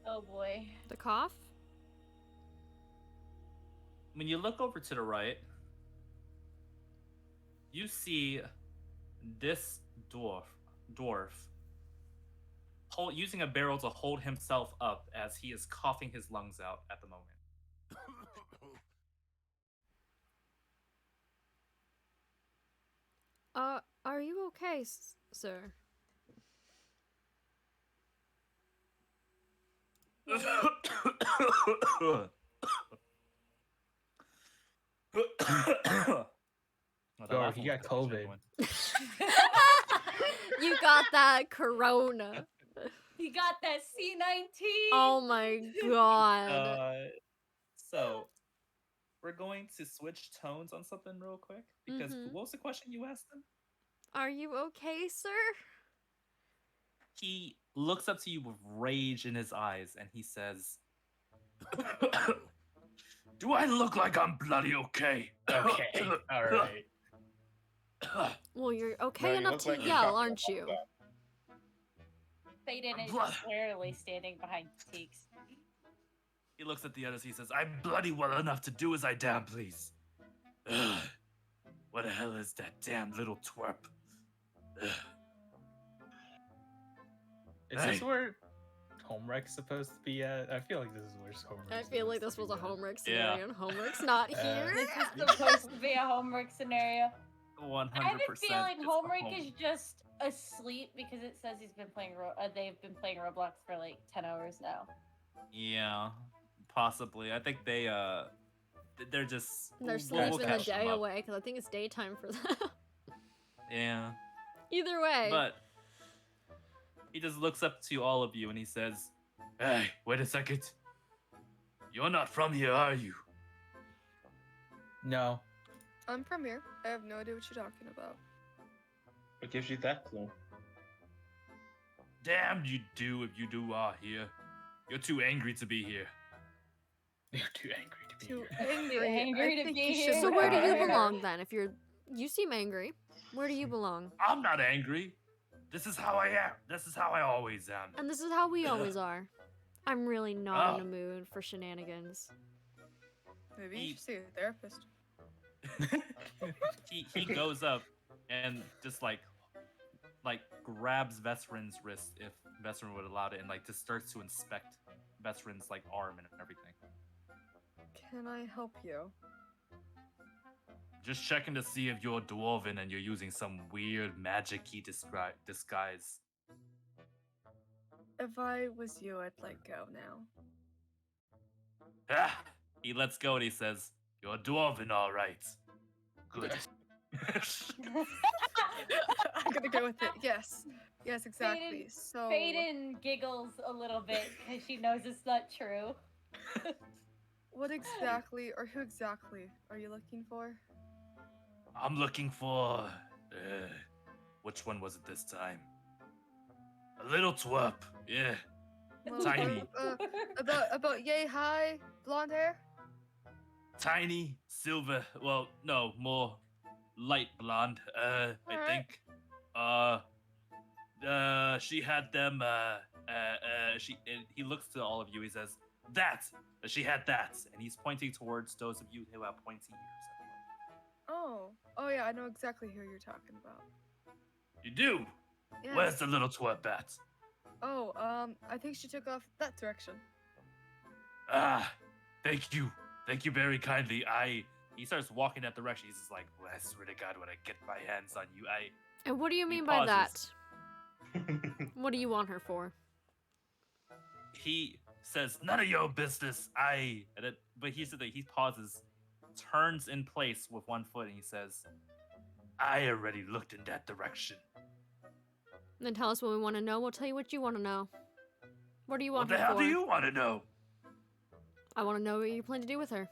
Oh boy.
The cough?
When you look over to the right, you see this dwarf using a barrel to hold himself up as he is coughing his lungs out at the moment.
Are you okay, sir?
Well,
Bro,
laugh
he
was
got
definitely
COVID.
genuine.
You got that corona.
He got that C19.
Oh my god.
So we're going to switch tones on something real quick because
Mhm.
what was the question you asked him?
Are you okay, sir?
He looks up to you with rage in his eyes and he says, "Do I look like I'm bloody okay?"
Okay, all right.
Well, you're
No,
okay
you
enough
look
to
like you're
yell,
talking
aren't
about
you?
that.
Faden is
Blah.
squarely standing behind Teeks.
He looks at the others. He says, "I'm bloody well enough to do as I damn please." Ugh. What the hell is that damn little twerp? Ugh.
Is this
Hey.
where Homewreck's supposed to be at? I feel like this is where Homewreck's
I feel like this
supposed
was
to
a
be at.
homework
Yeah.
scenario and homework's not here.
This is supposed to be a homework scenario.
100%.
I have a feeling
it's a
Homework
home-
is just asleep because it says he's been playing. They've been playing Roblox for like 10 hours now.
Yeah, possibly. I think they're just.
They're
we'll
sleeping the
catch them
day
up.
away because I think it's daytime for them.
Yeah,
Either way.
but he just looks up to all of you and he says, "Hey, wait a second. You're not from here, are you?"
No.
I'm from here. I have no idea what you're talking about.
What gives you that clue?
Damn you do if you are here. You're too angry to be here.
You're too angry to be
Too
here.
angry.
angry
I
to
think
be
you
here.
should
So
look
where do you
at her.
belong then? If you seem angry, where do you belong?
I'm not angry. This is how I am. This is how I always am.
And this is how we always are. I'm really not in
Oh.
a mood for shenanigans.
Maybe you should see a therapist.
he goes up and just like grabs Vesrin's wrist if Vesrin would allow it and like just starts to inspect Vesrin's like arm and everything.
Can I help you?
Just checking to see if you're dwarven and you're using some weird magic-y disguise.
If I was you, I'd let go now.
Ah! He lets go and he says, "You're dwarven, all right. Good."
I'm gonna go with it. Yes. Yes, exactly. So.
Faden giggles a little bit because she knows it's not true.
What exactly, or who exactly, are you looking for?
I'm looking for. Which one was it this time? A little twerp. Yeah.
Little
Tiny.
About yay high, blonde hair.
Tiny, silver. Well, no, more light blonde. I
Alright.
think. She had them. He looks to all of you. He says, "That. She had that," and he's pointing towards those of you who have pointy ears.
Oh yeah, I know exactly who you're talking about.
You do.
Yes.
Where's the little twerp at?
Oh, I think she took off that direction.
Ah, thank you. Thank you very kindly. He starts walking that direction. He's just like, well, I swear to God, when I get my hands on you,
And what do you
He
mean by that?
pauses.
What do you want her for?
He says, none of your business. But he said that he pauses, turns in place with one foot, and he says, I already looked in that direction.
Then tell us what we want to know. We'll tell you what you want to know. What do you want
What the
her
hell
for?
do you want to know?
I want to know what you plan to do with her.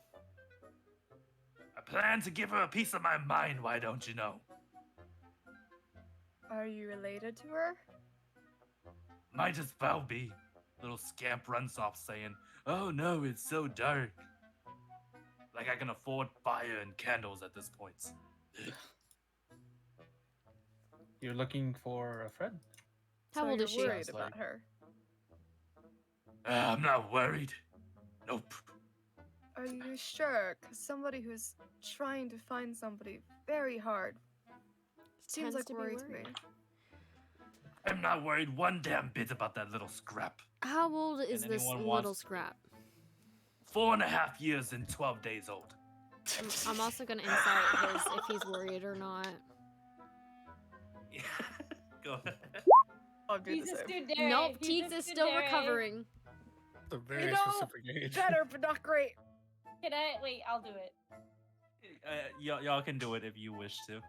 I plan to give her a piece of my mind, why don't you know?
Are you related to her?
Might as well be. Little scamp runs off saying, oh no, it's so dark. Like I can afford fire and candles at this point.
You're looking for a friend?
How
So
old
you're
is she?
worried
Sounds
about
like-
her.
I'm not worried. Nope.
Are you sure? Because somebody who's trying to find somebody very hard seems
Tends
like
to be
worry to me.
worried.
I'm not worried one damn bit about that little scrap.
How old is
And
this
anyone
little
wants-
scrap?
4.5 years and 12 days old.
I'm also gonna insight his if he's worried or not.
Go ahead.
I'll do
He's
the
a
same.
tsundere.
Nope,
He's
Teeks
a
is still
tsundere.
recovering.
It's a very
know,
specific age.
Better, but not great.
Can I wait? I'll do it.
Y'all can do it if you wish to.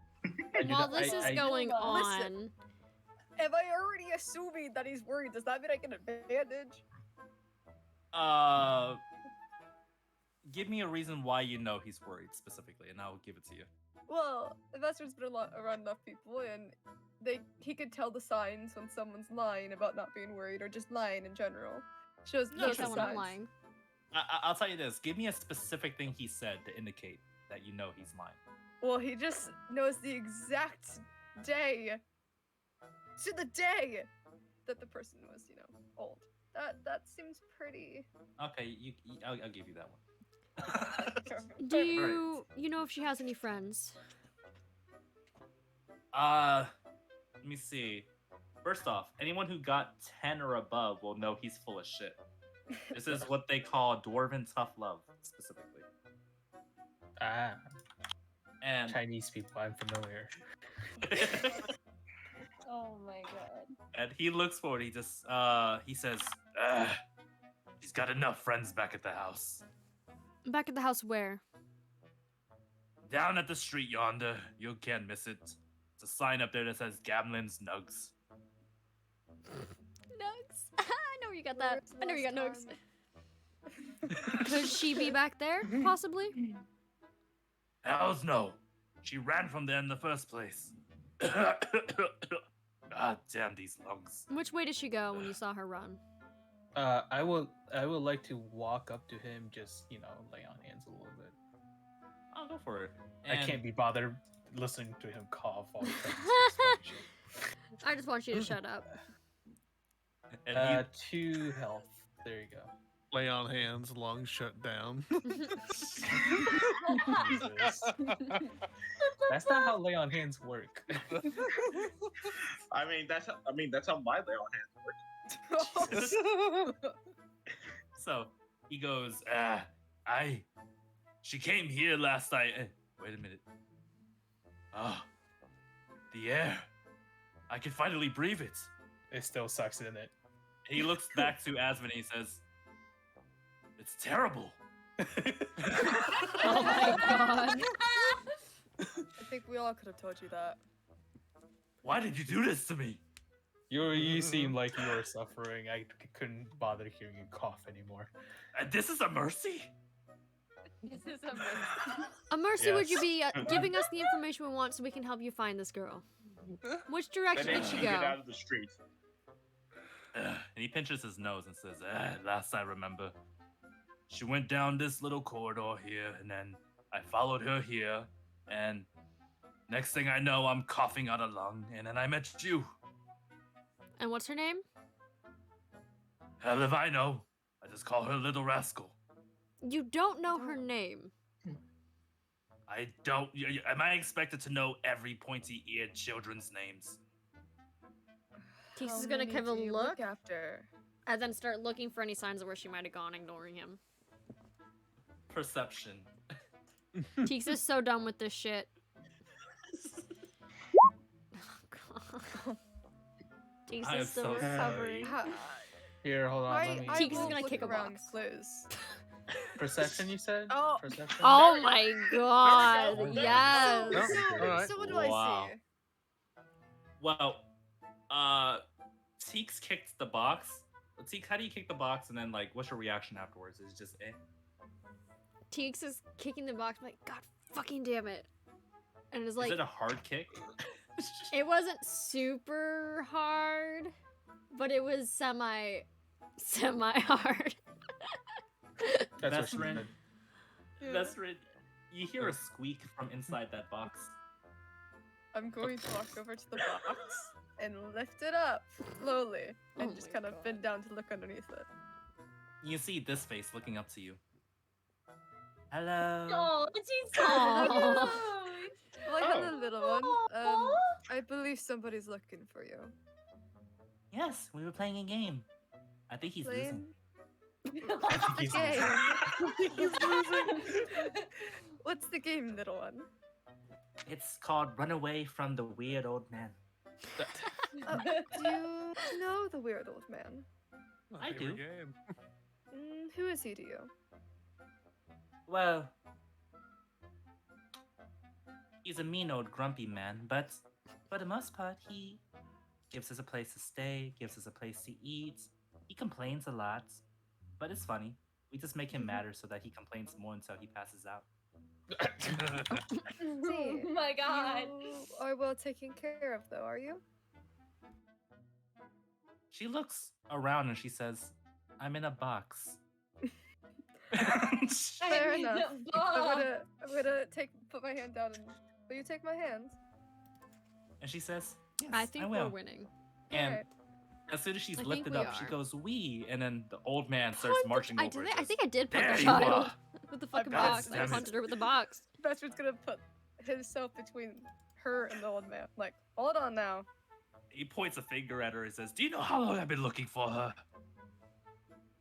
I do
While
not-
this
I-
is
I-
going
Listen.
on,
Am I already assuming that he's worried? Does that mean I get an advantage?
Give me a reason why you know he's worried specifically, and I'll give it to you.
Well, Investor's been around enough people, and he could tell the signs when someone's lying about not being worried, or just lying in general. Shows
in case
the
someone I'm
signs.
lying.
I'll tell you this. Give me a specific thing he said to indicate that you know he's lying.
Well, he just knows the exact day, to the day, that the person was, old. That seems pretty.
Okay, I'll give you that one.
Do you know if she has any friends?
Let me see. First off, anyone who got 10 or above will know he's full of shit. This is what they call dwarven tough love, specifically. And
Chinese people, I'm familiar.
Oh my god.
and he looks forward. He just he says, "She's got enough friends back at the house.
Back at the house where?
Down at the street yonder. You can't miss it. It's a sign up there that says Gamlin's Nugs."
Nugs. I know where you got that.
Where's
I know you got
last
nugs. Could she be back there, possibly?
Hells no. She ran from there in the first place. God damn these lungs.
Which way did she go when you saw her run?
I would like to walk up to him, just lay on hands a little bit.
I'll go for it.
I can't be bothered listening to him cough all the time.
I just want you to shut up.
And
2 health. There you go.
Lay on hands, lungs shut down.
Jesus. That's not how lay on hands work.
I mean, that's how my lay on hands work.
so he goes, she came here last night. Wait a minute. The air. I can finally breathe it.
It still sucks, isn't it?
He looks back to Asvin and he says, "It's terrible."
Oh my god.
I think we all could have told you that.
Why did you do this to me?
You seem like you were suffering. I couldn't bother hearing you cough anymore.
This is a mercy?
This is amazing.
A mercy, would you
Yes.
be giving us the information we want so we can help you find this girl? Which direction
And then
did she
you get
go?
out of the street.
And he pinches his nose and says, last I remember, she went down this little corridor here, and then I followed her here, and next thing I know, I'm coughing out a lung, and then I met you.
And what's her name?
Hell if I know. I just call her Little Rascal.
You don't know her name.
I don't. Am I expected to know every pointy-eared children's names?
Teeks
How
is gonna
many
give a
do you
look
after.
and then start looking for any signs of where she might have gone, ignoring him.
Perception.
Teeks is so done with this shit. Oh, God. Teeks
I
is
am
still
so
recovering.
sorry.
Here, hold on. Let me.
Teeks is
will
gonna
look
kick a
around
box.
Clues.
Perception, you said?
Oh.
Perception?
Oh my god,
There we go.
yes!
No, alright.
So what do I
Wow.
see?
Well, Teeks kicked the box. Teeks, how do you kick the box, and then what's your reaction afterwards? Is it just
Teeks is kicking the box, I'm like, God fucking damn it. And it's
Is
like,
it a hard kick?
it wasn't super hard, but it was semi hard.
That's what she
Vesrin,
said.
Vesrin, you hear a squeak from inside that box.
I'm going to walk over to the box and lift it up slowly and
Oh
just
my
kind of bend down to look underneath it.
You see this face looking up to you. Hello.
Oh, she's so
Aw.
cute.
Like
Oh.
hello, little one.
Aw.
I believe somebody's looking for you.
Yes, we were playing a game. I think he's losing.
What's the
He's
game? What's the game, little one?
It's called Run Away from the Weird Old Man.
Do you know the weird old man?
My
I
favorite
do.
Game.
Who is he to you?
Well, he's a mean old grumpy man, but for the most part, he gives us a place to stay, gives us a place to eat. He complains a lot, but it's funny. We just make him madder so that he complains more until he passes out.
See,
Oh my god.
You are well taken care of, though, are you?
She looks around and she says, "I'm in a box."
Fair
I'm in
enough.
a box.
I'm gonna put my hand down and will you take my hand?
And she says, "Yes,
I think
will."
we're winning.
And
Alright.
as soon as she's
I think
lifted
we
up, she
are.
goes, "We," and then the old man starts marching over. and
I
says,
think I did put
"There
the
you
child
are."
with the fucking
God
box. I
damn it.
punted her with the box.
Bestard's gonna put himself between her and the old man. Like, hold on now.
He points a finger at her and says, "Do you know how long I've been looking for her?"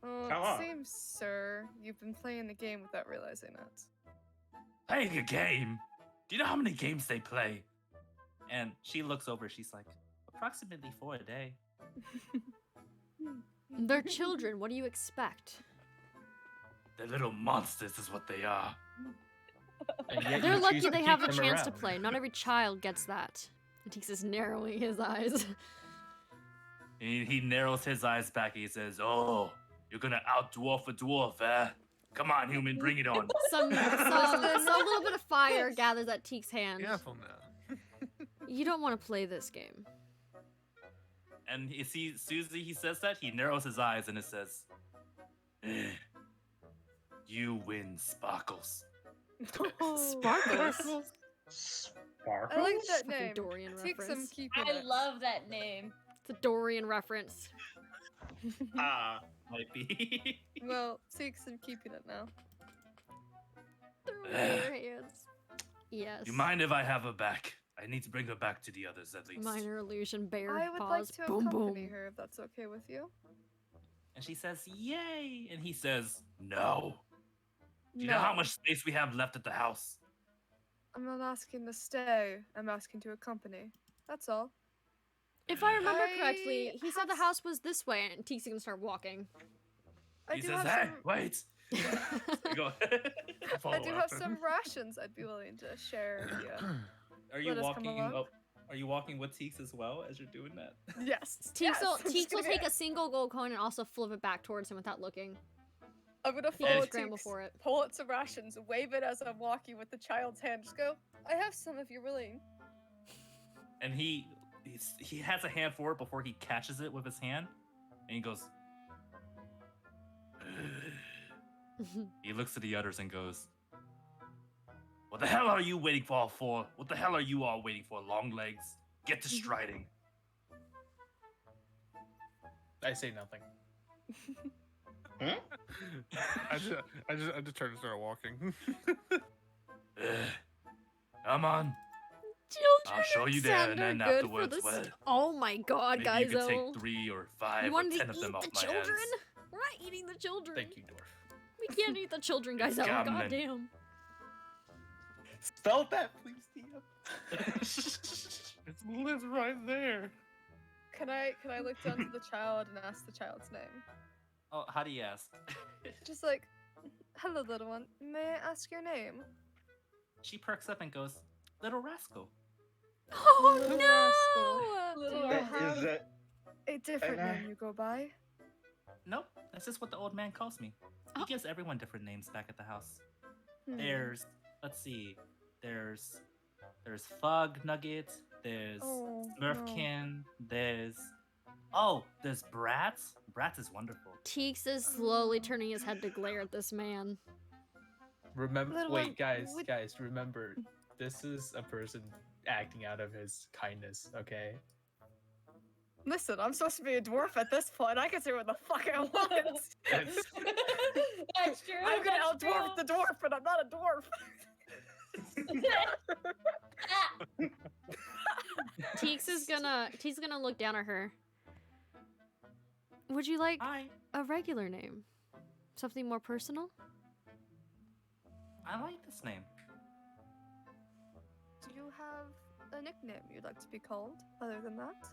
Well,
How
it
long?
seems, sir, you've been playing the game without realizing it.
Playing a game? Do you know how many games they play? And she looks over. She's like, approximately 4 a day.
They're children. What do you expect?
They're little monsters, is what they are.
And yet
They're
you
lucky
choose to
they
keep
have a
them
chance to
around.
play. Not every child gets that. Atik is narrowing his eyes.
He narrows his eyes back and he says, "Oh, you're gonna out-dwarf a dwarf, eh? Come on, human, bring it on."
Some little bit of fire gathers at Teek's hand.
Careful now.
You don't want to play this game.
And you see, as soon as he says that, he narrows his eyes and it says, "You win, Sparkles."
Sparkles.
I like that
Fucking
name.
Dorian
Take some
reference.
keeping
I
it.
love that name.
It's a Dorian reference.
Ah,
Might be.
Well, take some keeping it now.
Throw it in your hands. Yes.
You mind if I have her back? I need to bring her back to the others at least.
Minor illusion, bear
I would
paws.
like to
boom
accompany
boom.
her if that's okay with you.
And she says, "Yay!" And he says, "No. Do you know how
No,
much space we have left at the house?"
I'm not asking to stay. I'm asking to accompany. That's all.
If I remember
I
correctly, he said the
have
house was this way, and Teek's gonna start walking.
I
He
do
says,
have
"Hey,
some.
wait." You go.
I
Follow
do have
after.
some rations I'd be willing to share. Yeah.
Are you
Let us come
walking
along.
up? Are you walking with Teeks as well as you're doing that?
Yes.
Teeks
yes,
will,
I'm just
Teeks will
gonna-
take a single gold coin and also flip it back towards him without looking.
I'm gonna
He can
follow
scramble
Teeks,
for it.
pull out some rations, wave it as I'm walking with the child's hand. Just go. I have some if you're willing.
And he has a hand for it before he catches it with his hand, and he goes. He looks at the others and goes, "What the hell are you waiting for? What the hell are you all waiting for? Long legs, get to striding."
I say nothing.
I just turned to start walking.
Come on.
Children
I'll show you
and
there,
sand
and
are
then
good
afterwards,
for the
well,
Oh my god,
maybe
guys!
you can take 3 or 5
You
or
wanted
10
to
of
eat
them off
the
my
children?
hands.
We're not eating the children.
Thank you, Dwarf.
We can't eat the children, guys.
It's
Oh
coming.
goddamn.
spell that, please, DM.
It lives right there.
Can I look down to the child and ask the child's name?
Oh, how do you ask?
Just like, hello, little one. May I ask your name?
She perks up and goes, "Little rascal."
Oh
Little
no!
Do
Little
you
That
have
is that.
a different
and I-
name you go by?
Nope, that's just what the old man calls me. He
Oh.
gives everyone different names back at the house.
Hmm.
There's, let's see, there's Fug Nugget, there's
Oh,
Smurfkin, there's Bratz. Bratz is wonderful.
Teeks is slowly turning his head to glare at this man.
Remember,
Little
wait,
one,
guys,
would-
guys, remember, this is a person acting out of his kindness, okay?
Listen, I'm supposed to be a dwarf at this point. I can say what the fuck I want.
It's-
That's true.
I'm gonna
that's
out-dwarf the dwarf, but I'm not a dwarf.
Ah,
Teeks is gonna look down at her. Would you like
Hi.
a regular name? Something more personal?
I like this name.
Do you have a nickname you'd like to be called other than that?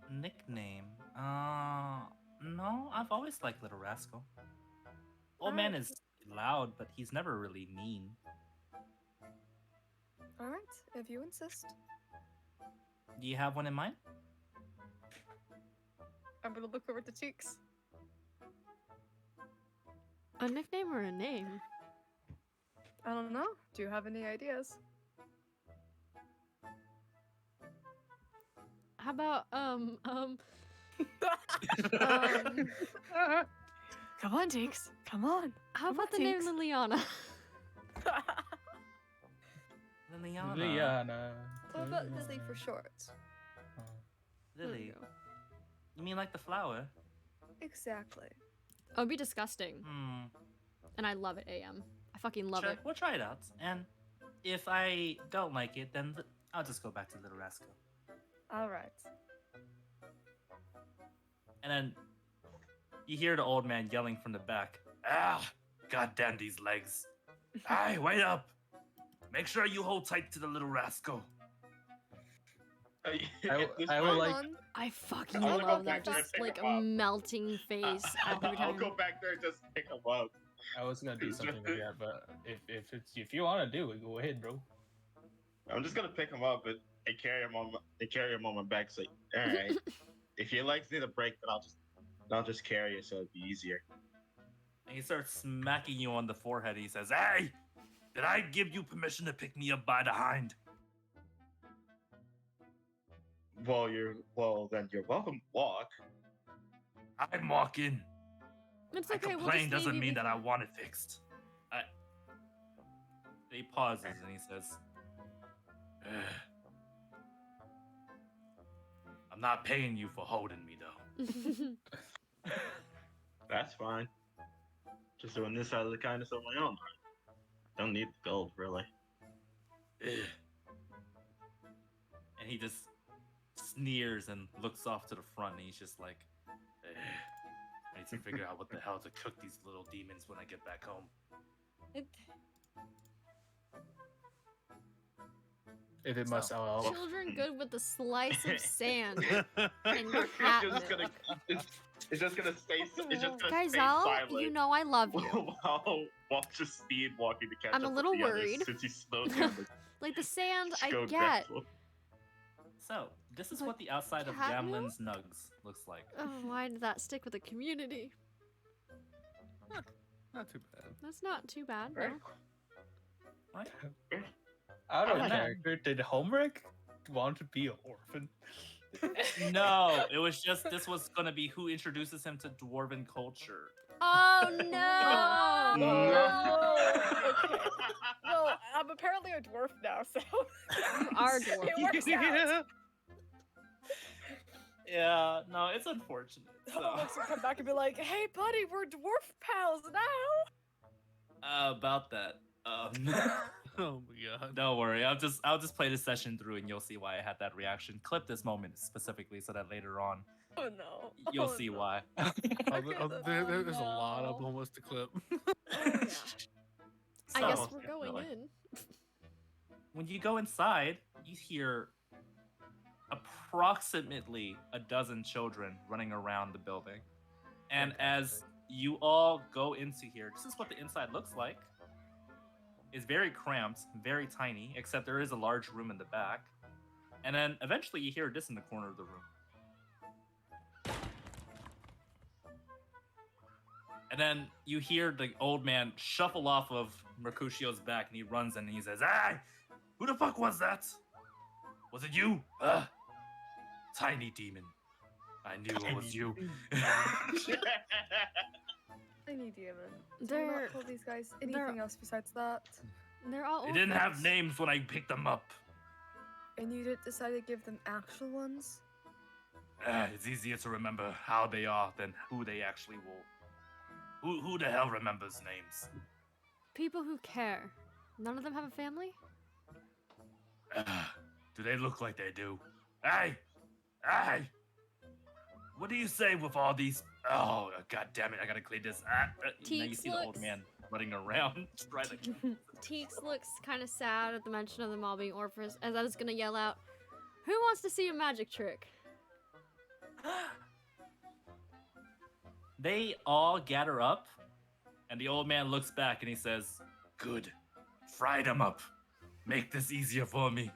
Nickname? No. I've always liked Little Rascal. Old man
Alright.
is loud, but he's never really mean.
Alright, if you insist.
Do you have one in mind?
I'm gonna look over to Cheeks.
A nickname or a name?
I don't know. Do you have any ideas?
How about
Come on, Cheeks. Come on.
how
Come
about
on,
the name
Jinx.
Liliana?
Liliana.
Liana.
What about Lily for short?
There we
Lily.
go.
You mean like the flower?
Exactly.
Oh, it'd be disgusting.
Hmm.
And I love it, AM. I fucking love
Sure,
it.
we'll try it out. And if I don't like it, then I'll just go back to Little Rascal.
Alright.
And then you hear the old man yelling from the back. Ah! Goddamn these legs. Hey, wait up! Make sure you hold tight to the Little Rascal.
I will like.
On.
I fucking
I'll go
love
back
that
there and
just
pick
like
him up.
melting face every
I'll
time.
go back there and just pick him up.
I was gonna do something like that, but if you want to do it, go ahead, bro.
I'm just gonna pick him up and carry him on my back. So, all right, if your legs need a break, then I'll just carry you so it'd be easier.
And he starts smacking you on the forehead. He says, Hey! Did I give you permission to pick me up by the hind?
Well, then you're welcome. Walk.
I'm walking.
It's
I
okay. We'll
complain
just leave
doesn't
you
mean that I
behind.
want it fixed. He pauses and he says, I'm not paying you for holding me though.
That's fine. Just doing this out of the kindness of my own heart. Don't need the gold, really.
And he just sneers and looks off to the front and he's just like, I need to figure out what the hell to cook these little demons when I get back home.
If it must, I'll.
Children good with a slice of sand and
It's
catnip.
just gonna stay. It's just gonna stay
Gaizel,
silent.
you know I love you.
while just speed walking to catch
I'm a
up with
little
the others,
worried.
since he's slowed down.
Like the sand,
Just
I
go
get.
grapple.
So, this is
But
what the outside of
catnip?
Gamlen's Nugs looks like.
Oh, why did that stick with the community?
Not too bad.
That's not too bad, no.
Right.
Right?
Out
I
of
like that.
character, did Homerick want to be an orphan?
No, it was just this was gonna be who introduces him to dwarven culture.
Oh no!
Okay. Well, I'm apparently a dwarf now, so
You are dwarf.
it works out.
Yeah, no, it's unfortunate.
Homeworks will come back and be like, "Hey, buddy, we're dwarf pals now."
About that.
Oh my god.
Don't worry, I'll just play this session through and you'll see why I had that reaction. Clip this moment specifically so that later on
Oh no.
you'll
Oh,
see
no.
why.
There's a lot of
no.
almost to clip.
Oh, yeah.
I
So,
guess we're going
definitely.
in.
when you go inside, you hear approximately a dozen children running around the building. And as you all go into here, this is what the inside looks like. It's very cramped, very tiny, except there is a large room in the back. And then eventually you hear this in the corner of the room. And then you hear the old man shuffle off of Mercutio's back and he runs in and he says, Hey! Who the fuck was that? Was it you? Tiny demon. I knew it was you.
Tiny demon. Do you
They're
not call these guys anything else besides that?
they're all.
They didn't have
orphans.
names when I picked them up.
And you didn't decide to give them actual ones?
It's easier to remember how they are than who they actually will. Who the hell remembers names?
People who care. None of them have a family.
Do they look like they do? Hey! Hey! what do you say with all these? Oh, god damn it! I gotta clean this. Now you
Teeks
see the old
looks-
man running around, trying to.
Teeks looks kind of sad at the mention of them all being orphans, as I was gonna yell out, "Who wants to see a magic trick?"
They all gather up, and the old man looks back and he says, "Good, fry them up. Make this easier for me."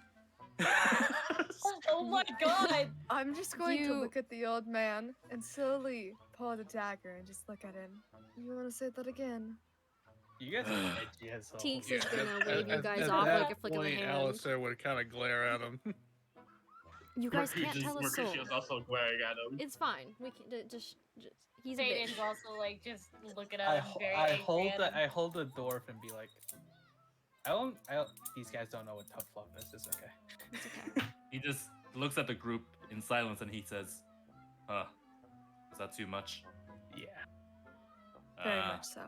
Oh my god!
I'm just going to
You-
look at the old man and slowly pull the dagger and just look at him. You want to say that again?
You guys are edgy as hell.
Teeks
Yeah,
is gonna
at-
wave you
at-
guys
at
off
that
like a flick of the
point,
hand.
Alistair would kind of glare at him.
You guys can't tell a soul.
Mercutio's also glaring at him.
It's fine. We can just he's a
Satan's
bitch.
also like just looking
I,
at him very
I
angry
hold
at
the
him.
I hold the dwarf and be like, I don't. These guys don't know what tough love is. It's okay.
It's okay.
He just looks at the group in silence and he says, is that too much?
Yeah.
Very
Uh,
much so.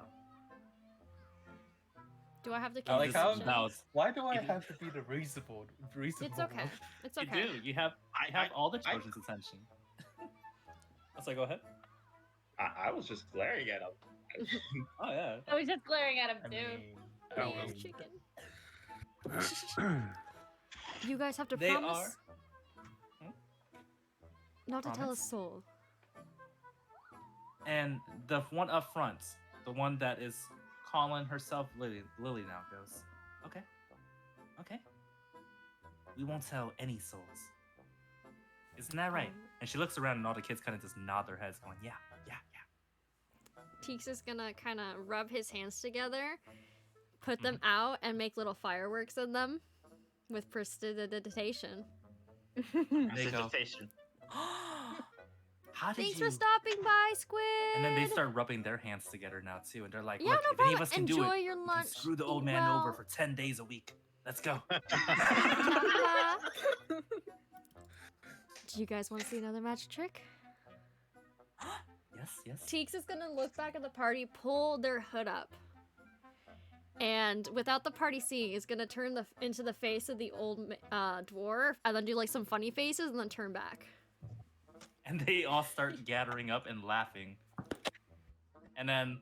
Do I have to
I like how-
conversation?
bows.
Why do I
You do-
have to be the reasonable?
It's okay.
one?
It's
You
okay.
do. You have all the children's attention. So go ahead.
I was just glaring at him.
Oh yeah.
I was just glaring at him
I
too.
mean,
Yeah,
I mean,
chicken. You guys have to
They
promise
are.
not to tell a
Promise?
soul.
And the one up front, the one that is calling herself Lily now goes, okay. We won't tell any souls. Isn't that right? And she looks around and all the kids kind of just nod their heads going, yeah.
Teeks is gonna kind of rub his hands together, put
Mm-hmm.
them out, and make little fireworks in them with prestidigitation.
They go,
Precipitation.
how did
Thanks
you?
for stopping by, Squid.
And then they start rubbing their hands together now too, and they're like,
Yeah,
look,
no
if any of
problem.
us can
Enjoy
do it,
your
we can
lunch.
screw the
Eat
old man over
well.
for 10 days a week. Let's go.
Do you guys want to see another magic trick?
Yes.
Teeks is gonna look back at the party, pull their hood up, and without the party seeing, is gonna turn into the face of the old dwarf, and then do like some funny faces, and then turn back.
And they all start gathering up and laughing. And then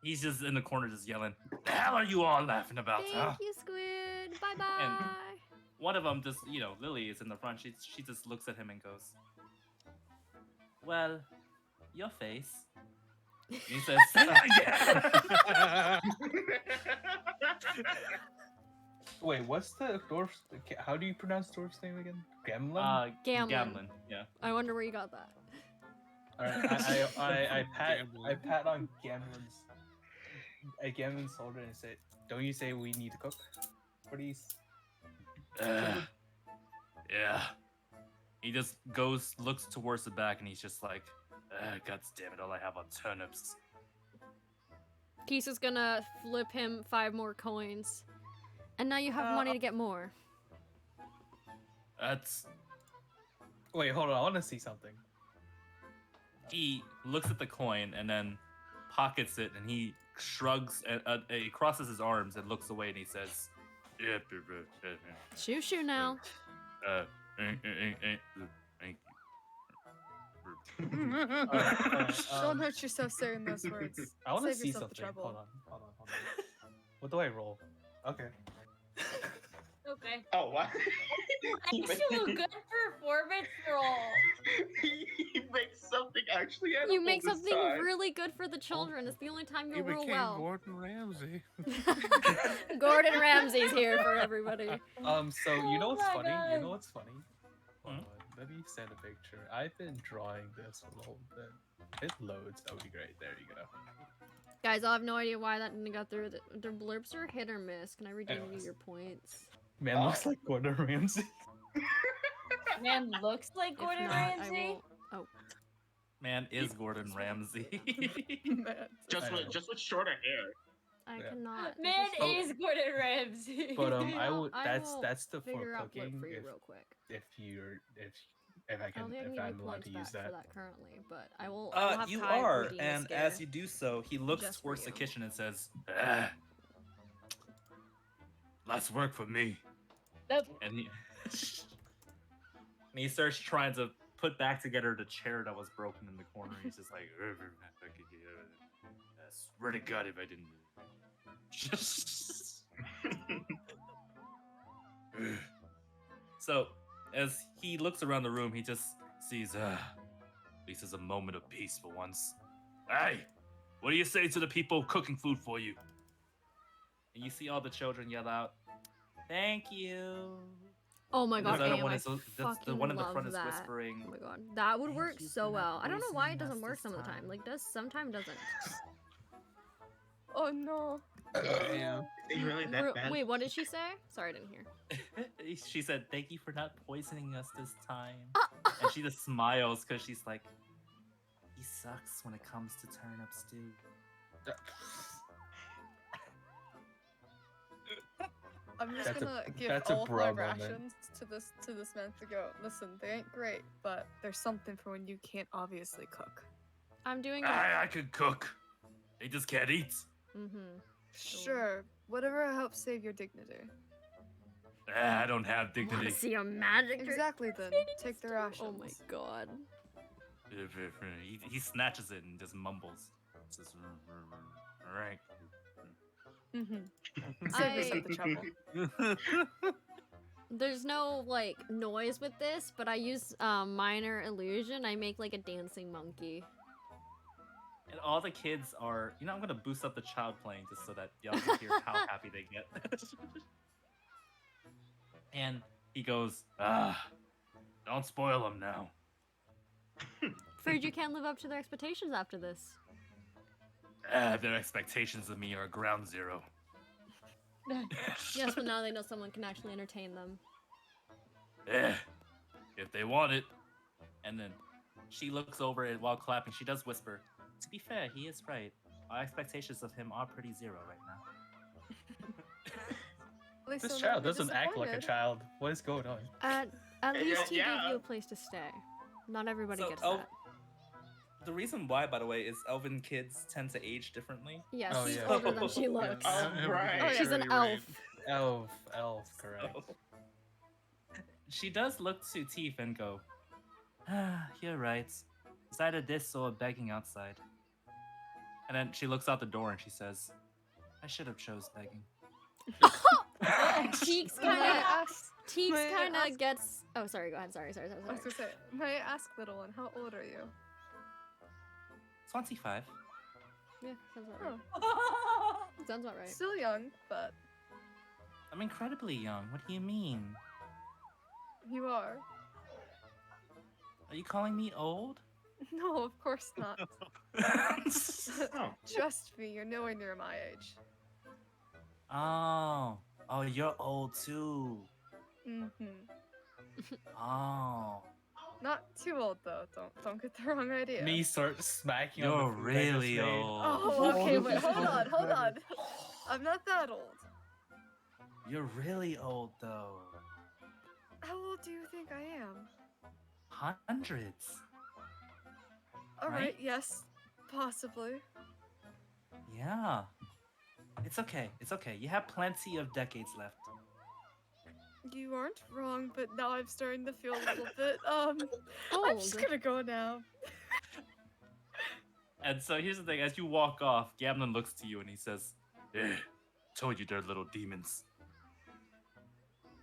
he's just in the corner just yelling, "The hell are you all laughing about, huh?"
Thank you, Squid. Bye bye.
One of them just, Lily is in the front. She just looks at him and goes, "Well, your face." And he says, "Say that again."
wait, what's the dwarf's? How do you pronounce dwarf's name again? Gremlin.
Gamlin.
Gamlin, yeah.
I wonder where you got that.
All right, I
Gambling.
pat on Gamlin's shoulder and say, "Don't you say we need to cook for these?"
Yeah. He just looks towards the back, and he's just like, God damn it, all I have are turnips.
Teeks is gonna flip him 5 more coins, and now you have money to get more.
That's...
Wait, hold on. I want to see something.
He looks at the coin and then pockets it, and he shrugs, he crosses his arms and looks away, and he says,
Shoo shoo now.
thank you.
Don't hurt yourself saying those words.
I want to
Save
see
yourself the
something.
trouble.
Hold on. What do I roll? Okay.
Okay.
Oh, what?
Actual good performance roll.
He makes something actually edible
You make
this
something
time.
really good for the children. It's the only time
He
you'll roll
became
well.
Gordon Ramsay.
Gordon Ramsay's here for everybody.
So you know
Oh
what's
my
funny?
God.
You know what's funny? Hold
Hmm?
on, let me send a picture. I've been drawing this a little bit. It loads. That would be great. There you go.
Guys, I have no idea why that didn't go through. Their blurbs are hit or miss. Can I redeem you
Anyways.
your points?
Man looks like Gordon Ramsay.
Man looks like
If
Gordon
not, I
Ramsay.
will. Oh,
Man is Gordon Ramsay.
Man,
Just
I know.
with shorter hair.
I
Yeah.
cannot. This
Man
so-
is Gordon Ramsay.
But
I
I
will-
would.
I will
That's the for
figure out
cooking.
what for you real quick.
If I
I
can,
don't think I can
if
give you
I'm allowed
points
to
back
use
for
that.
that currently, but I will. I will have
You
Kai
are,
redeem the
and
scare.
as you do so, he looks
Just for
towards the
you.
kitchen and says, "Less work for me."
Nope.
And he and he starts trying to put back together the chair that was broken in the corner. He's just like, I swear to God if I didn't. So, as he looks around the room, he just sees, at least it's a moment of peace for once. Hey, what do you say to the people cooking food for you? And you see all the children yell out, "Thank you."
Oh my
And
god,
the other
Am,
one
I
is the
fucking
one in the
love
front is
that.
whispering.
Oh my god, that would
"Thank
work
you
so
for not
well. I don't know why it
poisoning
doesn't
us
work
this
some of the time.
time."
Like, does sometimes doesn't.
Oh no.
Damn.
Is it really that bad?
Wait, what did she say? Sorry, I didn't hear.
She said, "Thank you for not poisoning us this time." And she just smiles because she's like, "He sucks when it comes to turnip stew."
I'm just
That's a-
gonna give
that's a
all of my
bro moment.
rations to this man to go. Listen, they ain't great, but there's something for when you can't obviously cook.
I'm doing it.
I could cook. They just can't eat.
Mm-hmm.
Sure, whatever helps save your dignity.
I don't have
Want to
dignity.
see a magic trick?
Exactly then. Take the rations.
Oh my god.
He snatches it and just mumbles. Says, "All right."
Mm-hmm. Save yourself the trouble.
There's no like noise with this, but I use minor illusion. I make like a dancing monkey.
And all the kids are, I'm gonna boost up the child playing just so that y'all can hear how happy they get. And he goes, don't spoil them now.
Afraid you can't live up to their expectations after this.
Their expectations of me are ground zero.
Yes, but now they know someone can actually entertain them.
If they want it. And then she looks over it while clapping. She does whisper, to be fair, he is right. Our expectations of him are pretty zero right now.
At least
This
they'll
child
not be
doesn't act like a
disappointed.
child. What is going on?
At least he gave
Yeah.
you a place to stay. Not everybody
So,
gets
oh,
that.
The reason why, by the way, is elven kids tend to age differently.
Yes,
Oh,
she's
yeah.
older than she looks.
Oh, right.
She's an elf.
Elf, correct.
So, she does look to Teef and go, you're right. It's either this or begging outside. And then she looks out the door and she says, I should have chose begging.
Cheeks
May I
kind
ask?
Teeks
may I
kind of
ask-
gets. Oh, sorry. Go ahead. Sorry.
I was gonna say, may I ask, little one, how old are you?
25.
Yeah, sounds about right.
Oh,
Sounds about right.
still young, but
I'm incredibly young. What do you mean?
you are.
Are you calling me old?
No, of course not.
Oh,
Trust me, you're nowhere near my age.
Oh, you're old too.
Mm-hmm.
Oh,
Not too old though. Don't get the wrong idea.
Me start smacking
you're
on the food I just
really
made.
old.
Oh, okay. Wait, hold on. I'm not that old.
You're really old though.
How old do you think I am?
Hundreds.
All right.
Right?
Yes, possibly.
Yeah. It's okay. It's okay. You have plenty of decades left.
You aren't wrong, but now I'm starting to feel a little bit. I'm just
Old.
gonna go now.
And so here's the thing: as you walk off, Gamlin looks to you and he says, "Told you they're little demons."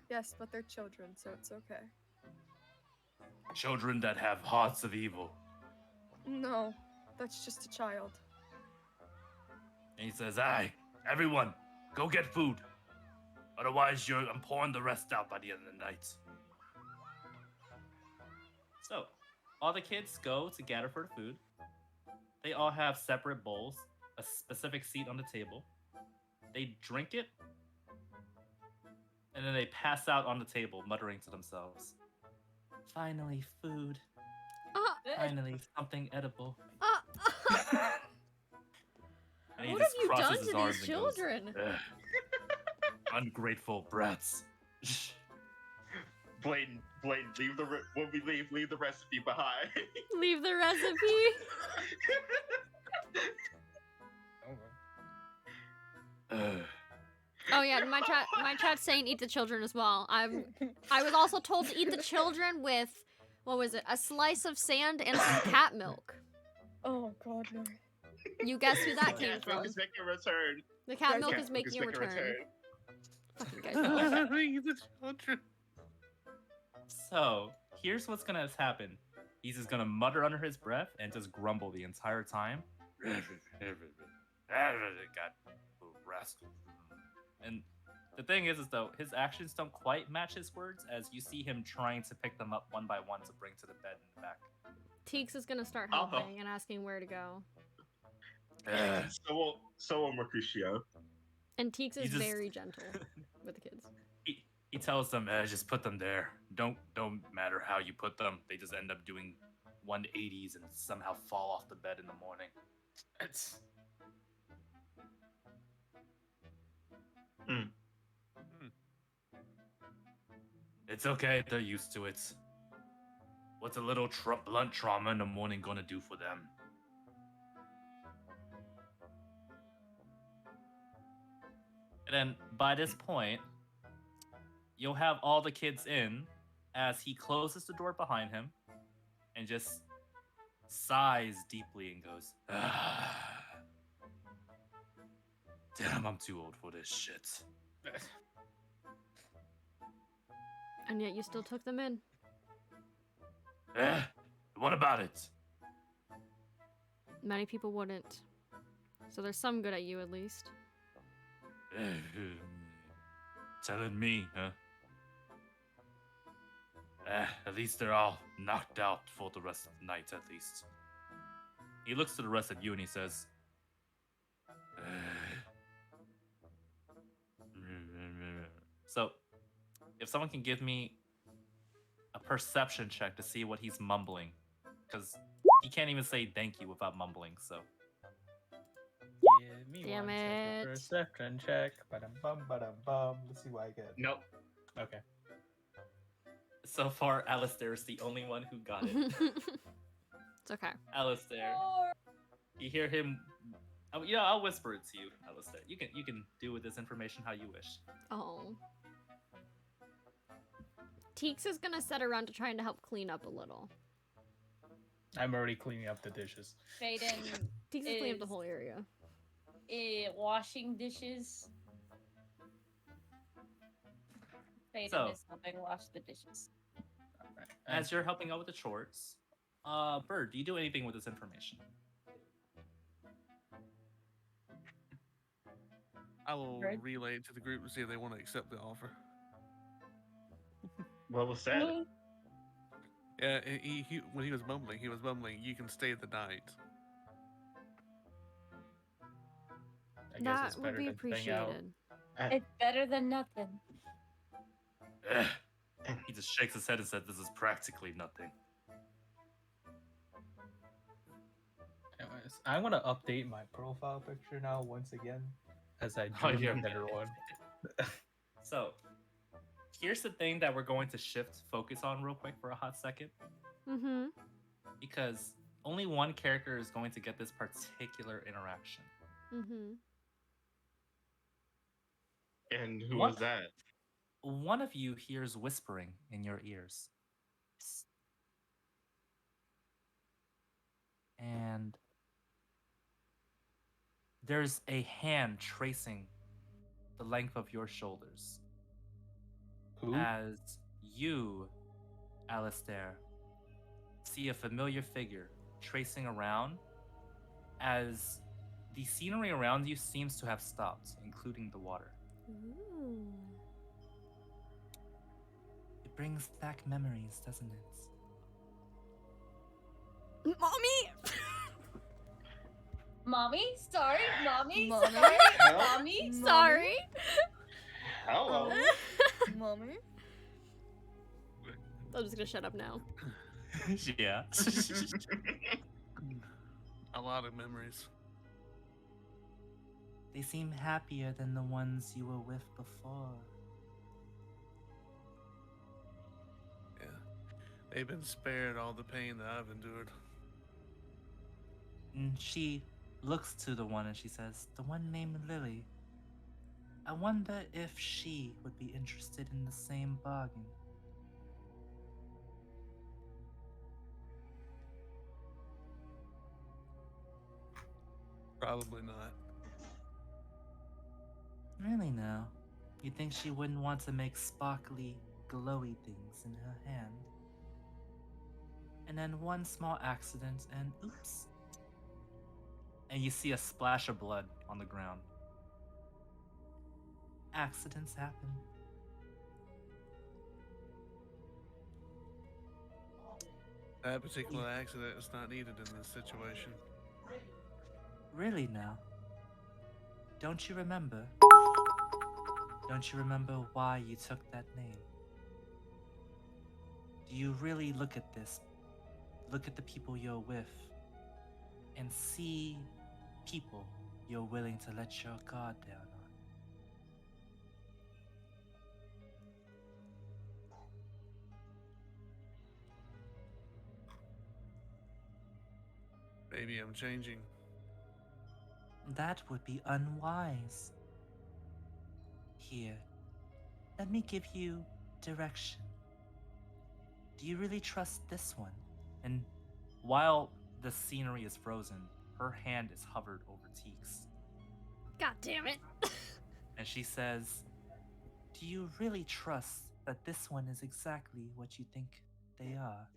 Yes, but they're children, so it's okay.
Children that have hearts of evil.
No, that's just a child.
And he says, "Aye, everyone, go get food. Otherwise, I'm pouring the rest out by the end of the night." So, all the kids go to gather for the food. They all have separate bowls, a specific seat on the table. They drink it, and then they pass out on the table, muttering to themselves. Finally, food. Finally, something edible. And he
What have
just
you done
crosses his
to
arms
these
and goes,
children?
"Ugh. Ungrateful brats."
Blatant, when we leave the recipe behind.
Leave the recipe.
Ugh.
Oh yeah, my chat's saying eat the children as well. I was also told to eat the children with what was it? A slice of sand and some cat milk.
Oh God, no.
You guess who that came
Cat milk
from?
is making a return.
The cat
Guys,
milk
Cat
is
milk
making a return. Fucking guys.
The children.
So here's what's gonna happen. He's just gonna mutter under his breath and just grumble the entire time. God, rascal. And the thing is though, his actions don't quite match his words, as you see him trying to pick them up one by one to bring to the bed in the back.
Teeks is gonna start
Oh.
helping and asking where to go.
So will Mercutio.
And Teeks
He
is
just-
very gentle with the kids.
He tells them, just put them there. Don't matter how you put them. They just end up doing 180s and somehow fall off the bed in the morning. It's It's okay. They're used to it. What's a little blunt trauma in the morning gonna do for them? And then by this point, you'll have all the kids in as he closes the door behind him and just sighs deeply and goes, damn, I'm too old for this shit.
And yet you still took them in.
What about it?
Many people wouldn't. So there's some good at you at least.
Telling me, huh? At least they're all knocked out for the rest of the night, at least. He looks to the rest of you and he says, so, if someone can give me a perception check to see what he's mumbling, because he can't even say thank you without mumbling, so.
Give me
Damn
one second.
it.
Perception check. Ba-dum-bum, ba-dum-bum. Let's see what I get.
Nope.
Okay.
So far, Alistair is the only one who got it.
It's okay.
Alistair, you hear him. Oh, yeah, I'll whisper it to you, Alistair. You can do with this information how you wish.
Oh. Teeks is gonna set around to trying to help clean up a little.
I'm already cleaning up the dishes.
Faden
Teeks is cleaning up the
Is-
whole area.
washing dishes. Faden
So-
is helping wash the dishes.
Alright.
As you're helping out with the chores, Bird, do you do anything with this information?
I will
Right.
relay it to the group and see if they want to accept the offer.
What was said?
Yeah, when he was mumbling, you can stay the night.
I guess
That
it's
would
better
be
than staying out.
appreciated.
It's better than nothing.
He just shakes his head and said, "This is practically nothing."
Anyways, I want to update my profile picture now once again, as I
Oh,
drew
yeah.
a better one.
So, here's the thing that we're going to shift focus on real quick for a hot second,
Mm-hmm.
because only one character is going to get this particular interaction.
Mm-hmm.
And who
What?
was that?
One of you hears whispering in your ears. Psst. And there's a hand tracing the length of your shoulders
Who?
as you, Alistair, see a familiar figure tracing around as the scenery around you seems to have stopped, including the water.
Ooh.
It brings back memories, doesn't it?
Mommy!
Mommy? Sorry, mommy?
Mommy?
Sorry,
Help?
mommy?
Sorry.
Hello.
Mommy?
I'm just gonna shut up now.
Yeah.
A lot of memories.
They seem happier than the ones you were with before.
Yeah. They've been spared all the pain that I've endured.
And she looks to the one and she says, "The one named Lily. I wonder if she would be interested in the same bargain."
Probably not.
Really now? You think she wouldn't want to make sparkly, glowy things in her hand? And then one small accident and oops. And you see a splash of blood on the ground. Accidents happen.
That particular accident is not needed in this situation.
Really now? Don't you remember? Don't you remember why you took that name? Do you really look at this? Look at the people you're with and see people you're willing to let your guard down on?
Maybe I'm changing.
That would be unwise. Here, let me give you direction. Do you really trust this one? And while the scenery is frozen, her hand is hovered over Teek's.
God damn it.
And she says, do you really trust that this one is exactly what you think they are?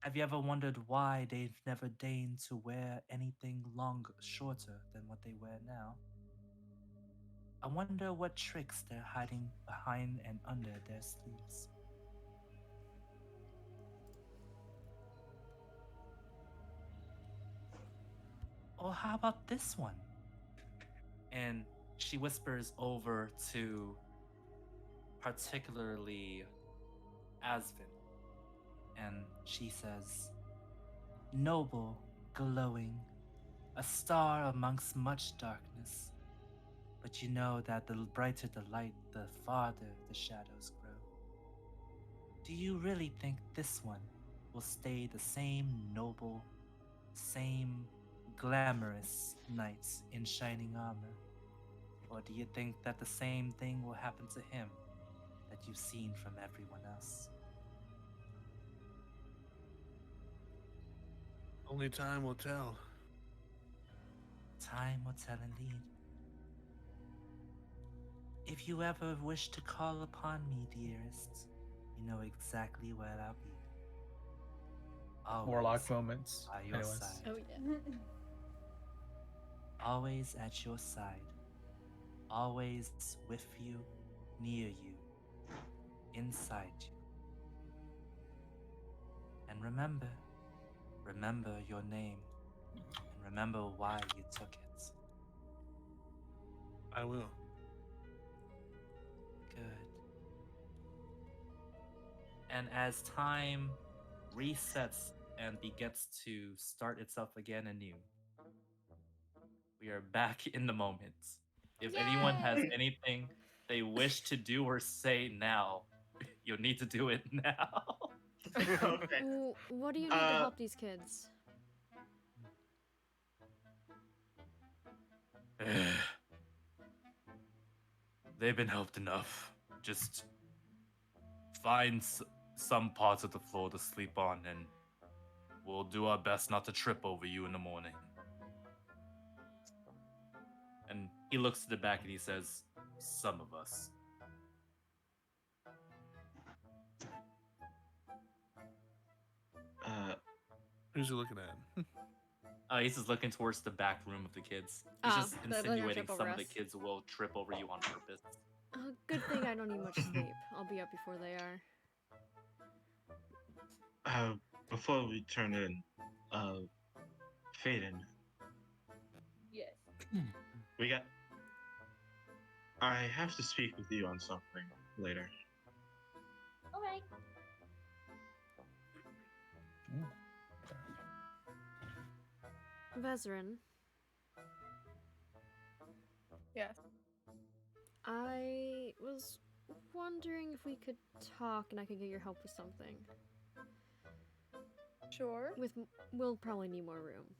Have you ever wondered why they've never deigned to wear anything shorter than what they wear now? I wonder what tricks they're hiding behind and under their sleeves. Or how about this one? And she whispers over to particularly Asvin. And she says, noble, glowing, a star amongst much darkness. But you know that the brighter the light, the farther the shadows grow. Do you really think this one will stay the same noble, same glamorous knight in shining armor? Or do you think that the same thing will happen to him that you've seen from everyone else?
Only time will tell.
Time will tell indeed. If you ever wish to call upon me, dearest, you know exactly where I'll be. Always
Warlock moments.
by your
Anyways.
side.
Oh yeah.
Always at your side. Always with you, near you, inside you. And remember your name, and remember why you took it.
I will.
Good. And as time resets and begins to start itself again anew, we are back in the moment. If anyone has
Yay!
anything they wish to do or say now, you'll need to do it now.
Okay.
What do you need to help these kids?
They've been helped enough. Just find some parts of the floor to sleep on, and we'll do our best not to trip over you in the morning. And he looks to the back and he says, some of us.
Who's he looking at?
He's just looking towards the back room of the kids. He's
Oh,
just
they're gonna
insinuating
trip over
some of the
us.
kids will trip over you on purpose.
Good thing I don't need much sleep. I'll be up before they are.
Before we turn in, Faden,
Yes.
we got. I have to speak with you on something later.
Okay.
Vezrin,
Yes.
I was wondering if we could talk and I could get your help with something.
Sure.
We'll probably need more room.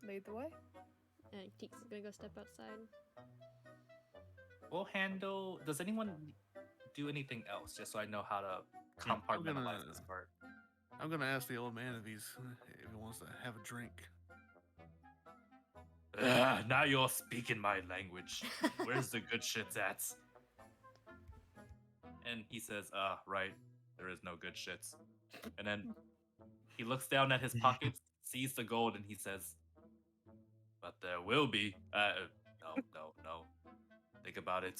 Lead the way.
And Teeks is gonna go step outside.
We'll handle. Does anyone do anything else, just so I know how to compartmentalize this part?
I'm gonna ask the old man if he wants to have a drink.
Now you're speaking my language. Where's the good shits at? And he says, right, there is no good shits. And then he looks down at his pockets, sees the gold, and he says, but there will be. No. Think about it.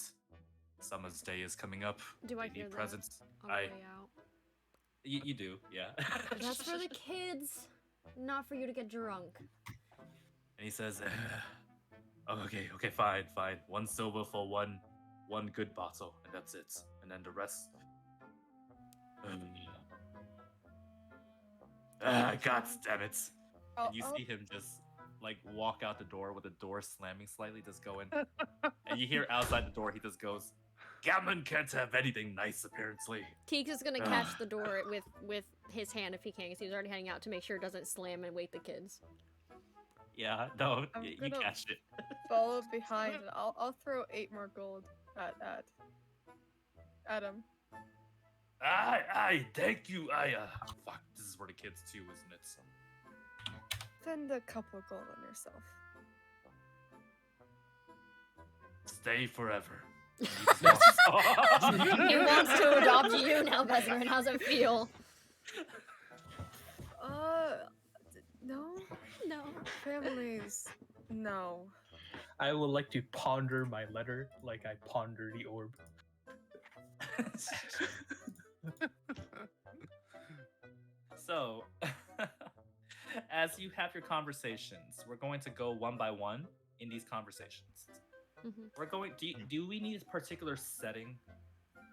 Summer's Day is coming up.
Do I
They
hear
need
that
presents.
on the way out?
You do, yeah.
That's for the kids, not for you to get drunk.
And he says, okay, fine. 1 silver for one good bottle, and that's it. And then the rest. God damn it! And you see him just like walk out the door with the door slamming slightly, just going. And you hear outside the door, he just goes, "Gammon can't have anything nice, apparently."
Teeks is gonna catch the door with his hand if he can, because he's already heading out to make sure it doesn't slam and wake the kids.
Yeah, no,
I'm
you
gonna
catched it.
Follow behind, and I'll throw 8 more gold at him.
I thank you. Fuck, this is for the kids too, isn't it?
Spend a couple gold on yourself.
Stay forever.
He wants to adopt you now, Bezrin. How's it feel?
No.
No.
Families, no.
I would like to ponder my letter like I ponder the orb.
So, as you have your conversations, we're going to go one by one in these conversations.
Mhm.
We're going. Do we need a particular setting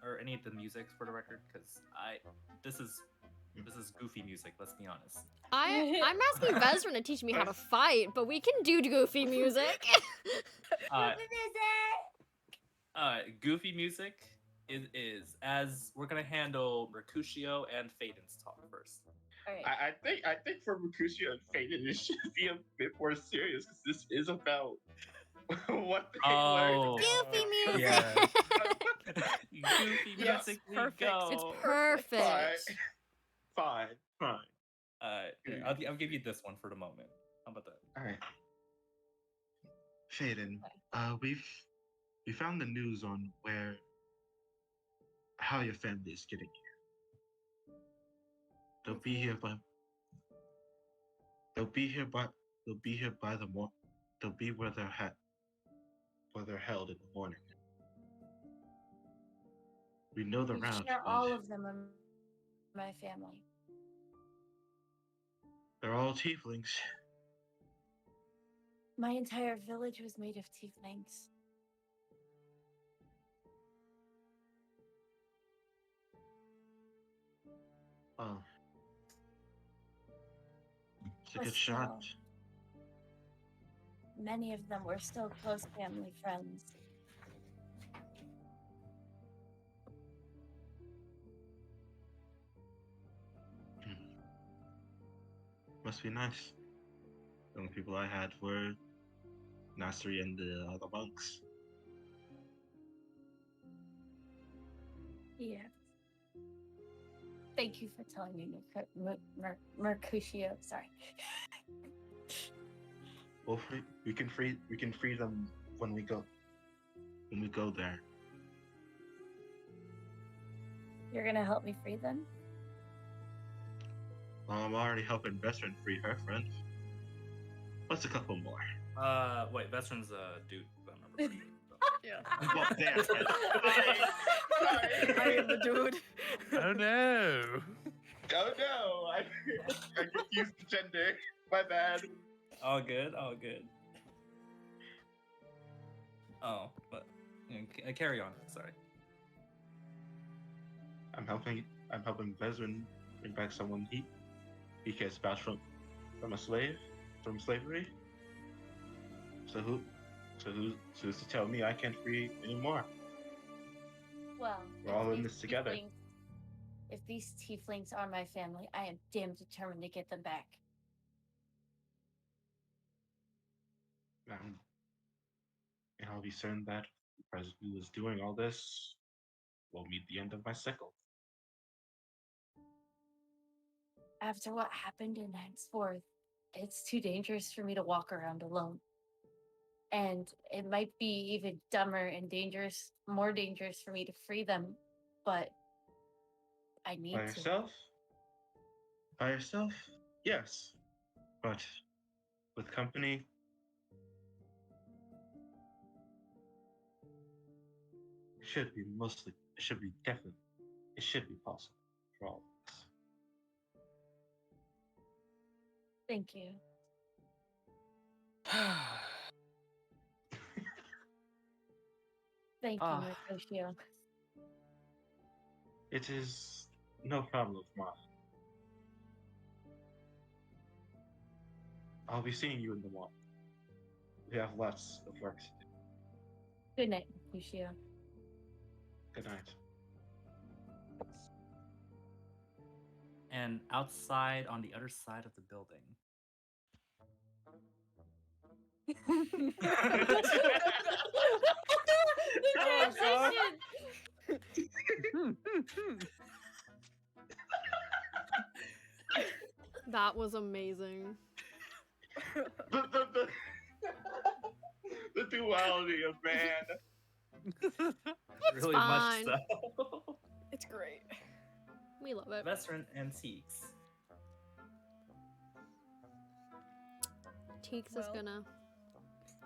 or any of the music for the record? Because this is goofy music. Let's be honest.
I'm asking Vezrin to teach me how to fight, but we can do goofy music.
Goofy music is as we're gonna handle Mercutio and Faden's talk first.
All right.
I think for Mercutio and Faden, it should be a bit more serious because this is about what they learned.
Goofy music.
Yeah.
Goofy
Yes,
music, we
perfect.
go.
It's
Perfect.
Fine.
Here, I'll give you this one for the moment. How about that?
All right. Faden, we found the news on how your family is getting here. They'll be here by the morning. They'll be where they're held in the morning. We know the
We
route.
share
but
all of them in my family.
They're all tieflings.
My entire village was made of tieflings.
Oh. It's a
But
good shot.
still, many of them were still close family friends.
Must be nice. The only people I had were Nasri and the other monks.
Yeah. Thank you for telling me, Mercutio. Sorry.
We can free them when we go there.
You're gonna help me free them?
I'm already helping Veteran free her friend. What's a couple more?
Wait, Veteran's a dude. If I remember.
Yeah.
Well, damn. Sorry.
I am the dude.
Oh no!
Oh no! I confused the gender. My bad.
All good. Oh, but carry on. Sorry.
I'm helping Vezrin bring back someone he cares about from slavery. So who's to tell me I can't free anymore?
Well,
We're
if
all in
these
this together.
If these tieflings are my family, I am damn determined to get them back.
And I'll be certain that the person who is doing all this will meet the end of my sickle.
After what happened in henceforth, it's too dangerous for me to walk around alone. And it might be even dumber and more dangerous for me to free them, but I need
By
to.
yourself? By yourself? Yes. But with company, it should be possible for all of us.
Thank you. Thank you,
Ah.
Mercutio.
It is no problem of mine. I'll be seeing you in the morning. We have lots of work to do.
Good night, Mercutio.
Good night.
And outside on the other side of the building.
Oh, God.
That was amazing.
the, the duality of man.
Really
fine.
much so.
It's great.
We love it.
Veteran Antiques.
Teeks is
Well.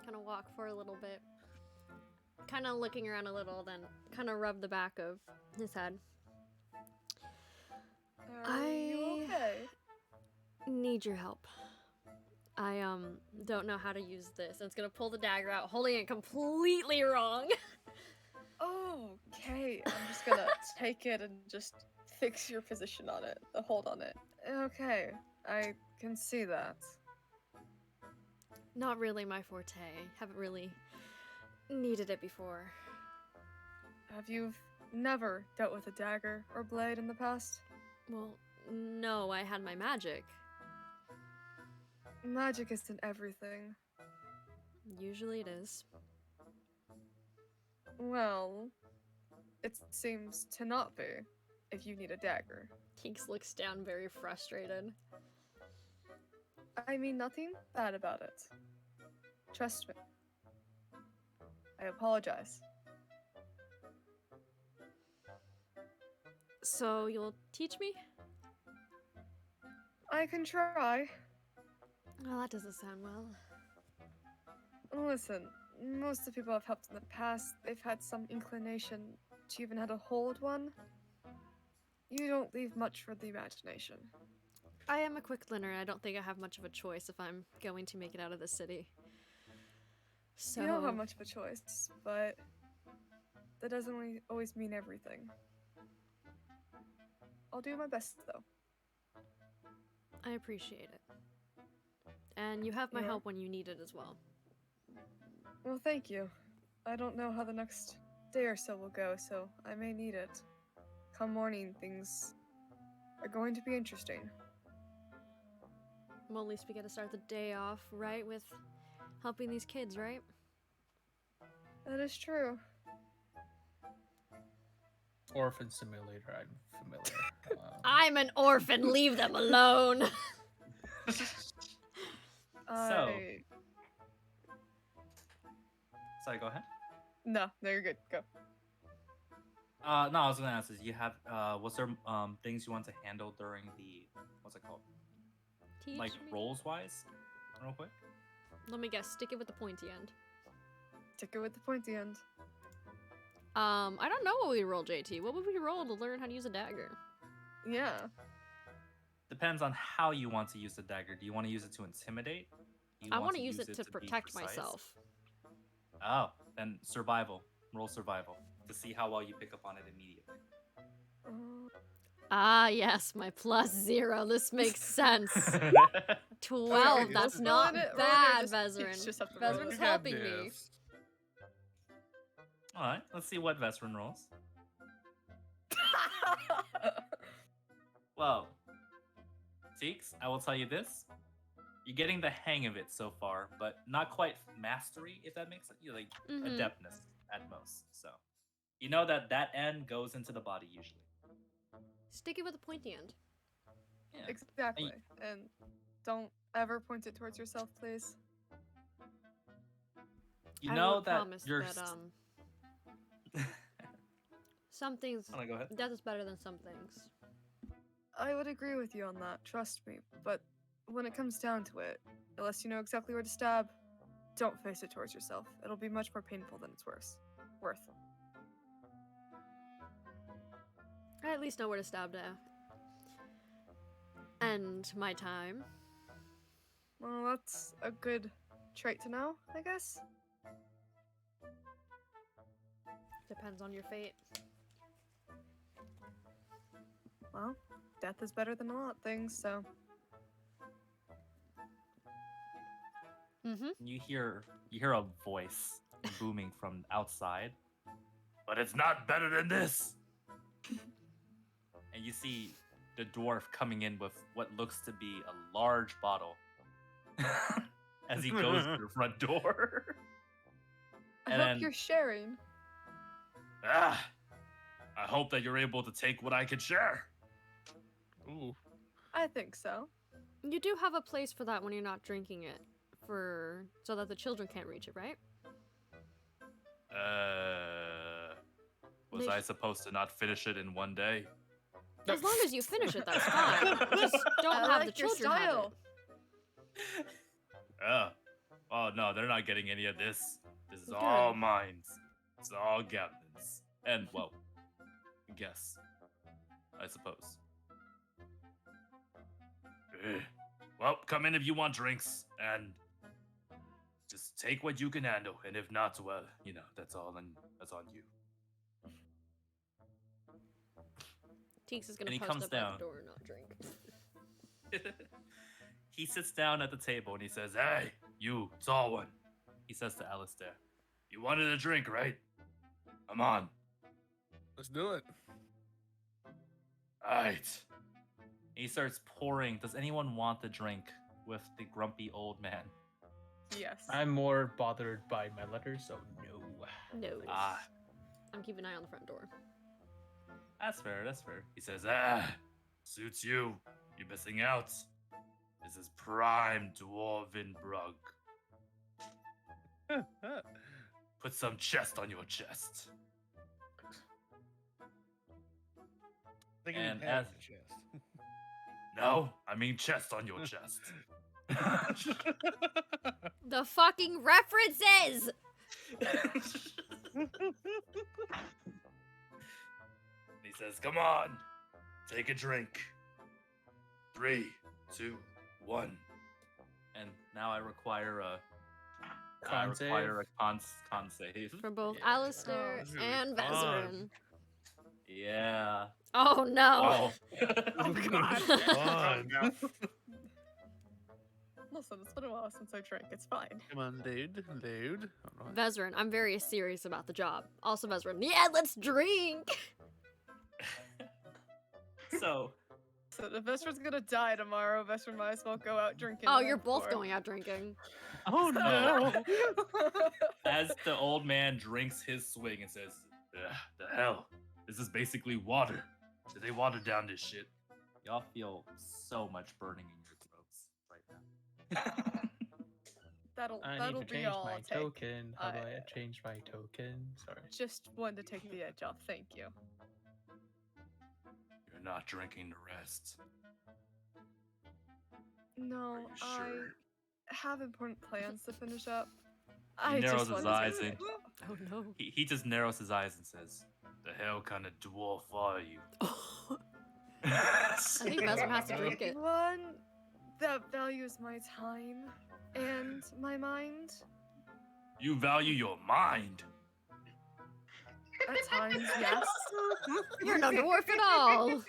gonna walk for a little bit. Kind of looking around a little, then kind of rub the back of his head.
Are you okay?
Need your help. I don't know how to use this. And it's gonna pull the dagger out, holding it completely wrong.
Okay, I'm just gonna take it and just fix your position on it, the hold on it. Okay, I can see that.
Not really my forte. Haven't really needed it before.
Have you never dealt with a dagger or blade in the past?
Well, no, I had my magic.
Magic isn't everything.
Usually it is.
Well, it seems to not be, if you need a dagger.
Teeks looks down very frustrated.
I mean nothing bad about it. Trust me. I apologize.
So you'll teach me?
I can try.
Well, that doesn't sound well.
Listen, most of the people I've helped in the past, they've had some inclination to even how to hold one. You don't leave much for the imagination.
I am a quick learner, and I don't think I have much of a choice if I'm going to make it out of the city. So
You don't have much of a choice, but that doesn't always mean everything. I'll do my best, though.
I appreciate it. And you have my
Yeah.
help when you need it as well.
Well, thank you. I don't know how the next day or so will go, so I may need it. Come morning, things are going to be interesting.
Well, at least we get to start the day off, right, with helping these kids, right?
That is true.
Orphan Simulator, I'm familiar.
I'm an orphan, leave them alone!
Sorry, go ahead.
No, you're good. Go.
No, I was gonna ask, is you have was there things you want to handle during the what's it called?
Teach
Like
me?
roles wise? Real quick.
Let me guess, stick it with the pointy end.
Stick it with the pointy end.
I don't know what we roll, JT. What would we roll to learn how to use a dagger?
Yeah.
Depends on how you want to use the dagger. Do you want to use it to intimidate? Do you
I want to use it to
be
protect
precise?
myself.
Oh, then survival. Roll survival to see how well you pick up on it immediately.
Ah, yes, my +0. This makes sense. 12, that's
Roll
not
it, roll it, or
bad,
just-
Vezrin.
just have to roll it.
Vezrin's
You got
helping me.
this.
All right, let's see what Vesrin rolls. Well, Seeks, I will tell you this: you're getting the hang of it so far, but not quite mastery, if that makes sense. You're like
Mhm.
adeptness at most. So you know that end goes into the body usually.
Stick it with the pointy end.
Yeah.
Exactly. And don't ever point it towards yourself, please.
You
I
know
would
that
promise
you're.
that some things
Wanna go ahead?
death is better than some things.
I would agree with you on that, trust me. But when it comes down to it, unless you know exactly where to stab, don't face it towards yourself. It'll be much more painful than it's worth.
I at least know where to stab to end my time.
Well, that's a good trait to know, I guess.
Depends on your fate.
Well, death is better than a lot of things, so.
Mm-hmm.
You hear a voice booming from outside. But it's not better than this. And you see the dwarf coming in with what looks to be a large bottle as he goes to the front door.
I
And
hope
then-
you're sharing.
I hope that you're able to take what I can share.
Ooh.
I think so.
You do have a place for that when you're not drinking it, so that the children can't reach it, right?
Was I supposed to not finish it in one day?
As long as you finish it, that's fine. Just don't
I
have
like
the
your
children have
style.
it.
Oh no, they're not getting any of this. This is
Good.
all mine. It's all Gavin's. And well, guess. I suppose. Well, come in if you want drinks, and just take what you can handle. And if not, well, that's on you.
Teeks is gonna
And he
post
comes
up by
down.
the door and not drink.
He sits down at the table and he says, "Hey, you tall one," he says to Alistair. "You wanted a drink, right? Come on."
Let's do it.
Alright. He starts pouring. Does anyone want the drink with the grumpy old man?
Yes.
I'm more bothered by my letters, so no.
No.
Ah,
I'm keeping an eye on the front door.
that's fair. He says, suits you. You're missing out. This is prime dwarven brug. Put some chest on your chest.
Thinking
And
you have
as-
the chest.
No, I mean chest on your chest.
The fucking references!
He says, "Come on, take a drink. 3, 2, 1." And now I require a
Con save?
con save.
For both
Yeah.
Alistair
this is gonna be
and
fun.
Vezerin.
Yeah.
Oh no!
Oh.
Fun.
Listen, it's been a while since I drank. It's fine.
Come on, dude. Alright.
Vezerin, I'm very serious about the job. Also, Vezerin, yeah, let's drink!
So
So if Vesper's gonna die tomorrow, Vesper might as well go out drinking.
Oh,
the
you're
night
both
before.
going out drinking.
Oh no!
as the old man drinks his swig and says, "The hell? This is basically water. Did they water down this shit?" Y'all feel so much burning in your throats right now.
that'll
I need
that'll
to
be
change
all
my
I'll take.
token. How do
I-
I change my token? Sorry.
Just wanted to take the edge off. Thank you.
You're not drinking the rest.
No,
you
I
sure?
have important plans to finish up.
He
I
narrows
just
his
wanted
eyes
to...
and-
Oh no.
He just narrows his eyes and says, "The hell kind of dwarf are you?"
I think Vezerin has to drink it.
One that values my time and my mind.
You value your mind.
At times, yes.
You're no dwarf at all!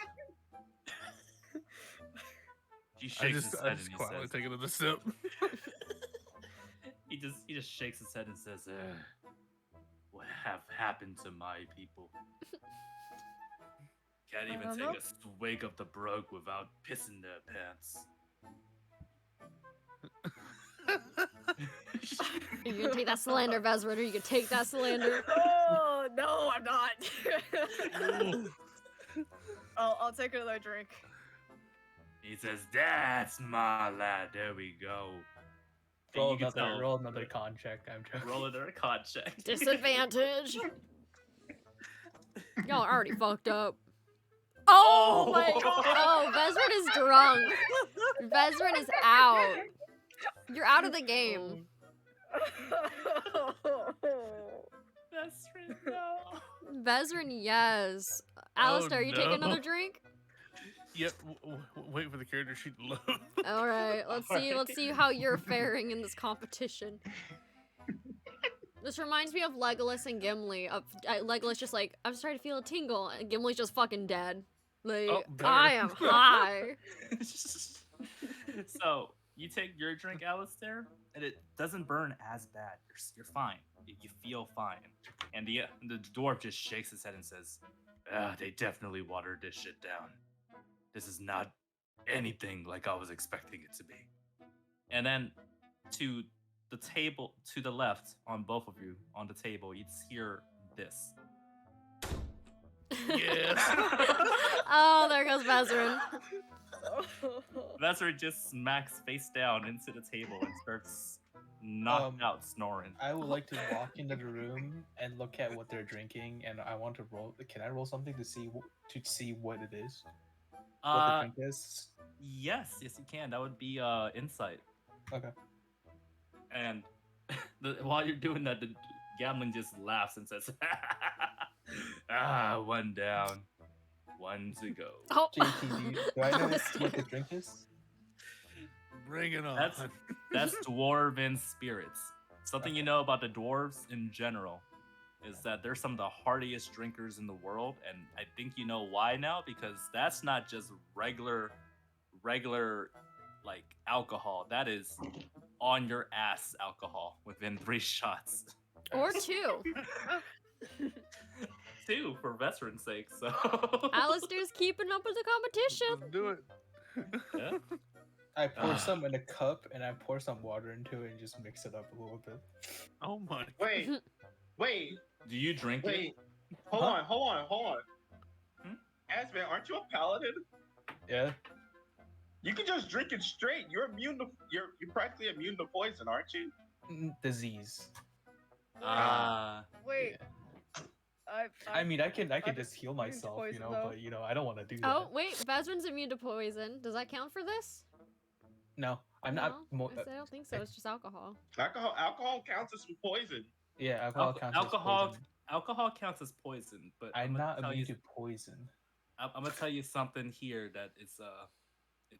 He
I
shakes
just
his head and
just
he
quietly
says,
take another sip.
he just shakes his head and says, "What have happened to my people? Can't even
don't
take
know.
a swig of the brug without pissing their pants."
Are you gonna take that slander, Vezerin? Are you gonna take that slander?
Oh no, I'm not. I'll take another drink.
He says, "That's my lad." There we go. And
Roll
you can
another,
tell-
roll another con check. I'm joking.
Roll another con check.
Disadvantage. Y'all are already fucked up. Oh my! Oh, Vezrin is drunk. Vezrin is out. You're out of the game.
That's right. No.
Vezrin, yes. Alistair, you take
no.
another drink?
Yep. Wait for the character sheet to load.
All right, let's see. Let's see how you're faring in this competition. This reminds me of Legolas and Gimli. Legolas just like, I'm starting to feel a tingle, and Gimli's just fucking dead. Like,
Oh, better.
I am high.
So you take your drink, Alistair, and it doesn't burn as bad. You're fine. You feel fine. And the dwarf just shakes his head and says, "They definitely watered this shit down. This is not anything like I was expecting it to be." And then to the table to the left on both of you on the table, you'd hear this.
Yes.
Oh, there goes Vezrin.
Vesser just smacks face down into the table and starts knocked out snoring.
I would like to walk into the room and look at what they're drinking, and I want to roll. Can I roll something to see what it is? What the drink is?
Yes, you can. That would be insight.
Okay.
And while you're doing that, the Gamlin just laughs and says, one down, one to go.
Oh.
JT, do I know what the drink is?
Bring it on.
That's dwarven spirits. Something you know about the dwarves in general is that they're some of the hardiest drinkers in the world, and I think you know why now, because that's not just regular like alcohol. That is on your ass alcohol within 3 shots.
Or 2.
2 for veteran's sake. So
Alistair's keeping up with the competition.
Let's do it.
yeah.
I pour some in a cup and I pour some water into it and just mix it up a little bit.
Oh my.
Wait.
Do you drink it?
Wait. Hold on. Asman, aren't you a paladin?
Yeah.
You can just drink it straight. You're practically immune to poison, aren't you?
Disease.
Wait.
Yeah.
I
I mean, I can
I've
just heal
immune to
myself,
poison,
but
though.
I don't want to do that.
Oh, wait, Vezrin's immune to poison. Does that count for this?
No, I'm not.
No, I don't think so. It's just alcohol.
Alcohol counts as poison.
Yeah, alcohol counts as poison.
Alcohol counts as poison, but
I'm
gonna
not
tell
immune
you-
to poison.
I'm gonna tell you something here that is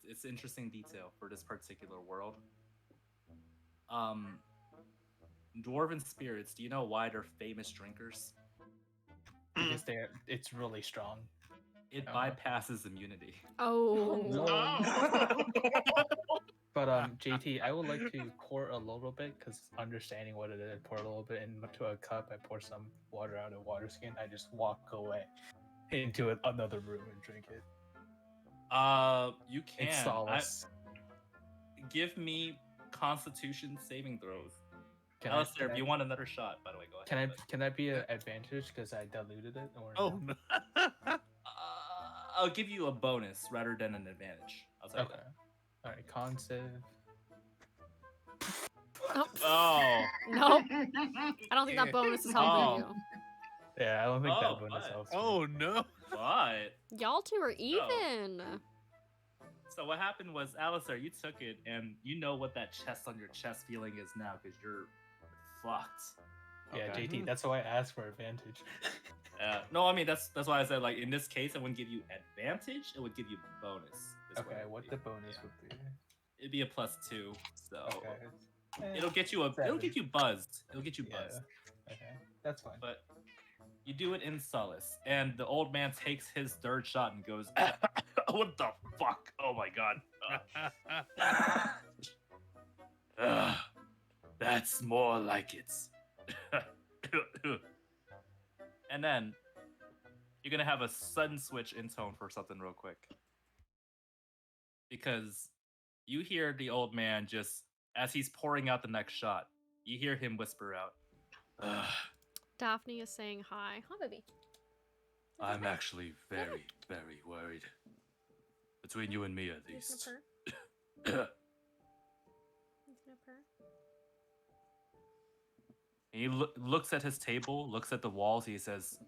it's interesting detail for this particular world. Dwarven spirits. Do you know why they're famous drinkers?
Because it's really strong.
It
Uh-huh.
bypasses immunity.
Oh.
But JT, I would like to pour a little bit because understanding what it is, pour a little bit into a cup. I pour some water out of a water skin. I just walk away into another room and drink it.
You can.
It's solace.
Give me Constitution saving throws.
can
Alistair, if
I-
you want another shot, by the way, go ahead.
Can that be an advantage because I diluted it? Or
Oh no.
I'll give you a bonus rather than an advantage. I'll tell you
Okay. All right, con save.
Oh,
that. Oh.
nope. I don't think that bonus is helping
Oh.
Yeah, I don't think
Oh,
that bonus
but-
helps. me.
Oh no.
But
you. Y'all two are even.
so what happened was, Alistair, you took it, and you know what that chest on your chest feeling is now because you're fucked.
Yeah,
Okay.
JT, that's why I asked for advantage.
No, I mean that's why I said like in this case I wouldn't give you advantage, it would give you bonus. is
Okay,
it
what
would
the
be.
bonus
Yeah.
would be?
It'd be a +2, so
Okay.
it'll get you it'll
seven.
get you buzzed. It'll get you
Yeah.
buzzed.
Okay, that's fine.
But you do it in solace, and the old man takes his 3rd shot and goes, "What the fuck? Oh my god! That's more like it." And then you're gonna have a sudden switch in tone for something real quick, because you hear the old man just as he's pouring out the next shot. You hear him whisper out,
Daphne is saying hi. Huh, baby?
I'm actually very, very worried. Between you and me, at
He's
least.
gonna purr. He's gonna purr.
He looks at his table, looks at the walls. He says,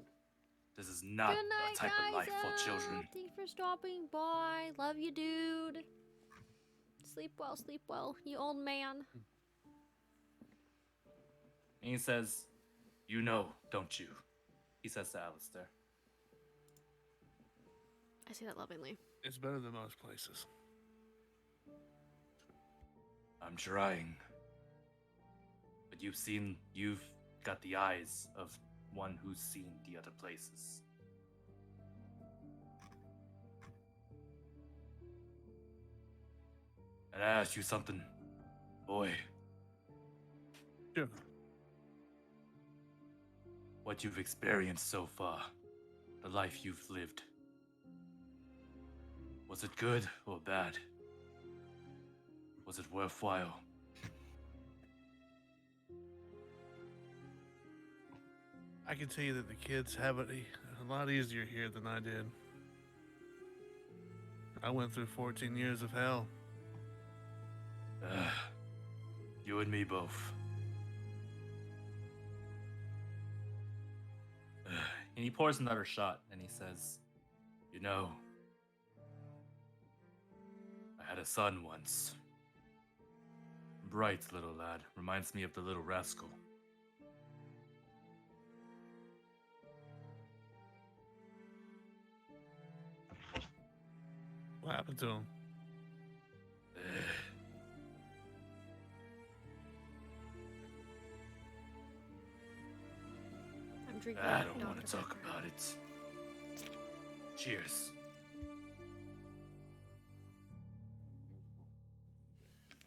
"This is not
Good night,
a type
guys.
of life for children."
Thanks for stopping by. Love you, dude. Sleep well, you old man.
And he says, "You know, don't you?" He says to Alistair.
I say that lovingly.
It's better than most places.
I'm trying. But you've got the eyes of one who's seen the other places. And I ask you something, boy.
Sure.
What you've experienced so far, the life you've lived. Was it good or bad? Was it worthwhile?
I can tell you that the kids have it a lot easier here than I did. I went through 14 years of hell.
You and me both. And he pours another shot and he says, "You know, I had a son once. Bright little lad. Reminds me of the little rascal.
What happened to him?
I'm drinking.
I don't
Dr.
want to talk
Pepper.
about it. Cheers."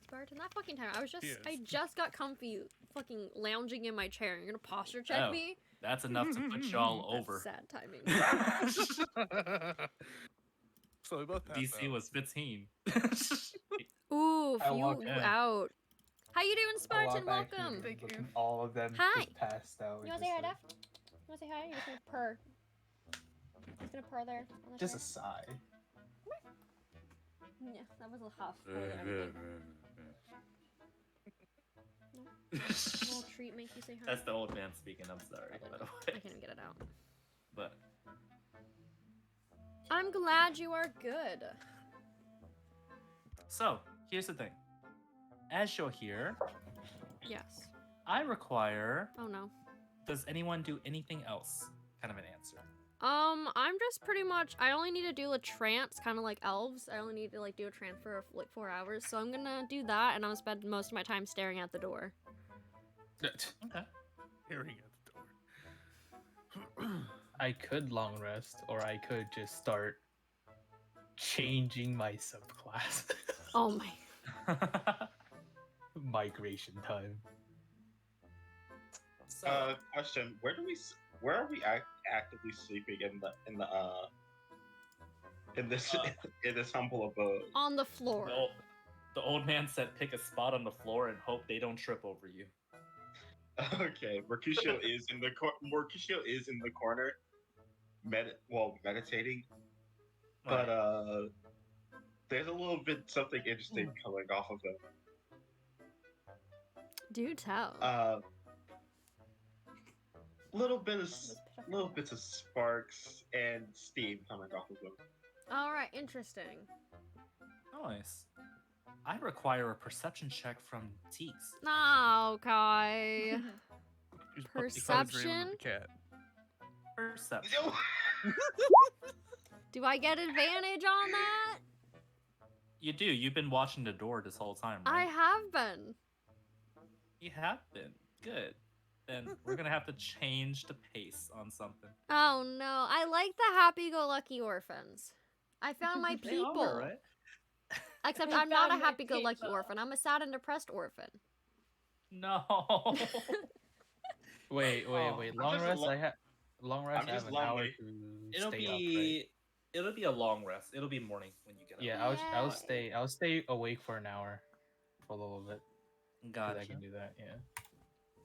Spartan, that fucking time. I
Yes.
just got comfy fucking lounging in my chair. You're gonna posture check
Oh,
me?
That's enough to put y'all
That's
over.
sad timing.
So we both passed
DC
out.
was 15.
Ooh,
I
you
walked
in.
out. How you doing,
I
Spartan?
walk back here
Welcome.
Thank you.
looking all of them
Hi.
just passed out.
You wanna say hi, Def? You wanna say hi? You're just gonna purr. Just gonna purr there on the
Just a
chair.
sigh.
Yeah, that was a huff more than anything. A little treat make you say hi.
That's the old man speaking. I'm sorry, by the
I
way.
can't even get it out.
But
I'm glad you are good.
so here's the thing. As you're here,
Yes.
I require.
Oh no.
Does anyone do anything else? Kind of an answer.
I'm just pretty much. I only need to do a trance, kind of like elves. I only need to like do a trance for like 4 hours. So I'm gonna do that, and I'm gonna spend most of my time staring at the door.
Okay.
Hearing at the door.
I could long rest, or I could just start changing my subclass.
Oh my.
Migration time.
So,
Question: Where are we actively sleeping in this in this humble abode?
On the floor.
the old man said, "Pick a spot on the floor and hope they don't trip over you."
Okay, Mercutio is in the corner, meditating, but there's a little bit something interesting coming off of him.
Do tell.
Little bits of sparks and steam coming off of him.
All right, interesting.
Nice. I require a perception check from Teeks.
No, Kai.
He's probably his name with
Perception?
the cat.
Perception.
Do I get advantage on that?
You do. You've been watching the door this whole time,
I
right?
have been.
You have been. Good. Then we're gonna have to change the pace on something.
Oh no, I like the happy-go-lucky orphans. I found my
They
people.
are, right?
Except
I
I'm not a
found my
happy-go-lucky
people.
orphan. I'm a sad and depressed orphan.
No.
Wait.
I'm
Long
just
rest.
lo-
Long rest.
I'm
I have
just
an hour
lonely.
to
It'll
stay up. Right?
be. It'll be a long rest. It'll be morning when you get up.
Yeah, I'll
Yeah.
stay awake for an hour, for a little bit. 'Cause
Gotcha.
I can do that. Yeah.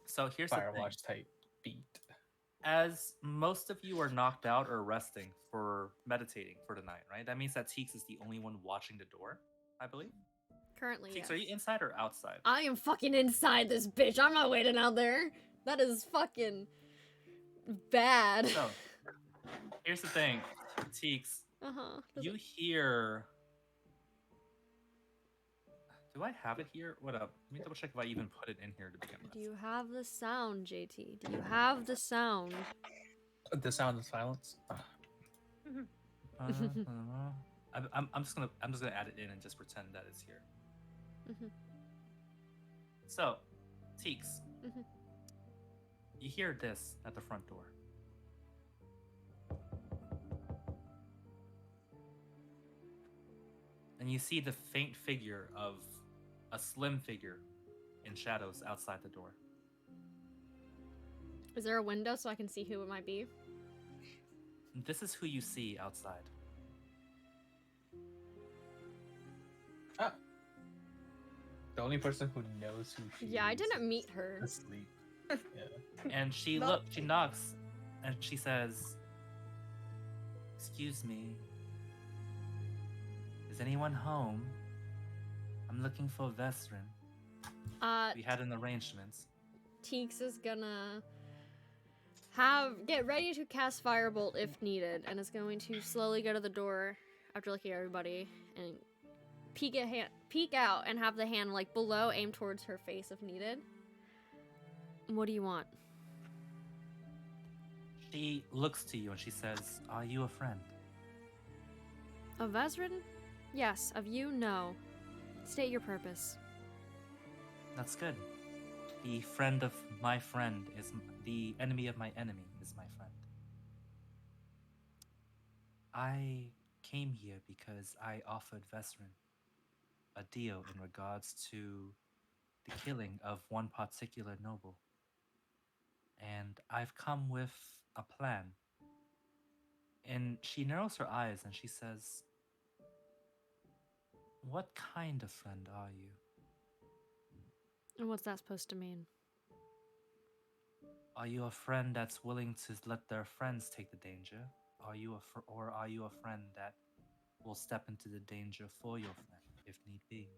So here's the thing.
Firewatch type beat.
as most of you are knocked out or resting for meditating for the night, right? That means that Teeks is the only one watching the door, I believe.
Currently,
Teeks,
yes.
are you inside or outside?
I am fucking inside this bitch. I'm not waiting out there. That is fucking bad.
So, here's the thing, Teeks.
Uh-huh.
You hear. Do I have it here? What up? Let me double check if I even put it in here to begin with.
Do you have the sound, JT? Do you have the sound?
The sound of silence.
I'm just gonna add it in and just pretend that it's here.
Mhm.
So, Teeks,
Mhm.
you hear this at the front door. And you see the faint figure of a slim figure in shadows outside the door.
Is there a window so I can see who it might be?
This is who you see outside.
The only person who knows who she
Yeah, I
is
didn't
is
meet her.
asleep. Yeah.
And she knocks and she says, "Excuse me. Is anyone home? I'm looking for Vesrin. We had an arrangement."
Teeks is gonna get ready to cast Firebolt if needed, and is going to slowly go to the door after looking at everybody and peek out and have the hand like below, aim towards her face if needed. What do you want?
She looks to you and she says, "Are you a friend?"
Of Vesrin? Yes. Of you? No. State your purpose.
That's good. The friend of my friend is the enemy of my enemy is my friend. I came here because I offered Vesrin a deal in regards to the killing of one particular noble. And I've come with a plan. And she narrows her eyes and she says, "What kind of friend are you?"
And what's that supposed to mean?
Are you a friend that's willing to let their friends take the danger? Are you a friend that will step into the danger for your friend if need be?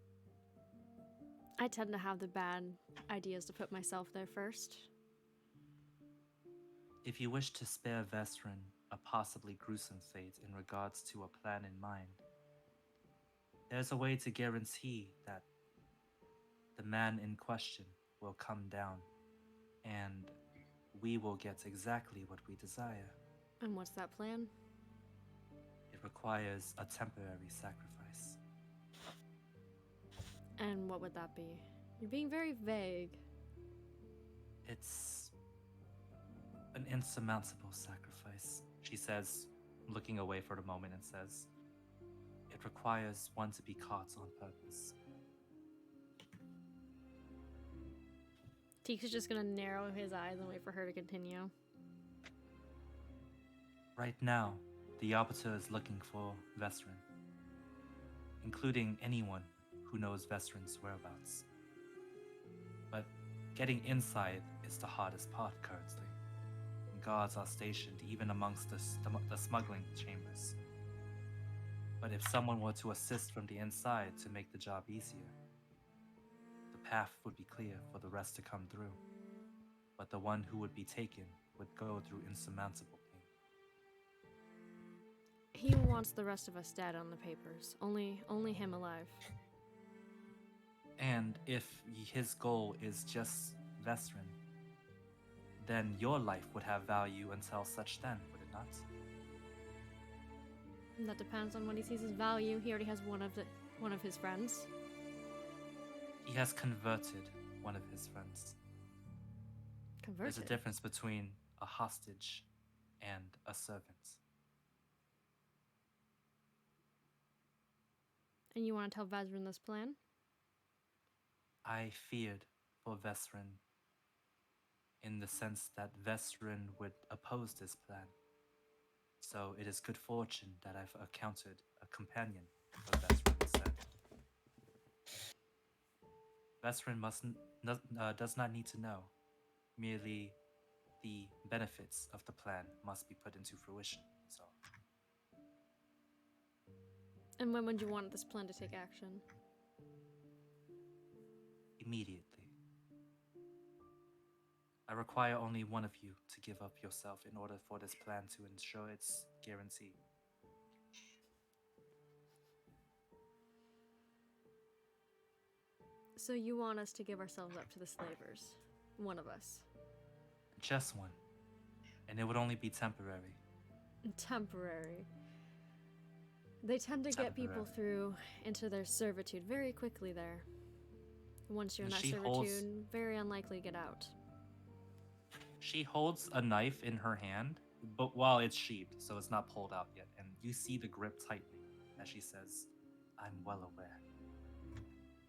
I tend to have the bad ideas to put myself there first.
If you wish to spare Vesrin a possibly gruesome fate in regards to a plan in mind, there's a way to guarantee that the man in question will come down and we will get exactly what we desire.
And what's that plan?
It requires a temporary sacrifice.
And what would that be? You're being very vague.
It's an insurmountable sacrifice, she says, looking away for the moment, and says, "It requires one to be caught on purpose."
Teeks is just gonna narrow his eyes and wait for her to continue.
Right now, the Arbiter is looking for Vesrin, including anyone who knows Vesrin's whereabouts. But getting inside is the hardest part currently. Guards are stationed even amongst the smuggling chambers. But if someone were to assist from the inside to make the job easier, the path would be clear for the rest to come through. But the one who would be taken would go through insurmountable pain.
He wants the rest of us dead on the papers. Only him alive.
And if his goal is just Vesrin, then your life would have value until such then, would it not?
And that depends on what he sees as value. He already has one of his friends.
He has converted one of his friends.
Converted.
There's a difference between a hostage and a servant.
And you want to tell Vesrin this plan?
I feared for Vesrin in the sense that Vesrin would oppose this plan. So it is good fortune that I've encountered a companion of Vesrin instead. Vesrin does not need to know, merely the benefits of the plan must be put into fruition. So,
And when would you want this plan to take action?
immediately. I require only one of you to give up yourself in order for this plan to ensure its guarantee.
So you want us to give ourselves up to the slavers? One of us.
Just one. And it would only be temporary.
Temporary. They tend to get people
Temporary.
through into their servitude very quickly there. Once you're in
And
that
she
servitude,
holds-
very unlikely to get out.
She holds a knife in her hand, but while it's sheathed, so it's not pulled out yet. And you see the grip tightening as she says, I'm well aware.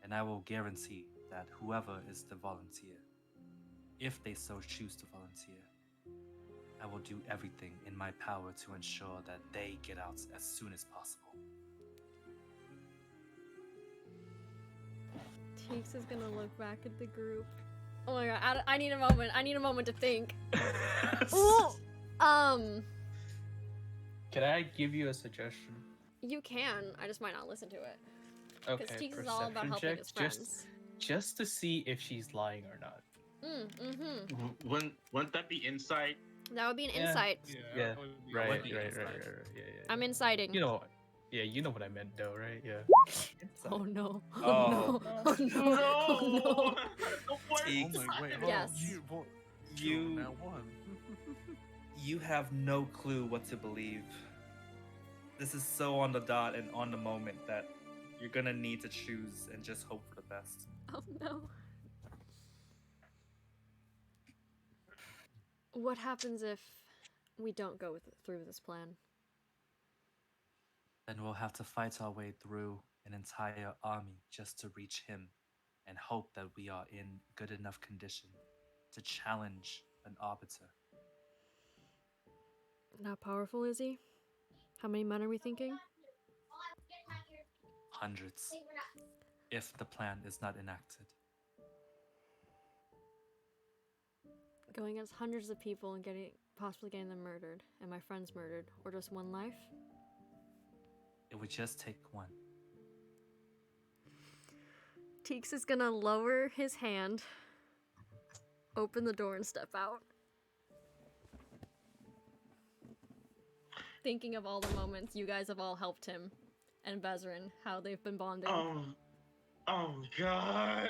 And I will guarantee that whoever is the volunteer, if they so choose to volunteer, I will do everything in my power to ensure that they get out as soon as possible.
Teeks is gonna look back at the group. Oh my god, I need a moment. I need a moment to think. Ooh,
Can I give you a suggestion?
you can. I just might not listen to it. Because
Okay,
Teeks is all about
perception
helping
check,
his friends.
just to see if she's lying or not.
Wouldn't that be insight?
That would be an
Yeah.
insight.
Yeah,
that would be
Right,
would
right,
be
right,
inside.
yeah.
I'm inciting.
You know, yeah, you know what I meant, though, right? Yeah.
Oh no.
Oh.
Oh no. Oh no. Oh no.
Oh my wait, hold
Yes.
on.
You-
now one.
You have no clue what to believe. This is so on the dot and on the moment that you're gonna need to choose and just hope for the best.
Oh no. What happens if we don't go through this plan?
Then we'll have to fight our way through an entire army just to reach him and hope that we are in good enough condition to challenge an arbiter.
How powerful is he? How many men are we thinking?
Hundreds. If the plan is not enacted.
Going against hundreds of people and possibly getting them murdered, and my friends murdered, or just one life?
It would just take one.
Teeks is gonna lower his hand, open the door, and step out. Thinking of all the moments you guys have all helped him, and Bezrin, how they've been bonding.
Oh God.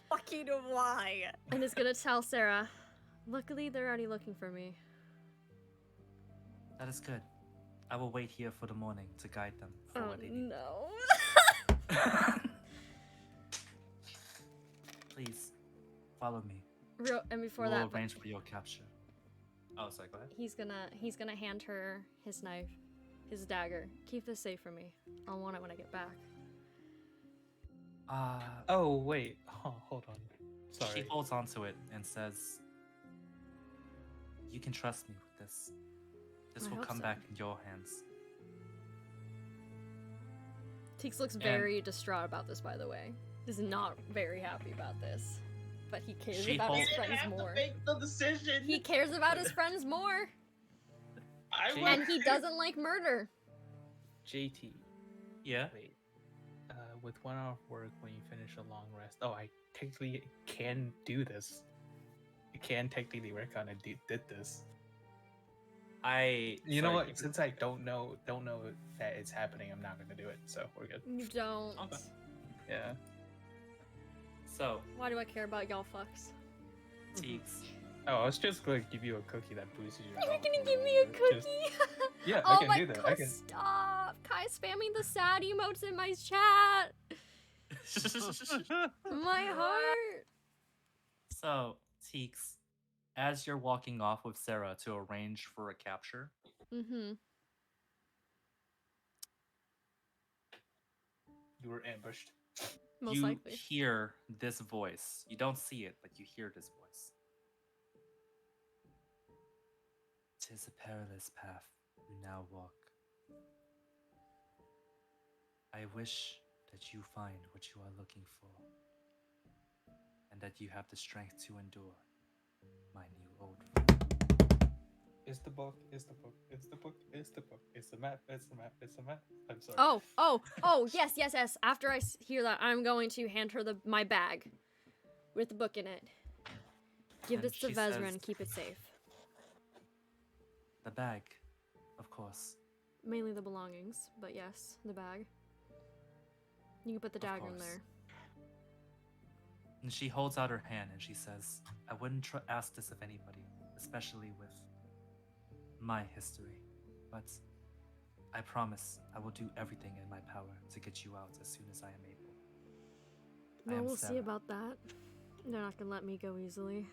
Fucking why?
And is gonna tell Sarah, luckily they're already looking for me.
That is good. I will wait here for the morning to guide them for
Oh
what they need.
no.
Please, follow me.
And before
We'll
that,
arrange for your capture. Oh, sorry, go ahead.
he's gonna hand her his knife, his dagger. Keep this safe for me. I'll want it when I get back.
Oh, wait. Oh, hold on.
She
Sorry.
holds onto it and says, you can trust me with this. This
I
will
hope
come
so.
back in your hands.
Teeks looks
And-
very distraught about this, by the way. He's not very happy about this. But he cares
She
about his
holds-
friends more.
Make the decision.
He cares about his friends more.
I
Jake-
will.
And he doesn't like murder.
JT.
Yeah?
Wait. With 1 hour of work, when you finish a long rest. Oh, I technically can do this. I can technically work on it. Did this. You know
sorry,
what? Since I don't know that it's happening, I'm not gonna do it. So we're good.
You don't.
Okay.
Yeah.
So,
Why do I care about y'all fucks?
Teeks,
Oh, I was just going to give you a cookie that boosts your
You're
health.
gonna give me a cookie?
Just- yeah,
Oh
I can
my
do that.
god,
I can.
stop! Kai spamming the sad emotes in my chat. My heart.
So, Teeks, as you're walking off with Sarah to arrange for a capture,
Mm-hmm.
You were ambushed.
Most
you
likely.
hear this voice. You don't see it, but you hear this voice. "'Tis a perilous path you now walk. I wish that you find what you are looking for, and that you have the strength to endure. my new old friend.
It's the book. It's the book. It's the book. It's the book. It's the map. It's the map. It's the map. I'm sorry.
Oh, yes. After I hear that, I'm going to hand her my bag with the book in it. Give
And
this to
she
Vezra
says-
and keep it safe.
The bag, of course.
Mainly the belongings, but yes, the bag. You can put the
Of
dagger in
course.
there.
And she holds out her hand and she says, I wouldn't ask this of anybody, especially with my history. But I promise I will do everything in my power to get you out as soon as I am able. I
Well,
am
we'll see
Sarah.
about that. They're not gonna let me go easily.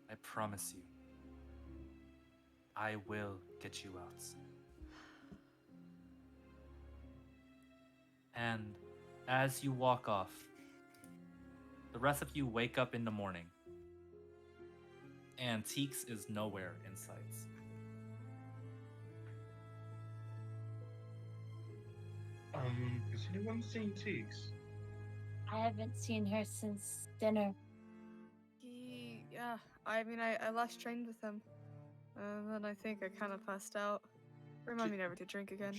I promise you, I will get you out. And as you walk off, the rest of you wake up in the morning, and Teeks is nowhere in sight.
Has anyone seen Teeks?
I haven't seen her since dinner.
Yeah, I mean, I last trained with him. And then I think I kind of passed out. Remind me never to drink again.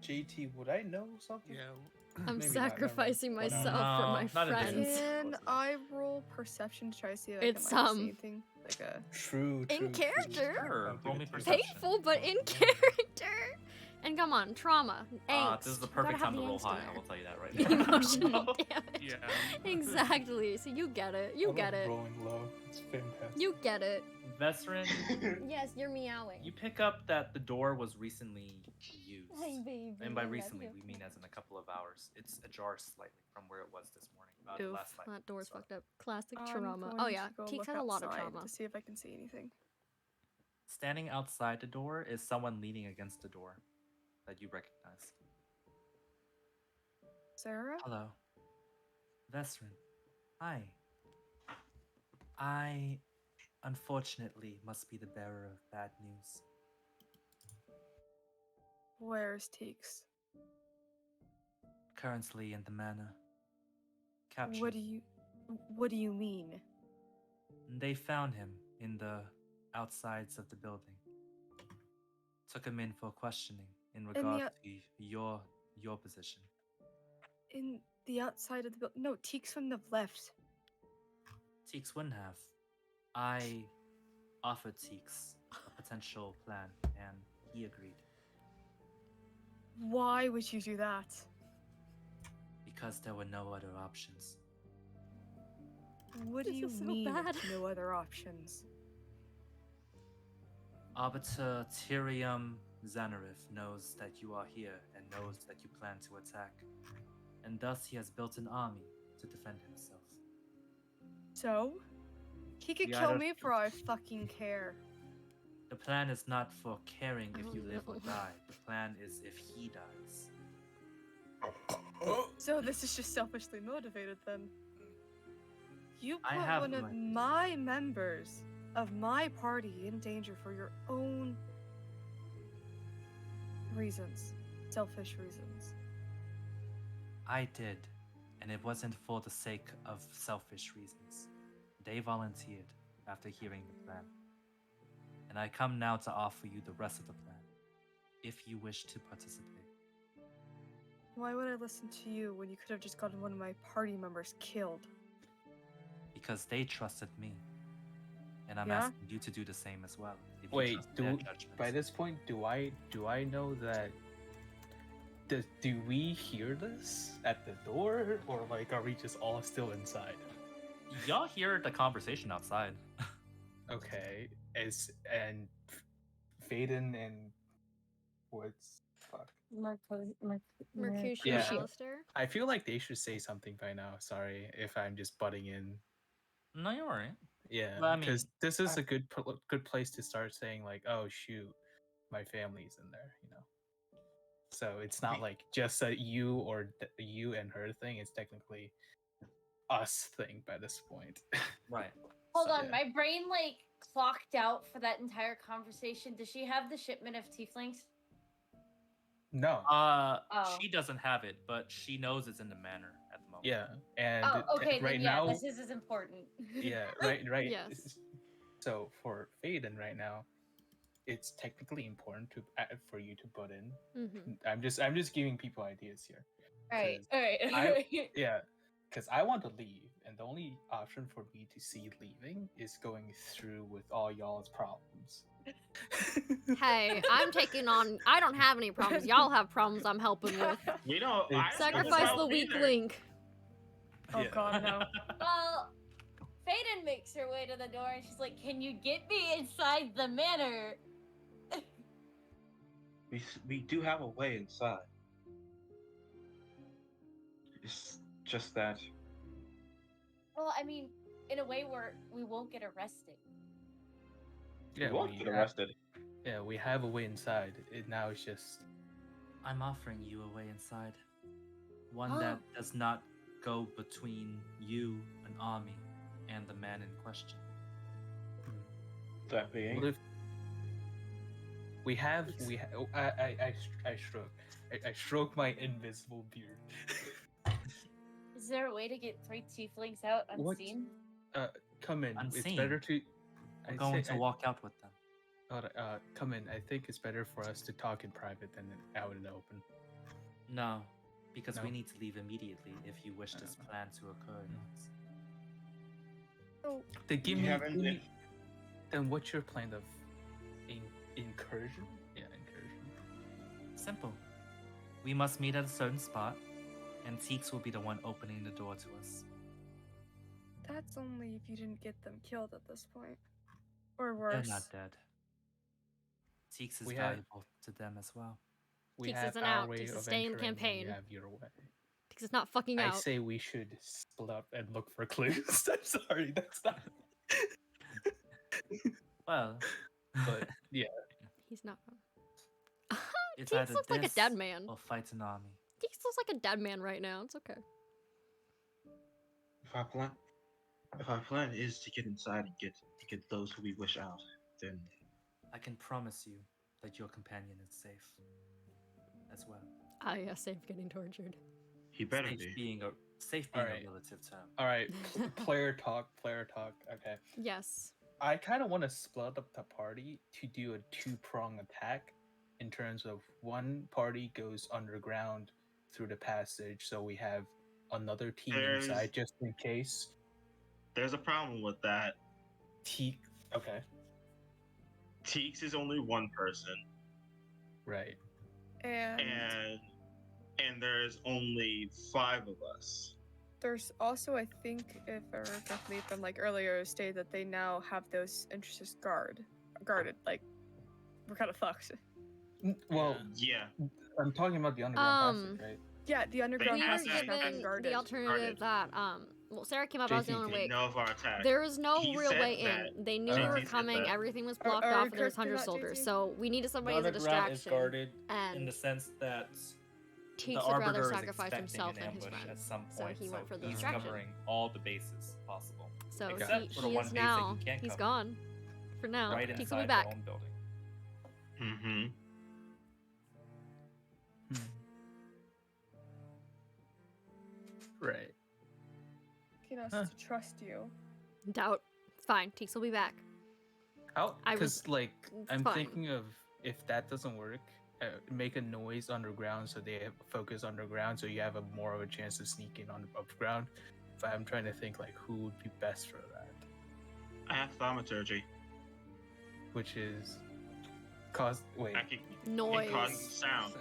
JT, would I know something?
Yeah.
I'm
Maybe not, never mind.
sacrificing
Whatever.
myself for
No,
my
not a
friends.
distance.
Can
Close enough.
I roll perception to try to see if I
It's,
can like, see anything? Like a...
True.
In character?
Sure,
I'll do
roll
it
me
too.
perception.
Painful, but in
Oh,
character. And come on, trauma, angst.
This is the
You gotta
perfect
have
time to
the
roll
angst
high,
in
I will
there.
tell you that right now.
Emotional damage.
Yeah.
Exactly. So you get it. You
I
get
love
it.
rolling low. It's fantastic.
You get it.
Veteran,
Yes, you're meowing.
you pick up that the door was recently used.
Hey, baby.
And by
I love
recently,
you.
we mean as in a couple of hours. It's ajar slightly from where it was this morning.
Oof,
Last night.
that door's
sorry.
fucked up. Classic
I'm
trauma.
going
Oh
to
yeah,
go
Teeks
look
has a lot of
outside
trauma.
to see if I can see anything.
Standing outside the door is someone leaning against the door that you recognize.
Sarah?
Hello. Vesrin. Hi. I, unfortunately, must be the bearer of bad news.
Where's Teeks?
Currently in the manor. Captured.
What do you mean?
They found him in the outsides of the building. Took him in for questioning in
the
regard
out-
to your position.
In the outside of the building? No, Teeks wouldn't have left.
Teeks wouldn't have. I offered Teeks a potential plan, and he agreed.
Why would you do that?
Because there were no other options.
What do
This
you
is so
mean,
bad.
no other options?
Arbiter Tyrium Xanarith knows that you are here and knows that you plan to attack, and thus he has built an army to defend himself.
So? He could
We
kill
either
me for all I fucking care.
The plan is not for caring if
Oh,
you live or
no.
die. The plan is if he dies.
So this is just selfishly motivated then. You
I
put
have
one of
my-
my members of my party in danger for your own reasons. Selfish reasons.
I did, and it wasn't for the sake of selfish reasons. They volunteered after hearing the plan. And I come now to offer you the rest of the plan, if you wish to participate.
Why would I listen to you when you could have just gotten one of my party members killed?
Because they trusted me. And I'm
Yeah?
asking you to do the same as well. If you
Wait,
trust their
do
judgment.
by this point do I know that? Do we hear this at the door, or like are we just all still inside?
Y'all hear the conversation outside.
Okay, and Faden and what's fuck?
Mercutio
Yeah.
and Alistair.
I feel like they should say something by now. Sorry if I'm just butting in.
No, you're alright.
Yeah,
Well, I mean,
because this is a good place to start saying like, oh shoot, my family's in there, you know. So it's not like just a you or you and her thing. It's technically us thing by this point.
Right.
Hold
So-
on,
yeah.
my brain like clocked out for that entire conversation. Does she have the shipment of tieflings?
No.
Oh.
She doesn't have it, but she knows it's in the manor at the moment.
Yeah, and
Oh, okay,
right
then yeah,
now,
this is as important.
yeah, right.
Yes.
So for Faden right now, it's technically important to for you to put in.
Mm-hmm.
I'm just giving people ideas here.
Alright,
'Cause
alright.
Yeah, because I want to leave, and the only option for me to see leaving is going through with all y'all's problems.
Hey, I'm taking on. I don't have any problems. Y'all have problems I'm helping with.
We don't. I don't have a
Sacrifice the
problem
weak
either.
link.
Oh
Yeah.
god, no.
Well, Faden makes her way to the door and she's like, "Can you get me inside the manor?"
We do have a way inside. It's just that
Well, I mean, in a way where we won't get arrested.
Yeah,
we won't get
ha-
arrested.
yeah, we have a way inside. Now it's just
I'm offering you a way inside. One that does not go between you, an army, and the man in question.
That
what
being,
if we have I stroke my invisible beard.
Is there a way to get 3 tieflings out
What?
unseen?
Come in. It's
Unseen?
better to.
We're going to walk out with them.
Come in. I think it's better for us to talk in private than out in the open.
No, because we
No?
need to leave immediately if you wish this plan to occur.
Oh,
Then give
You
me.
haven't-
Give me then what's your plan of incursion? Yeah, incursion.
Simple. We must meet at a certain spot, and Teeks will be the one opening the door to us.
that's only if you didn't get them killed at this point. Or
They're
worse.
not dead. Teeks is
We have-
valuable to them as well.
We
Teeks
have
isn't
our
out
way
to
of
sustain the
entering, and
campaign.
you have your way.
Because it's not fucking
I
out.
say we should split up and look for clues. I'm sorry, that's not.
Well,
But yeah,
He's not.
it's
Teeks
either
looks like a
this
dead man.
or fight an army.
Teeks looks like a dead man right now. It's okay.
if our plan is to get inside and get those who we wish out, then
I can promise you that your companion is safe as well.
I save getting tortured.
he better
Safe
be.
being a
Alright.
relative term.
all right. Player talk. Okay.
Yes.
I kind of want to split up the party to do a two-prong attack in terms of one party goes underground through the passage, so we have another team
There's-
inside just in case.
There's a problem with that.
Okay.
Teeks is only one person,
Right.
And
and there's only 5 of us.
there's also, I think, if I remember correctly from like earlier, stated that they now have those interests guarded. Like, we're kind of fucked.
Well,
Yeah,
I'm talking about the underground passage, right?
Yeah, the underground
We
We were
have
passage is now being
given
guarded.
the alternative that well, Sarah came up. I was the
JT,
only
they
way.
know of our attack.
There was no
He
real
said
way
that-
in. They knew we
JT
were
said
coming.
that.
Everything was blocked
are
off,
we
and there was
correct in
100
that,
soldiers.
JT?
So we needed
The
somebody as a
underground is
distraction.
guarded in
And
the sense that
Teeks
the
would rather
Arbiter is
sacrifice
expecting
himself
an
than his
ambush
friends.
at some
So
point,
he went for the
he's
distraction.
covering all the bases possible.
So
Except for the
he
one
is
base that
now.
he can't
He's
cover.
gone. For now.
Right
Teeks will
inside
be back.
their own building.
Mm-hmm.
Right.
Asking us
Huh.
to trust you.
Doubt. It's fine. Teeks will be back.
How?
I was-
Because like
it's
I'm
fine.
thinking of if that doesn't work, make a noise underground so they focus underground, so you have more of a chance to sneak in on above ground. But I'm trying to think like who would be best for that,
I have thaumaturgy.
which is cause. Wait.
I can
Noise.
cause sound.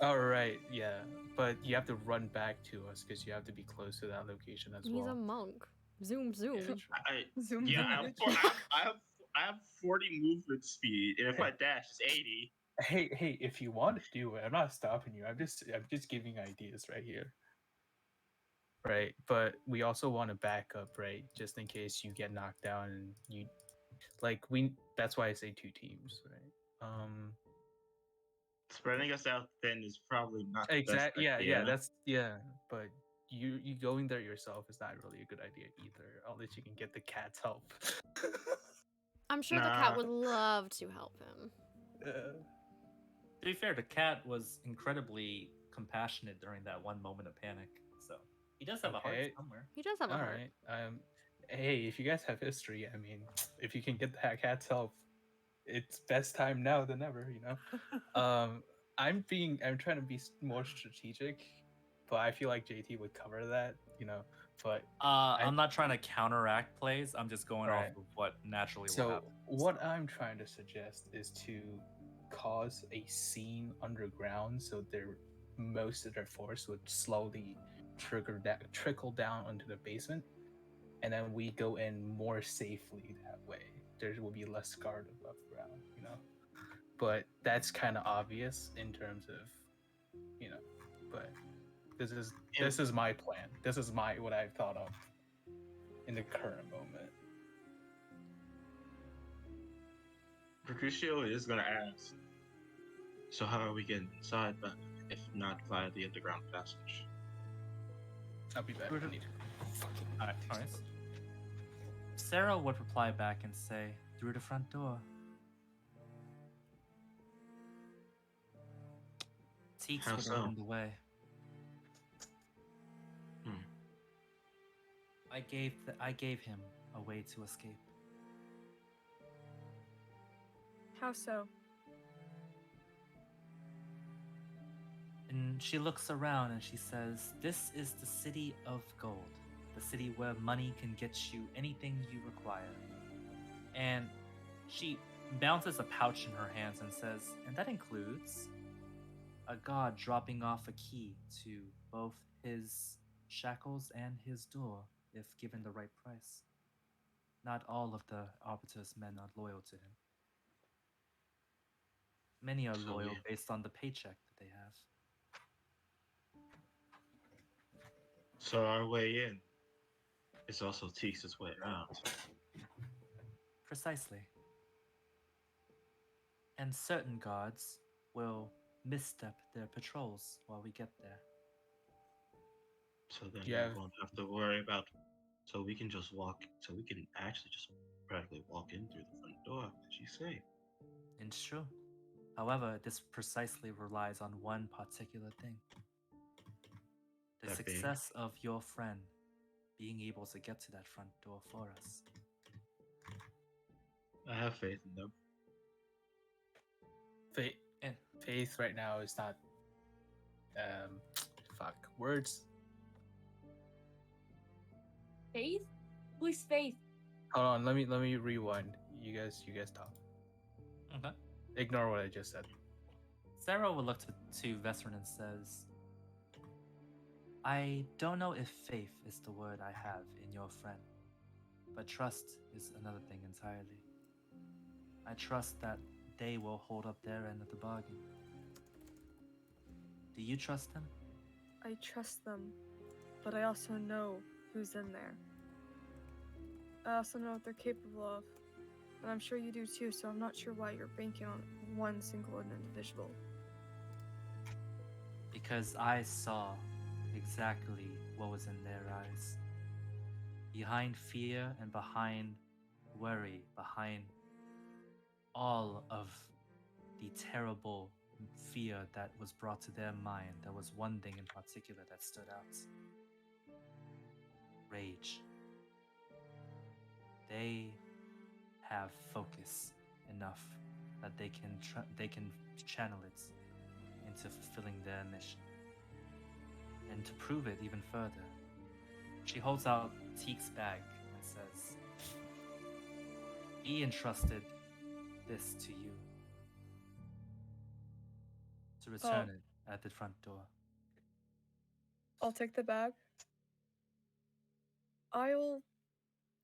All right. Yeah. But you have to run back to us because you have to be close to that location as
He's
well.
a monk. Zoom, zoom.
Yeah, true.
Zoom.
Yeah,
zoom.
I have 40 movement speed, and if I dash, it's 80.
Hey, if you want to do it, I'm not stopping you. I'm just giving ideas right here. Right, but we also want to back up, right? Just in case you get knocked down and you that's why I say 2 teams, right?
Spreading us out thin is probably not the best
Exactly.
idea.
Yeah, but you going there yourself is not really a good idea either, unless you can get the cat's help.
I'm sure the
Nah.
cat would love to help him.
To be fair, the cat was incredibly compassionate during that one moment of panic. So He does have a heart
Okay.
somewhere.
He does have a
All
heart.
right. Hey, if you guys have history, I mean, if you can get that cat's help, it's best time now than ever. You know. I'm trying to be more strategic, but I feel like JT would cover that. You know, but
I'm not trying to counteract plays. I'm just going off
Right.
of what naturally will
So
happen.
what I'm trying to suggest is to cause a scene underground, so most of their force would slowly trickle down onto the basement, and then we go in more safely that way. There will be less guard above ground, you know. But that's kind of obvious in terms of, you know. But this is my plan. This is what I've thought of in the current moment.
Mercutio is gonna ask. So how are we getting inside, but if not via the underground passage?
I'll be back. I need to fucking
Alright, Sarah would reply back and say, through the front door. Teeks
How
would
so?
open the way.
Hmm.
I gave him a way to escape.
How so?
And she looks around and she says, this is the city of gold. The city where money can get you anything you require. And she bounces a pouch in her hands and says, and that includes a god dropping off a key to both his shackles and his door if given the right price. Not all of the Arbiter's men are loyal to him. Many are
So
loyal
we-
based on the paycheck that they have.
So our way in is also Teeks' way out.
Precisely. And certain guards will misstep their patrols while we get there.
So then
Yeah.
we won't have to worry about. So we can actually just practically walk in through the front door, as you say.
It's true. However, this precisely relies on one particular thing. The
That being?
success of your friend being able to get to that front door for us.
I have faith in them.
And
Faith right now is not fuck words.
Faith? Who's Faith?
Hold on, let me rewind. You guys talk.
okay.
Ignore what I just said.
Sarah will look to Vesrin and says, I don't know if faith is the word I have in your friend, but trust is another thing entirely. I trust that they will hold up their end of the bargain. Do you trust them?
I trust them, but I also know who's in there. I also know what they're capable of, and I'm sure you do too, so I'm not sure why you're banking on one single individual.
Because I saw exactly what was in their eyes. Behind fear and behind worry, behind all of the terrible fear that was brought to their mind, there was one thing in particular that stood out. Rage. They have focus enough that they can channel it into fulfilling their mission. And to prove it even further, she holds out Teek's bag and says, he entrusted this to you to return it at the front door.
I'll take the bag. I'll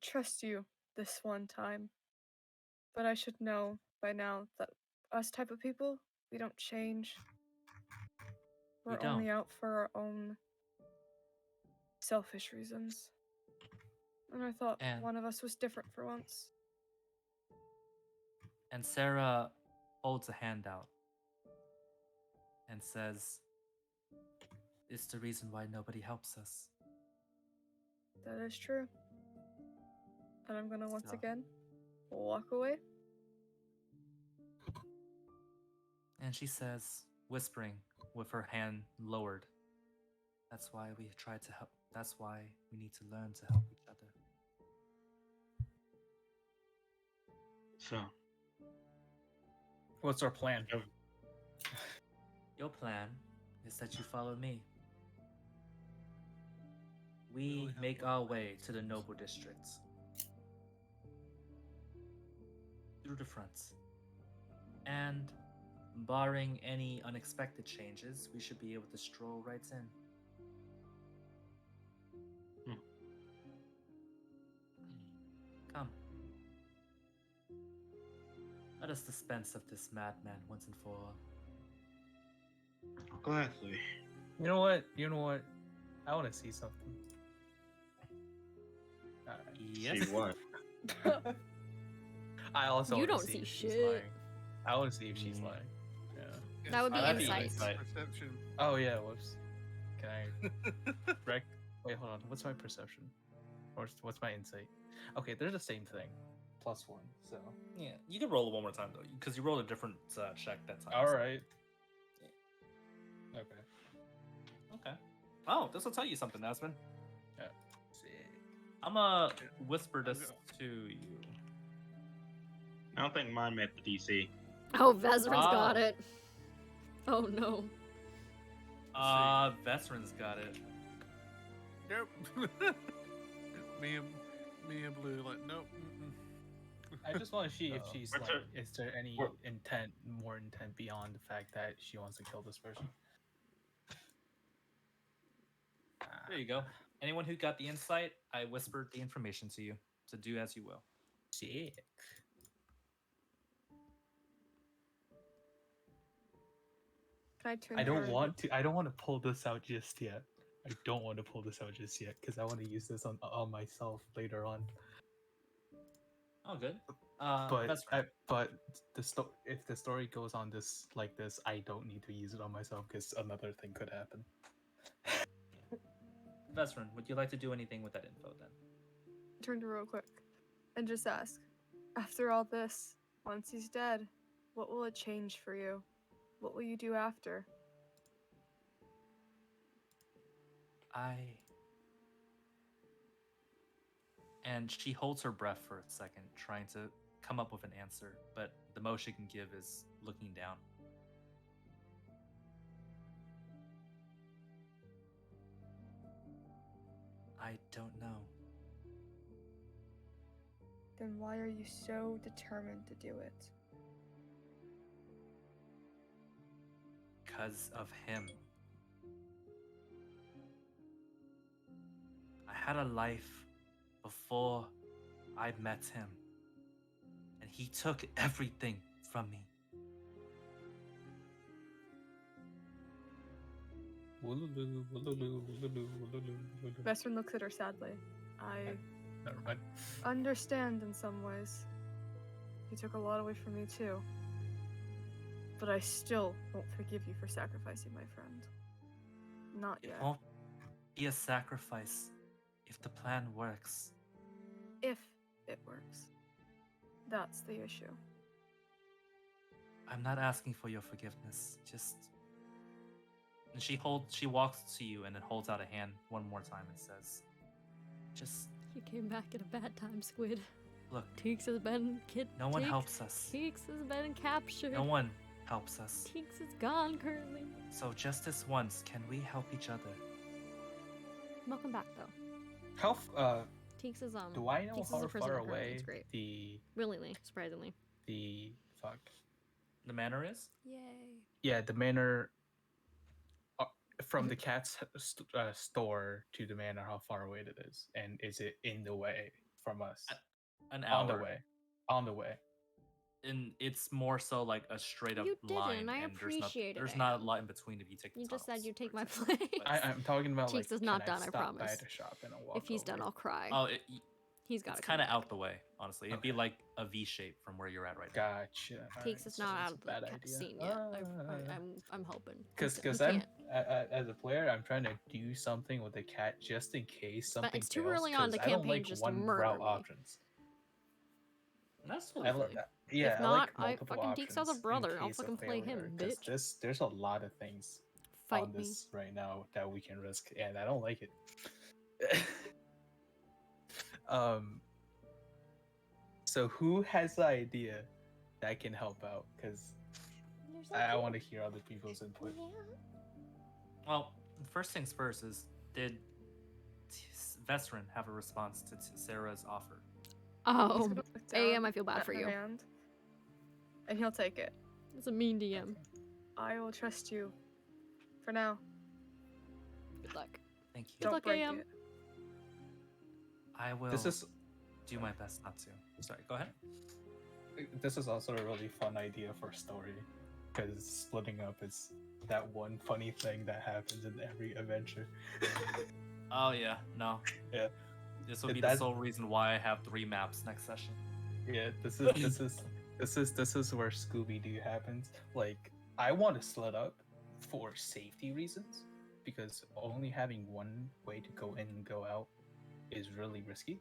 trust you this one time. But I should know by now that us type of people, we don't change. We're
don't.
only out for our own selfish reasons. And I thought
And-
one of us was different for once.
And Sarah holds a hand out and says, it's the reason why nobody helps us.
That is true. And I'm gonna once
So-
again walk away.
And she says, whispering with her hand lowered, that's why we tried to That's why we need to learn to help each other.
So,
What's our plan?
Your plan is that you follow me. We
only have
make
one
our
plan,
way
it
to the
seems.
noble districts. Through the front. And barring any unexpected changes, we should be able to stroll right in. Come. Let us dispense of this madman once and for all.
gladly.
You know what? You know what? I want to see something.
Yes.
See what?
I also
You
wanna
don't
see
see
if she's
shit.
lying. I want to see if she's
Mm.
lying. Yeah.
That would be
that'd be
insight.
insight.
Perception.
Oh yeah. Whoops. Can I? Wait, hold on. What's my perception? Or what's my insight? Okay, they're the same thing. +1. So.
Yeah, you can roll it one more time though, because you rolled a different check that time.
All
so-
right. Okay.
Okay. Oh, this will tell you something, Aspen.
Sick.
I'm gonna whisper
I'm
this
go-
to you.
I don't think mine met the DC.
Oh, Vezrin's got
Ah.
it. Oh no.
Veterans got it.
Nope. me and Blue like nope.
I just want to see if
Uh,
she's
what's
like,
her-
is there any
what-
more intent beyond the fact that she wants to kill this person?
There you go. Anyone who got the insight, I whispered the information to you. So do as you will.
Sick.
Can I turn?
I don't
to her-
want to. I don't want to pull this out just yet. I don't want to pull this out just yet because I want to use this on myself later on.
Oh, good.
But
Vesrin.
but if the story goes on this like this, I don't need to use it on myself because another thing could happen.
Vesrin, would you like to do anything with that info then?
Turn to her real quick and just ask, after all this, once he's dead, what will it change for you? What will you do after?
And she holds her breath for a second, trying to come up with an answer, but the most she can give is looking down. I don't know.
Then why are you so determined to do it?
Because of him. I had a life before I met him, and he took everything from me.
Vesrin looks at her sadly. I
Never mind.
understand in some ways. He took a lot away from me too. But I still won't forgive you for sacrificing my friend. Not
It
yet.
won't be a sacrifice if the plan works.
If it works. That's the issue.
I'm not asking for your forgiveness. Just. And she walks to you and then holds out a hand one more time and says, "Just
You came back at a bad time, Squid.
look.
Teeks has been
No one helps us.
Teeks has been captured.
No one helps us.
Teeks is gone currently.
So just this once, can we help each other?"
Welcome back though.
How
Teeks is
do I know
Teeks is
how
a prisoner
far
currently,
away
it's great.
the
Surprisingly.
fuck
The manor is?
Yay.
the manor from the cat's store to the manor? How far away it is, and is it in the way from us?
An hour.
On the way.
And it's more so like a straight up
You didn't,
line.
I
and
appreciate it,
there's not a
Am.
lot in between if you take the
You just said
tunnels,
you'd take
for
my
example.
place.
But
I'm talking about
Cheeks
like
is not
can
done, I
stop by
promise.
the shop and I'll walk
If he's done,
over?
I'll cry.
Oh,
He's got
it's kind of out the way, honestly. It'd be
Okay.
like a V shape from where you're at right now.
Gotcha.
Teeks is not out of the
bad
scene
idea.
yet. I'm hoping.
Because I'm as a player, I'm trying to do something with the cat just in case
But
something.
it's too
fails,
early on
'cause
the
I don't
campaign
like
just to
one
murder
route
me.
options.
And that's
I
totally
love
fine.
that. Yeah,
If
I
not,
like
I
multiple
fucking Teeks has a
options in
brother. I'll
case of
fucking play him,
failure, 'cause
bitch.
There's a lot of things
Fight
on
me.
this right now that we can risk, and I don't like it. um. So who has the idea that can help out? Because I want to hear other people's input.
Well, first things first is, did Veteran have a response to Sarah's offer?
He's
Oh,
gonna look
AM,
down
I feel bad
at
for
her
you.
hand, and he'll take it.
It's a mean DM.
I will trust you. For now.
Good luck.
Thank you.
Good
Don't
luck,
break
AM.
it.
I will
This is
do my best not to. Sorry, go ahead.
this is also a really fun idea for a story, because splitting up is that one funny thing that happens in every adventure.
Oh yeah, no.
Yeah.
This will be the
That's-
sole reason why I have 3 maps next session.
Yeah, this is where Scooby Doo happens. Like, I want to split up for safety reasons, because only having one way to go in and go out is really risky.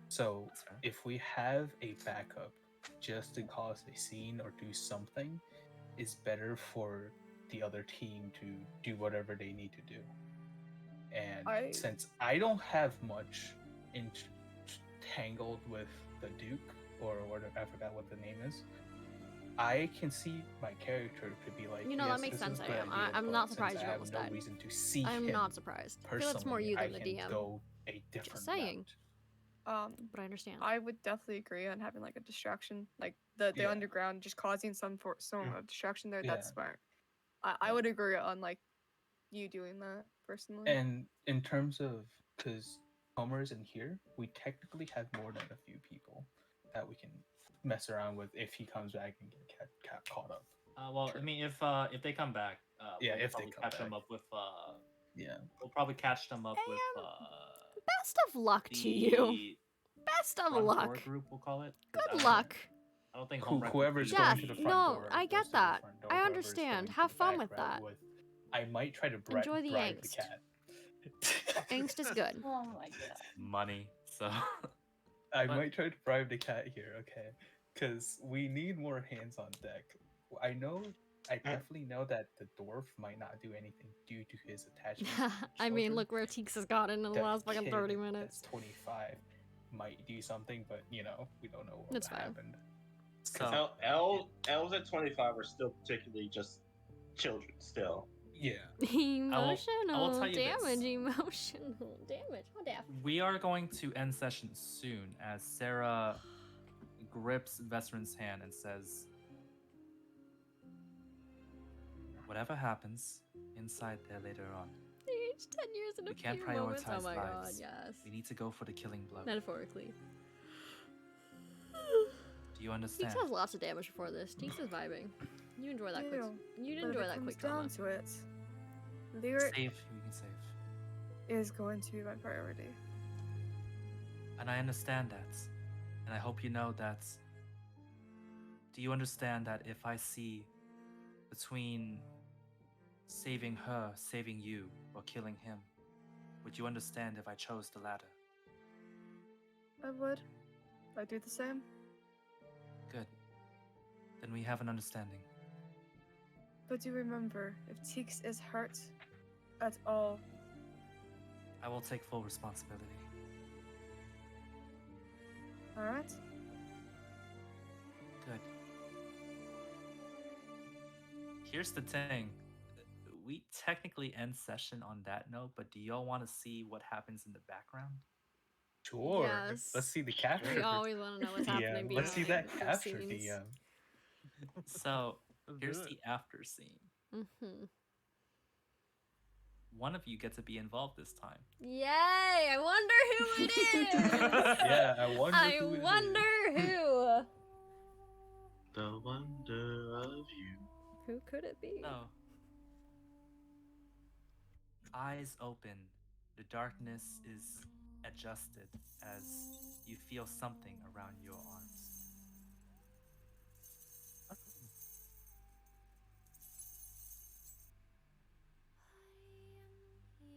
So
That's fair.
if we have a backup just to cause a scene or do something, it's better for the other team to do whatever they need to do. And since I don't have much entangled with the Duke, or whatever, I forgot what the name is, I can see my character could be like,
You know, that
yes,
makes
this is
sense,
a good
I am.
idea,
I'm
but
not
since
surprised
I
you
have
almost
no
died.
reason to see
I'm
him
not surprised. I feel
personally,
it's more you
I
than the
can
DM.
go a different
saying.
route.
But I understand.
I would definitely agree on having like a distraction, like the
Yeah.
underground, just causing some of distraction there.
Yeah.
That's smart. I
Yeah.
would agree on like you doing that personally.
And in terms of, because Homer's in here, we technically have more than a few people that we can mess around with if he comes back and get caught up.
Well,
True.
I mean, if they come back,
Yeah,
we'll
if they
probably
come
catch them
back.
up with.
Yeah.
We'll probably catch them up with.
Best of luck to you.
The
Best of
front door
luck.
group, we'll call it. 'cause I
Good
don't-
luck.
I don't think home rec would
Whoever's
be-
going
Yes,
to the front
no,
door.
I
goes
get
to the
that.
front door.
I
Whoever's
understand.
going to
Have
the
fun
back
with
route
that.
I might try to
Enjoy the
bribe the
angst.
cat.
Angst is good.
Oh my god.
money. So
I
But-
might try to bribe the cat here, okay? Because we need more hands on deck. I definitely know that the dwarf might not do anything due to his attachment. to
I mean,
children.
look where Teeks has gotten in the
That
last fucking
kid
30
that's
minutes.
25 might do something, but we don't know what
That's fine.
happened.
So
Elves at 25 are still particularly just children still.
Yeah.
Emotional
tell you this.
damage. Emotional damage. What the?
we are going to end session soon as Sarah grips Veteran's hand and says, "Whatever happens inside there later on,
Aged 10 years in a
we can't
few moments. Oh
prioritize
my god,
lives.
yes.
We need to go for the killing blow.
Metaphorically.
Do you
Teeks
understand?"
has lots of damage before this. Teeks is vibing. You enjoy that quick. You
But if
enjoy
it
that
comes
quick
down
drama.
to it, Lyric
Save, we can save.
is going to be my priority.
And I understand that. And I hope you know that. Do you understand that if I see between saving her, saving you, or killing him, would you understand if I chose the latter?
I would. I'd do the same.
Good. Then we have an understanding.
But do remember, if Teeks is hurt at all,
I will take full responsibility.
alright?
Good. Here's the thing. We technically end session on that note, but do y'all want to see what happens in the background?
Sure.
Yes.
Let's see the capture.
We always want to know what's happening
DM. Let's see that
behind the
capture
scenes.
DM.
So,
Let's
here's
do
the
it.
after scene.
Mm-hmm.
One of you get to be involved this time.
Yay! I wonder who it is.
Yeah, I wonder
I
who it is.
wonder who.
The wonder of you.
Who could it be?
So, eyes open, the darkness is adjusted as you feel something around your arms.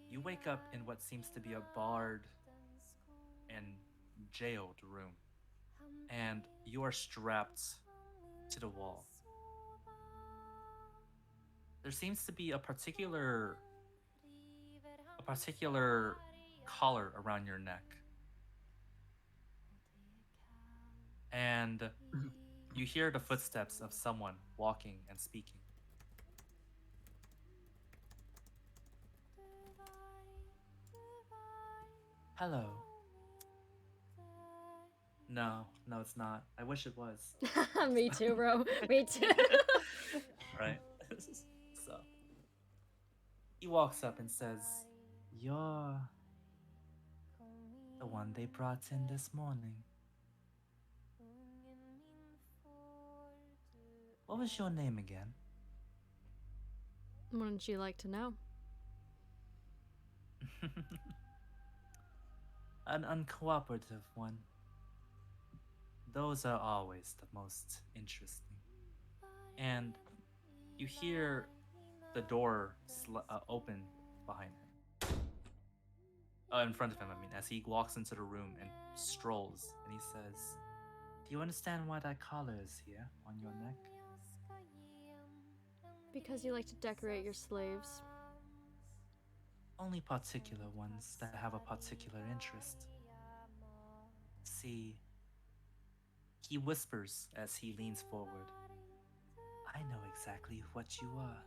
You wake up in what seems to be a barred and jailed room, and you are strapped to the wall. There seems to be a particular collar around your neck. And you hear the footsteps of someone walking and speaking. Hello. No, it's not. I wish it was.
Me too, bro. Me too.
Right? So he walks up and says, "You're the one they brought in this morning. What was your name again?"
Wouldn't you like to know?
An uncooperative one. Those are always the most interesting. And you hear the door open behind him. In front of him, I mean, as he walks into the room and strolls, and he says, "Do you understand why that collar is here on your neck?"
Because you like to decorate your slaves.
Only particular ones that have a particular interest. See, he whispers as he leans forward, "I know exactly what you are."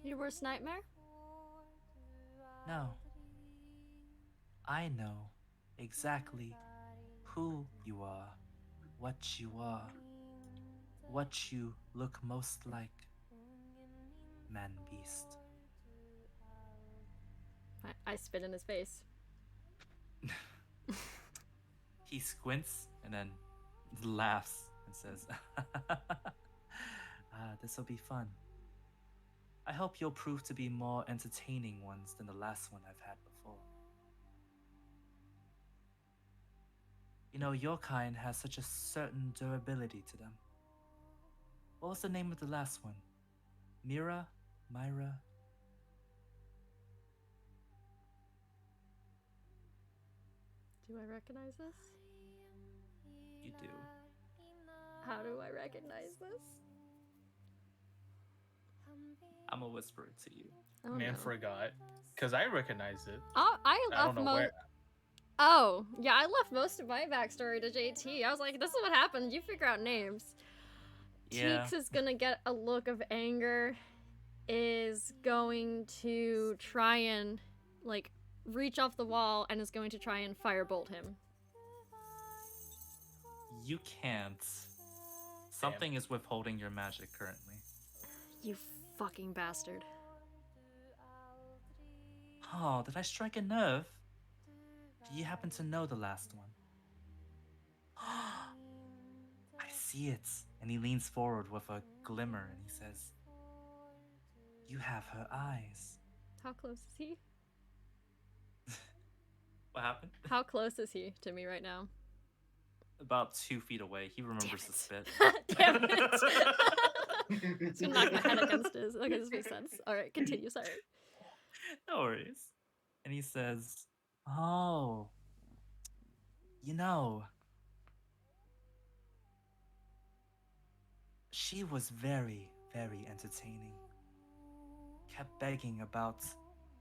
Your worst nightmare?
No. I know exactly who you are, what you are, what you look most like. Man beast.
I spit in his face.
He squints and then laughs and says, "This'll be fun. I hope you'll prove to be more entertaining ones than the last one I've had before. You know, your kind has such a certain durability to them. What was the name of the last one? Myra?
Do I recognize this?
You do.
How do I recognize this?
I'm gonna whisper it to you.
Oh,
Man
no.
forgot. Because I recognized it.
I
I
left
don't know where.
Oh, yeah, I left most of my backstory to JT. I was like, this is what happened. You figure out names.
Yeah.
Teeks is gonna get a look of anger, is going to try and, like, reach off the wall, and is going to try and firebolt him.
You can't. Something is withholding your magic currently.
You fucking bastard.
Oh, did I strike a nerve? Do you happen to know the last one? I see it. And he leans forward with a glimmer and he says, "You have her eyes."
How close is he?
What happened?
How close is he to me right now?
About 2 feet away. He remembers the spit.
Damn it! Just gonna knock my head against his. Okay, this makes sense. Alright, continue, sorry.
No worries. And he says, "Oh, you know, she was very, very entertaining. Kept begging about,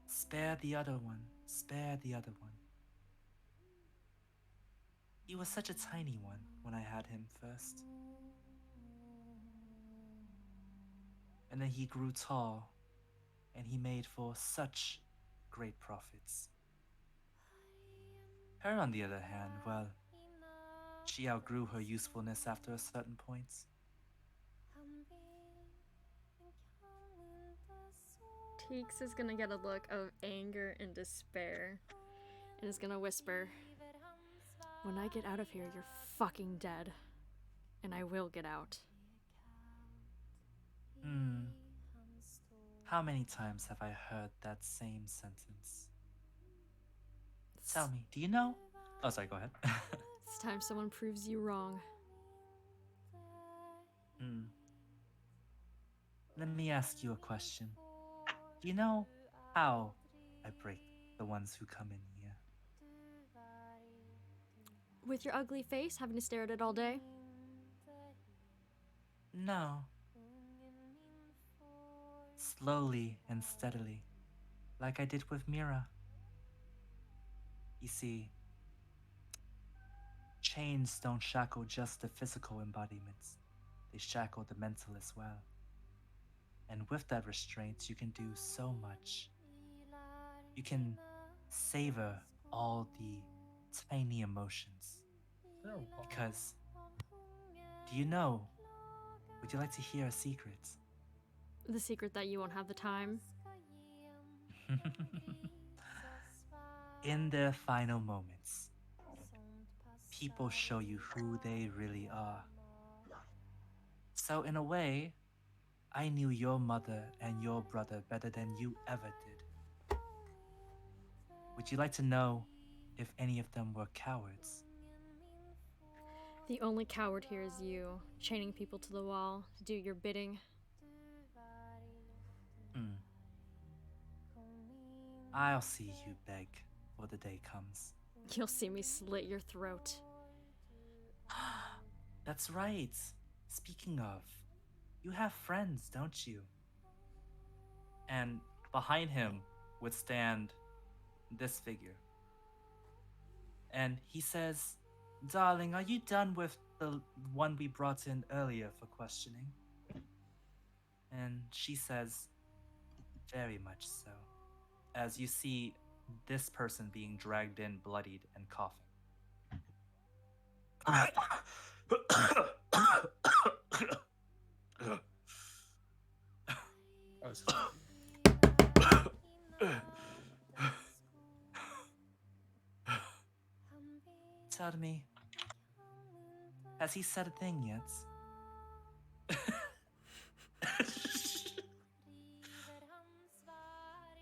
spare the other one, spare the other one. He was such a tiny one when I had him first. And then he grew tall, and he made for such great profits. Her, on the other hand, well, she outgrew her usefulness after a certain point.
Teeks is gonna get a look of anger and despair, and is gonna whisper, "When I get out of here, you're fucking dead. And I will get out."
How many times have I heard that same sentence? Tell me, do you know? Oh, sorry, go ahead.
It's time someone proves you wrong.
Let me ask you a question. Do you know how I break the ones who come in here?
With your ugly face, having to stare at it all day?
No. slowly and steadily, like I did with Mira. You see, chains don't shackle just the physical embodiments, they shackle the mental as well. And with that restraint, you can do so much. You can savor all the tiny emotions.
Oh,
Because, do you know, would you like to hear a secret?
The secret that you won't have the time.
In their final moments, people show you who they really are. So, in a way, I knew your mother and your brother better than you ever did. Would you like to know if any of them were cowards?
The only coward here is you, chaining people to the wall to do your bidding.
Hmm. I'll see you beg before the day comes.
You'll see me slit your throat.
That's right. Speaking of, you have friends, don't you? And behind him would stand this figure. And he says, "Darling, are you done with the one we brought in earlier for questioning?" And she says, "Very much so." As you see this person being dragged in, bloodied, and coughing.
oh, so
Tell me, has he said a thing yet?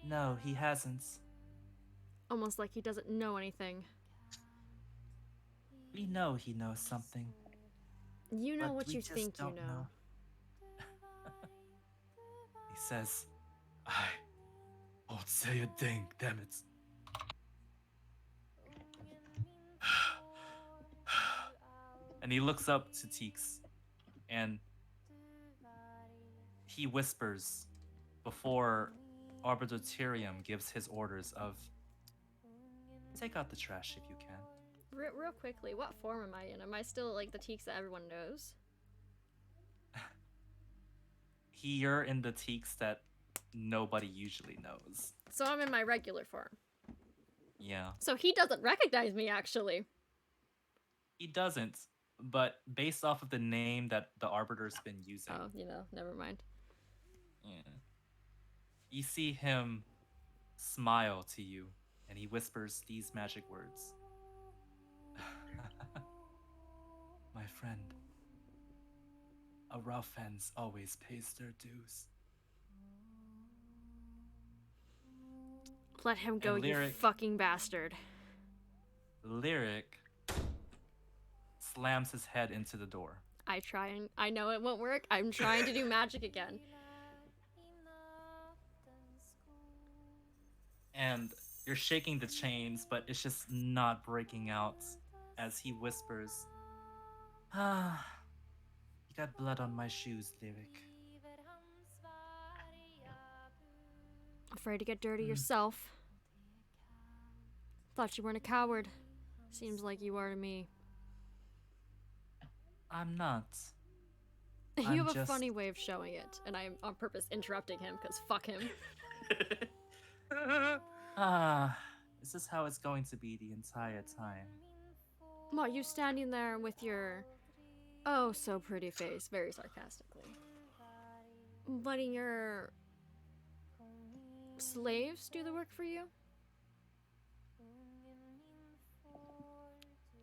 No, he hasn't.
Almost like he doesn't know anything.
We know he knows something.
You know
but
what
we
you
just
think you
don't
know.
He says, "I won't say a thing, damn it." And he looks up to Teeks, and he whispers before Arbitratorium gives his orders of, "Take out the trash if you can."
Real quickly, what form am I in? Am I still like the Teeks that everyone knows?
You're in the Teeks that nobody usually knows.
So I'm in my regular form.
Yeah.
So he doesn't recognize me, actually.
He doesn't, but based off of the name that the Arbiter's been using,
Oh, never mind.
yeah, you see him smile to you, and he whispers these magic words. My friend, a rough hands always pays their dues.
Let him go,
And
you
Lyric-
fucking bastard.
Lyric slams his head into the door.
I know it won't work. I'm trying to do magic again.
And you're shaking the chains, but it's just not breaking out as he whispers, "Ah, you got blood on my shoes, Lyric."
Afraid to get dirty
Hmm.
yourself. Thought you weren't a coward. Seems like you are to me.
I'm not.
You
I'm
have a
just-
funny way of showing it, and I'm on purpose interrupting him because fuck him.
This is how it's going to be the entire time.
What, you standing there with your oh so pretty face, very sarcastically, letting your slaves do the work for you?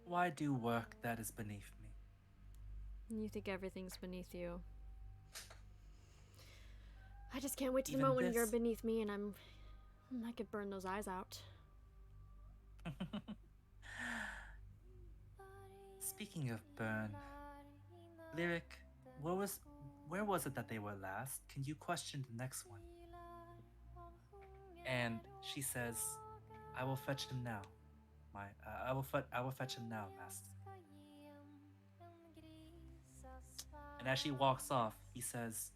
Why do work that is beneath me?
You think everything's beneath you. I just can't wait to the
Even
moment when you're
this?
beneath me and I could burn those eyes out.
Speaking of burn, Lyric, where was it that they were last? Can you question the next one? And she says, "I will fetch him now. I will fetch him now, master." And as she walks off, he says,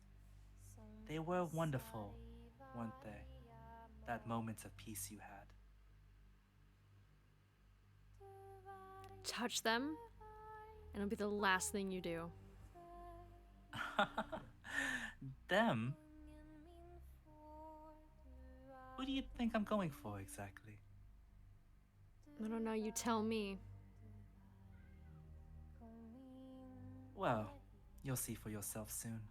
They were wonderful, weren't they? That moment of peace you had.
Touch them, and it'll be the last thing you do.
Them? Who do you think I'm going for exactly?
I don't know, you tell me.
Well, you'll see for yourself soon.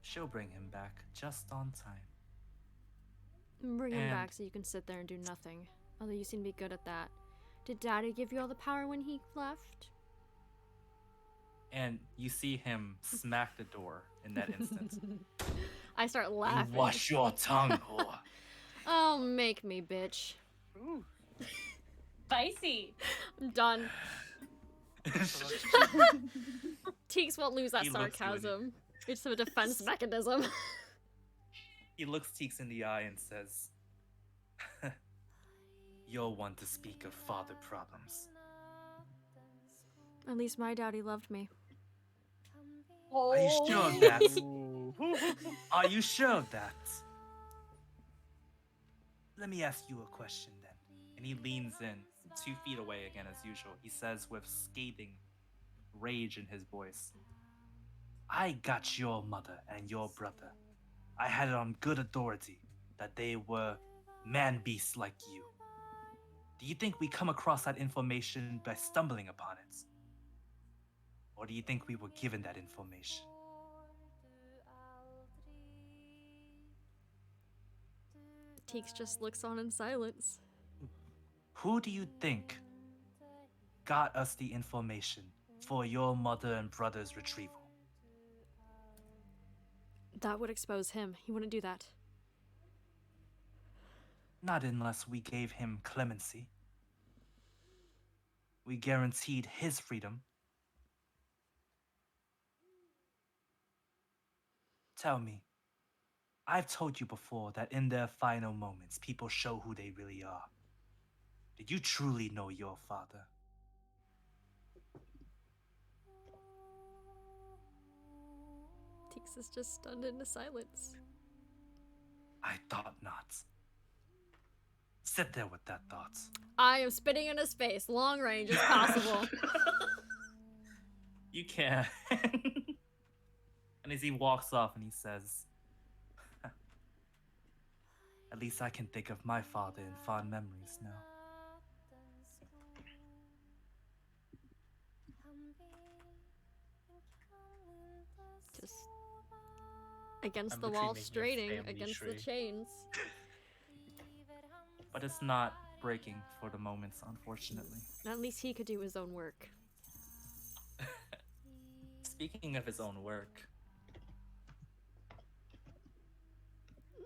She'll bring him back just on time.
Bring him
And-
back so you can sit there and do nothing. Although you seem to be good at that. Did Daddy give you all the power when he left?
And you see him smack the door in that instant.
I start
You
laughing.
wash your tongue, whore.
Oh, make me, bitch.
Ooh. Spicy.
I'm done. Teeks won't lose that
He looks good.
sarcasm. It's a defense mechanism.
He looks Teeks in the eye and says, "You're one to speak of father problems."
At least my daddy loved me.
Are you sure of that? Are you sure of that? Let me ask you a question then. And he leans in, 2 feet away again as usual. He says with scathing rage in his voice, "I got your mother and your brother. I had it on good authority that they were man-beasts like you. Do you think we come across that information by stumbling upon it? Or do you think we were given that information?"
Teeks just looks on in silence.
Who do you think got us the information for your mother and brother's retrieval?
That would expose him. He wouldn't do that.
Not unless we gave him clemency. We guaranteed his freedom. Tell me, I've told you before that in their final moments, people show who they really are. Did you truly know your father?
Teeks is just stunned into silence.
I thought not. Sit there with that thought.
I am spitting in his face, long range as possible.
You can. And as he walks off and he says, "At least I can think of my father in fond memories now."
Just against
I'm
the
literally
wall,
making a
straining
family
against the
tree.
chains.
But it's not breaking for the moment, unfortunately.
At least he could do his own work.
Speaking of his own work,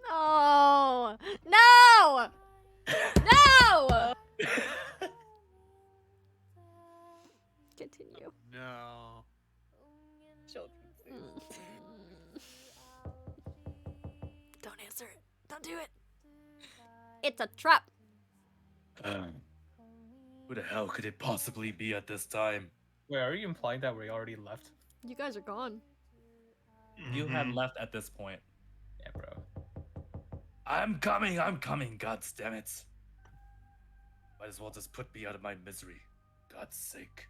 No! No! No! Continue.
No.
Children's things.
Don't answer it. Don't do it. It's a trap.
who the hell could it possibly be at this time?
Wait, are you implying that we already left?
You guys are gone.
You had left at this point.
Yeah, bro.
I'm coming, God damn it. Might as well just put me out of my misery. God's sake.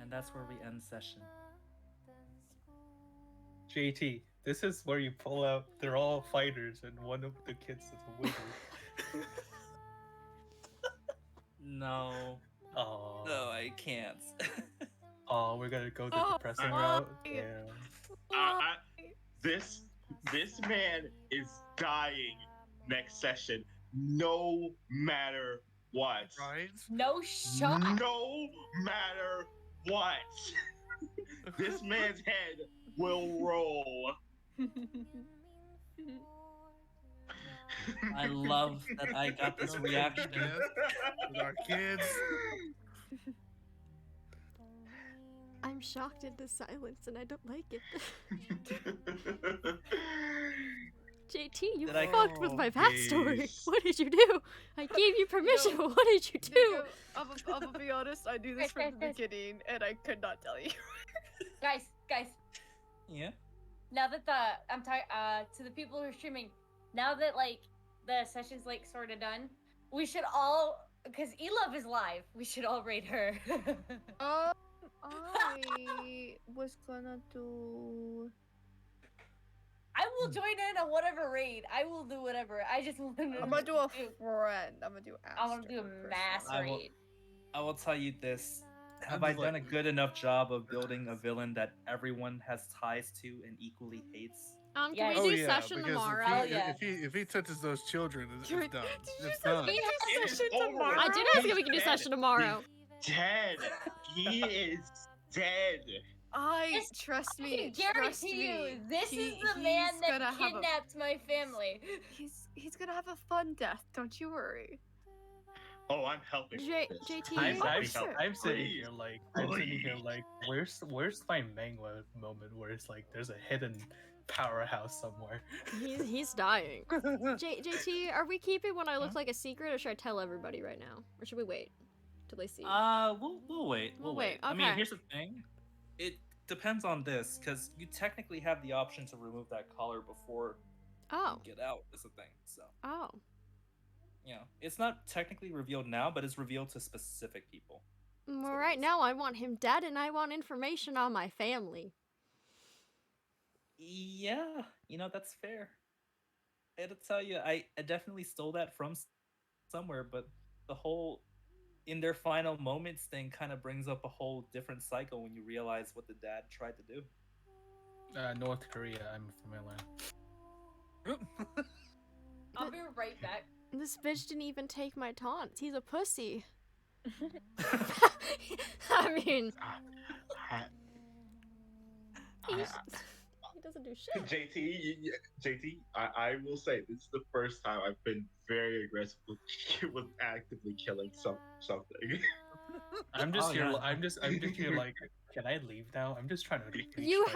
And that's where we end session.
JT, this is where you pull out. They're all fighters, and one of the kids is a wizard.
No.
Oh,
No, I can't.
oh, we're gonna go the
Oh,
depressing
why?
route. Yeah.
This man is dying next session, no matter what.
Right?
No shot.
No matter what. This man's head will roll.
I love that I got this reaction.
With our kids.
I'm shocked into silence and I don't like it. JT, you
Did I-
fucked with my backstory.
Jeez.
What did you do? I gave you permission, but what did you do?
Nico, I'm gonna be honest, I knew this
Guys,
from the
guys,
beginning, and I could not tell you.
Guys,
Yeah.
now that I'm tired, to the people who are streaming, now that like the session's like sort of done, we should all, because Elove is live, we should all raid her.
I was gonna do.
I will join in on whatever raid. I will do whatever. I just want to.
I'm gonna do a friend. I'm gonna do.
I want to do a
Aster
mass
person.
I will-
raid.
I will tell you this. Have
I'm
I
just
done a
like-
good enough job of building a villain that everyone has ties to and equally hates?
Can
Yeah.
we
Oh
do
yeah,
session
because
tomorrow?
Oh, yeah.
if he touches those children, it's
Dude,
done.
did you
It's
say
done.
we do
It is
session
over.
tomorrow?
I did ask if we can do session tomorrow.
Dead. He is dead.
Trust
I
me.
can
Trust
guarantee
me.
you, this
He-
is the man
he's
that
gonna have a-
kidnapped my family.
He's gonna have a fun death. Don't you worry.
Oh, I'm helping.
J-
with this.
JT,
I'm
Oh,
I'm
helping
shit.
out.
sitting
Please.
here like where's my Mangwa moment where it's like there's a hidden powerhouse somewhere.
He's dying. JT, are we keeping what I look like a secret, or should I tell everybody right now, or should we wait till they see?
We'll wait.
We'll wait,
I mean,
okay.
here's the thing. It depends on this, because you technically have the option to remove that collar before
Oh,
you get out. Is the thing. So,
oh.
it's not technically revealed now, but it's revealed to specific people.
Well,
it
right
is.
now I want him dead, and I want information on my family.
Yeah, that's fair. I had to tell you, I definitely stole that from somewhere, but the whole in their final moments thing kind of brings up a whole different cycle when you realize what the dad tried to do.
North Korea, I'm familiar.
I'll be right back.
This bitch didn't even take my taunts. He's a pussy. I mean,
I-
he's, he doesn't do shit.
JT, I will say this is the first time I've been very aggressive with actively killing something.
I'm just
Oh,
here.
yeah.
I'm just here. Like, can I leave now? I'm just trying to. reach
You
my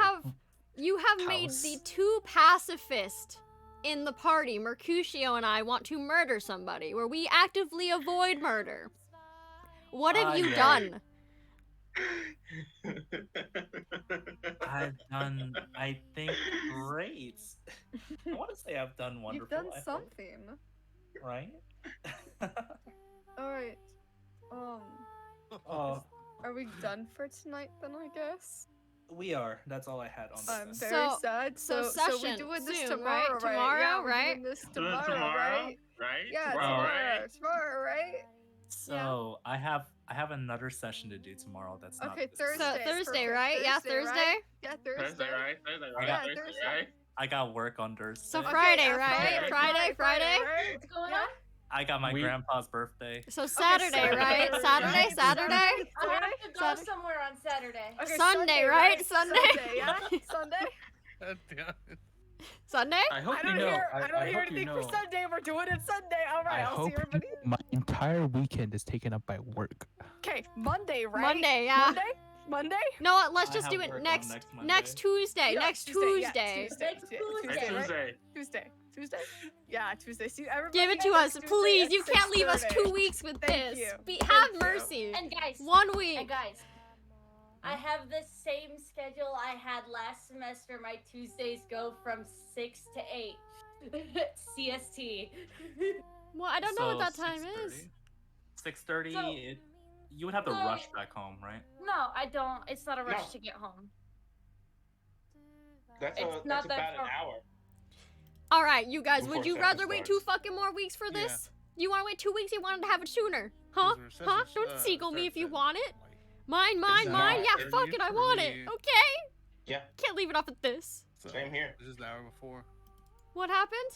have made
house.
the two pacifist in the party, Mercutio and I, want to murder somebody, where we actively avoid murder. What have you
yeah.
done?
I've done, I think, great. I want to say I've done wonderful.
You've done
I hope,
something.
right?
All right.
Oh,
Are we done for tonight then? I guess.
we are. That's all I had on
I'm
this.
very
So-
sad.
so
So we're
session
doing this
soon,
tomorrow,
right? Tomorrow,
Yeah, we're
right?
doing this tomorrow, right?
Right?
Yeah,
Tomorrow,
tomorrow,
right?
tomorrow, right?
So I have another session to do tomorrow. That's not
Okay,
this
Thursday.
So
Thursday.
Thursday,
perfect.
right? Yeah,
Thursday,
Thursday.
right? Yeah, Thursday.
Thursday, right? Thursday,
I
right?
got-
Thursday,
Thursday.
right?
I got work on Thursday.
So
Okay,
Friday,
yeah,
right?
Friday,
Friday?
right?
What's going
Yeah.
on?
I got my
We-
grandpa's birthday.
So Saturday, right? Saturday,
right?
Saturday?
I have to go
Saturday.
somewhere on Saturday.
Okay,
Sunday, right? Sunday?
Sunday, yeah? Sunday?
God damn it.
Sunday?
I hope
I
you
don't
know.
hear, I don't hear
hope you
anything
know.
for Sunday. We're doing it Sunday. All right,
I
I'll
hope
see everybody.
my entire weekend is taken up by work.
Okay, Monday, right?
Monday, yeah.
Monday? Monday?
No, what, let's
I
just
have
do it
work on
next
Monday.
next Tuesday.
Yeah,
Next
Tuesday,
Tuesday.
yeah, Tuesday.
Next
Yeah,
Tuesday.
Next
right?
Tuesday.
Tuesday. Yeah, Tuesday. See, everybody
Give it to
get
us,
next Tuesday
please.
at
You can't leave us
6:30.
2 weeks with
Thank
this.
you.
Have
Thank you.
mercy.
And guys,
1 week.
And guys, I have the same schedule I had last semester. My Tuesdays go from 6 to 8 CST.
Well, I don't know what that time is.
6:30.
So-
You would have to
No.
rush back home, right?
No, I don't. It's not a rush
No.
to get home.
That's,
It's not
that's
that
about an
far.
hour.
All right, you guys,
Before
would you
session
rather wait 2
starts.
fucking more weeks for
Yeah.
this? You want to wait 2 weeks? You wanted to have it sooner, huh?
Because our
Huh?
sessions,
Don't seagull me if you
starts at,
want it.
like,
Mine, mine,
It's
mine.
not.
Yeah,
It's
fuck it, I want it.
usually-
Okay.
Yeah.
Can't leave it off at this.
so
Same here.
This is the hour before.
What happened?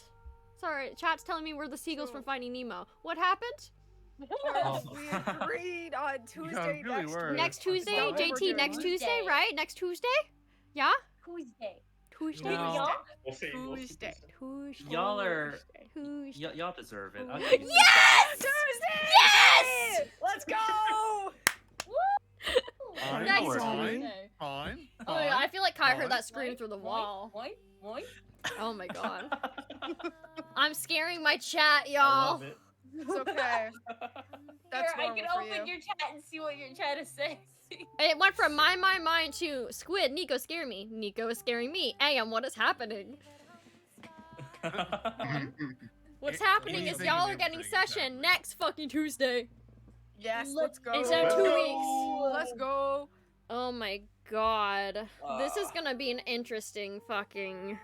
Sorry, chat's telling me we're the seagulls from Finding Nemo. What happened?
Oh.
We agreed on Tuesday
really
next
were.
week.
Next Tuesday,
That's what we're
JT.
doing.
Next Tuesday,
Tuesday.
right? Next Tuesday? Yeah.
Tuesday.
Tuesday.
No.
Y'all?
We'll see. We'll see.
Tuesday.
Tuesday.
Y'all are-
Tuesday.
Y'all deserve it. I'll
Yes!
give you-
Tuesday!
Yes!
Let's go!
Alright,
Nice
don't worry.
Fine. Fine.
Oh my god, I feel like Kai heard
Fine.
that scream through the wall.
What?
Oh my god. I'm scaring my chat,
I
y'all.
love it.
It's okay. That's
Here, I can
normal for
open
you.
your chat and see what you're trying to say.
It went from my to Squid, Nico scare me. Nico is scaring me. Am, what is happening? What's happening is
anything
y'all
and
are getting
everything is
session
happening.
next fucking Tuesday.
Yes, let's go.
Instead of 2
Let's
weeks.
Let's go.
Oh my god. This is gonna be an interesting fucking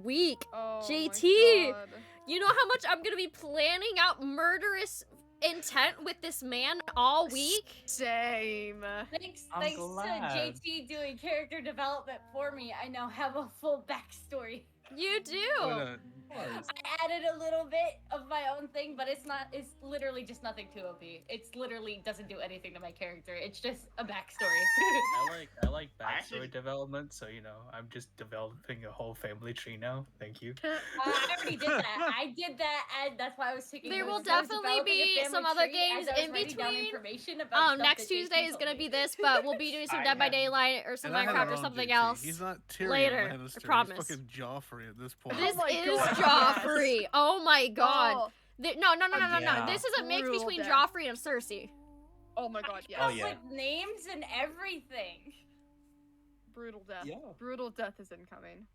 week.
Oh
JT.
my God.
You know how much I'm gonna be planning out murderous intent with this man all week?
Same.
Thanks
I'm
to
glad.
JT doing character development for me, I now have a full backstory.
You do.
But,
I added a little bit of my own thing, but it's literally just nothing too OP. It's literally doesn't do anything to my character. It's just a backstory.
I like
Actually-
backstory development, so you know I'm just developing a whole family tree now. Thank you.
I already did that. I did that, and that's why I was taking
There
notes.
will
I was
definitely
developing a
be
family
some other
tree
games
as I was
in
writing down
between.
information about stuff
Next
that JT
Tuesday is
told
gonna
me.
be this, but we'll be doing some
I
Dead by
have-
Daylight or some
and I had
Minecraft
it
or
wrong,
something
JT.
else.
He's not Tyrion
later, I
Lannister.
promise.
He's fucking Joffrey at this point.
This
my
is
God,
Joffrey. Oh my god.
Oh,
No.
Yeah.
This is a mix
Brutal
between
death.
Joffrey and Cersei.
oh my God, yes.
Oh, yeah.
With names and everything.
Brutal death.
Yeah.
Brutal death is incoming.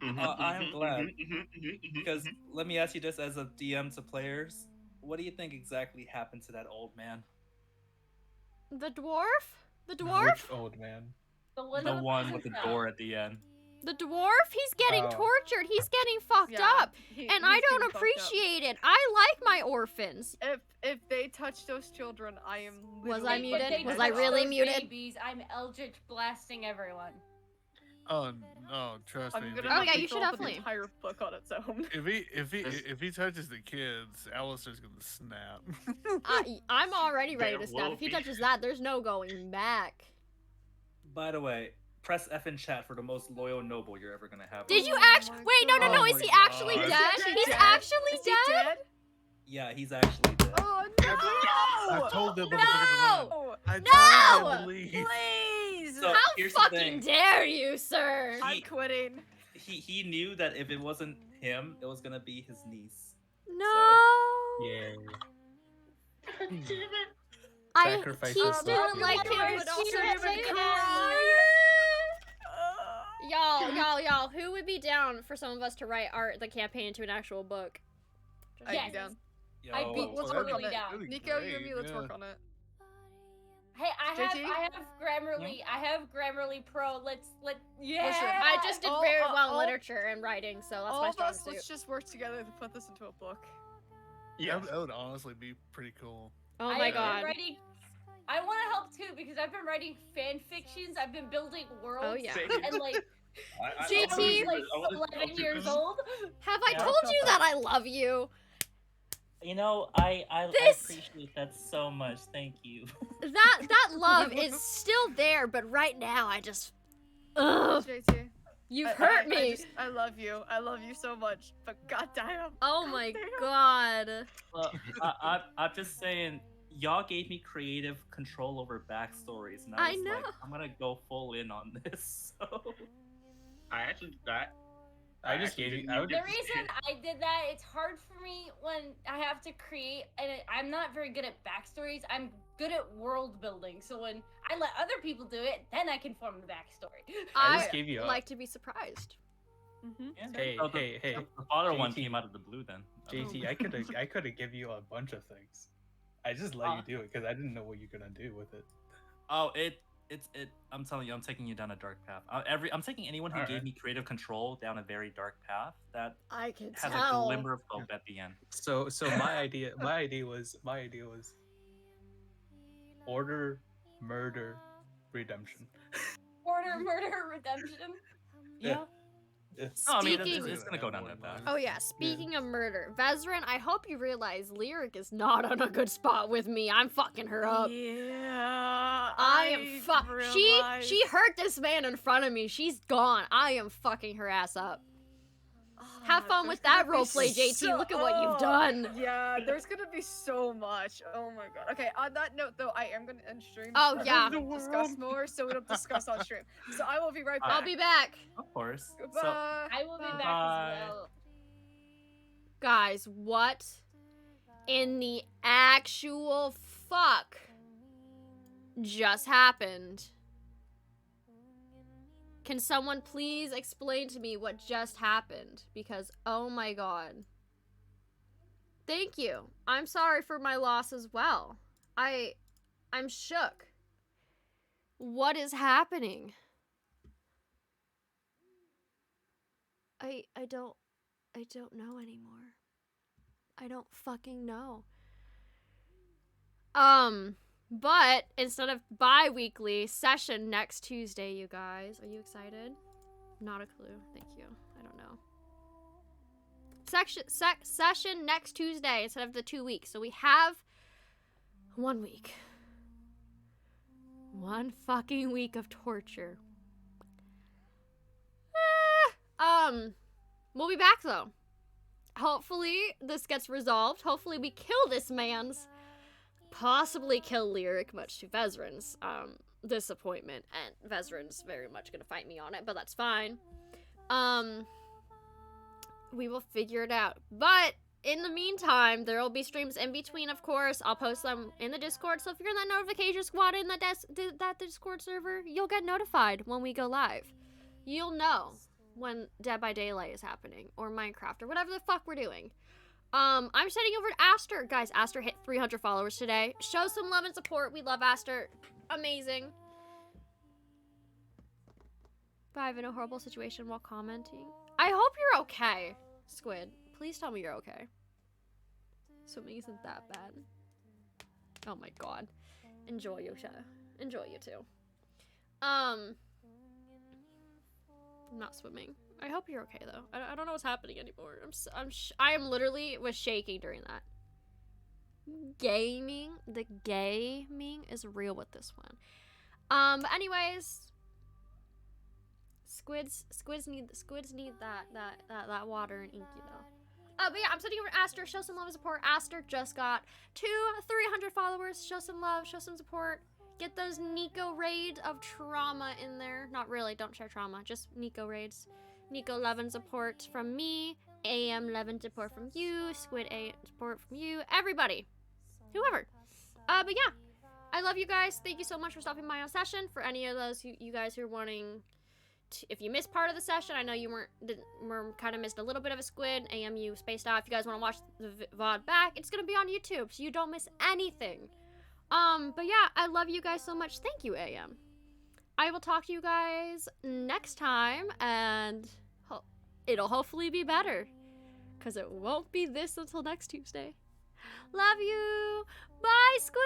I am glad.
Because
Because let me ask you this as a DM to players. What do you think exactly happened to that old man?
The dwarf? The dwarf?
Which old man?
The one,
The one with the door at the end.
The dwarf? He's getting
Oh.
tortured. He's getting fucked
Yeah,
up. And I don't appreciate it. I like my orphans.
If they touch those children, I am.
Was
literally
I muted?
fucking
Was
dead.
I really
those
muted?
Babies, I'm Eldritch blasting everyone.
Oh no, trust me.
I'm
if
gonna
he-
Okay,
have to
you should
fill up an
definitely.
entire book on its own.
If he touches the kids, Alistair's gonna snap.
I'm already ready
There
to snap.
will
If he
be.
touches that, there's no going back.
By the way, press F in chat for the most loyal noble you're ever gonna have.
Did you
Oh
actually?
my
Wait, no.
God.
Is
Oh
he
my
actually
God.
dead?
Is he
He's
dead?
actually
Is he
dead?
dead?
Yeah, he's actually dead.
Oh no!
I told them
No!
motherfucker to run. I
No!
told them to leave.
Please!
So
How
here's the
fucking
thing.
dare you, sir?
I'm quitting.
He knew that if it wasn't him, it was gonna be his niece.
No.
Yeah.
I
Sacrifice
Teeks
yourself.
didn't like him,
Why
but
would
also
she
say
even
that.
cry?
Y'all, who would be down for some of us to write the campaign into an actual book?
I'd
Yes.
be down.
Yo,
I'd be
Let's
Oh,
work
that'd
on
be-
it.
down.
that'd be
Nico, you and me,
great,
let's
yeah.
work on it.
Hey, I
JT?
have Grammarly. I have Grammarly Pro. Yeah.
Listen,
I just did
all-
very well in
all-
literature and writing, so that's
All
my
of
strong
us,
suit.
let's just work together to put this into a book.
yeah,
That would honestly be pretty cool.
Oh
I've
my
been
god.
writing. I want to help too because I've been writing fan fictions. I've been building worlds.
Oh yeah.
And like,
JT?
I was like 11 years old.
Have I
Yeah.
told you that I love you?
You know, I
This-
appreciate that so much. Thank you.
That love is still there, but right now I just ugh,
JT,
you've
I-
hurt
I
me.
just- I love you. I love you so much. But goddamn.
Oh my
goddamn.
god.
Well, I'm just saying, y'all gave me creative control over backstories, and
I
I was like,
know.
I'm gonna go full in on this. So.
I just gave you. I would
The reason I did that, it's hard for me when I have to create, and I'm not very good at backstories. I'm good at world building. So when I let other people do it, then I can form the backstory.
I
I
just gave you.
like to be surprised.
Mm-hmm.
Yeah.
Hey,
So the-
hey.
The father one
JT.
came out of the blue then.
JT, I could have give you a bunch of things. I just let you do it because I didn't know what you're gonna do with it.
Oh, I'm telling you, I'm taking you down a dark path. I'm taking anyone who gave
Alright.
me creative control down a very dark path that
I can
has a
tell.
glimmer of hope at the end.
So my idea was order, murder, redemption.
Order, murder, redemption.
Yeah.
No, I mean,
Speaking-
it's gonna go down that path.
Oh yeah, speaking of murder, Vezrin, I hope you realize Lyric is not on a good spot with me. I'm fucking her up.
Yeah.
I am she hurt this man in front of me. She's gone. I am fucking her ass up. Have fun with that roleplay, JT. Look at what you've done.
Yeah, there's gonna be so much. Oh my god. Okay, on that note though, I am gonna end stream.
Oh,
so
yeah.
we don't discuss more, so we don't discuss on stream. So I will be right back.
I'll be back.
Of course.
Goodbye.
So,
I will be back
Bye.
as well.
Guys, what in the actual fuck just happened? Can someone please explain to me what just happened? Because, oh my god. Thank you. I'm sorry for my loss as well. I'm shook. What is happening? I don't know anymore. I don't fucking know. But instead of bi-weekly, session next Tuesday, you guys. Are you excited? Not a clue. Thank you. I don't know. Session next Tuesday instead of the 2 weeks. So we have 1 week. 1 fucking week of torture. We'll be back though. Hopefully this gets resolved. Hopefully we kill this man's, possibly kill Lyric, much to Vezran's disappointment. And Vezran's very much gonna fight me on it, but that's fine. We will figure it out. But in the meantime, there will be streams in between, of course. I'll post them in the Discord. So if you're in that notification squad in that Discord server, you'll get notified when we go live. You'll know when Dead by Daylight is happening, or Minecraft, or whatever the fuck we're doing. I'm sending over to Aster. Guys, Aster hit 300 followers today. Show some love and support. We love Aster. Amazing. 5 in a horrible situation while commenting. I hope you're okay, Squid. Please tell me you're okay. Swimming isn't that bad. Oh my god. Enjoy your show. Enjoy you too. I'm not swimming. I hope you're okay though. I don't know what's happening anymore. I am literally was shaking during that. Gaming, the gaming is real with this one. But anyways, squids need that water and inky though. But yeah, I'm sending over to Aster. Show some love and support. Aster just got 300 followers. Show some love. Show some support. Get those Nico raids of trauma in there. Not really. Don't share trauma. Just Nico raids. Nico love and support from me. AM love and support from you. Squid A support from you. Everybody. Whoever. But yeah. I love you guys. Thank you so much for stopping by on session. For any of those you guys who are wanting... If you missed part of the session, I know you were kind of missed a little bit of a Squid. AMU spaced out. If you guys want to watch the VOD back, it's going to be on YouTube, so you don't miss anything. But yeah, I love you guys so much. Thank you, AM. I will talk to you guys next time, and it'll hopefully be better, because it won't be this until next Tuesday. Love you. Bye, Squid.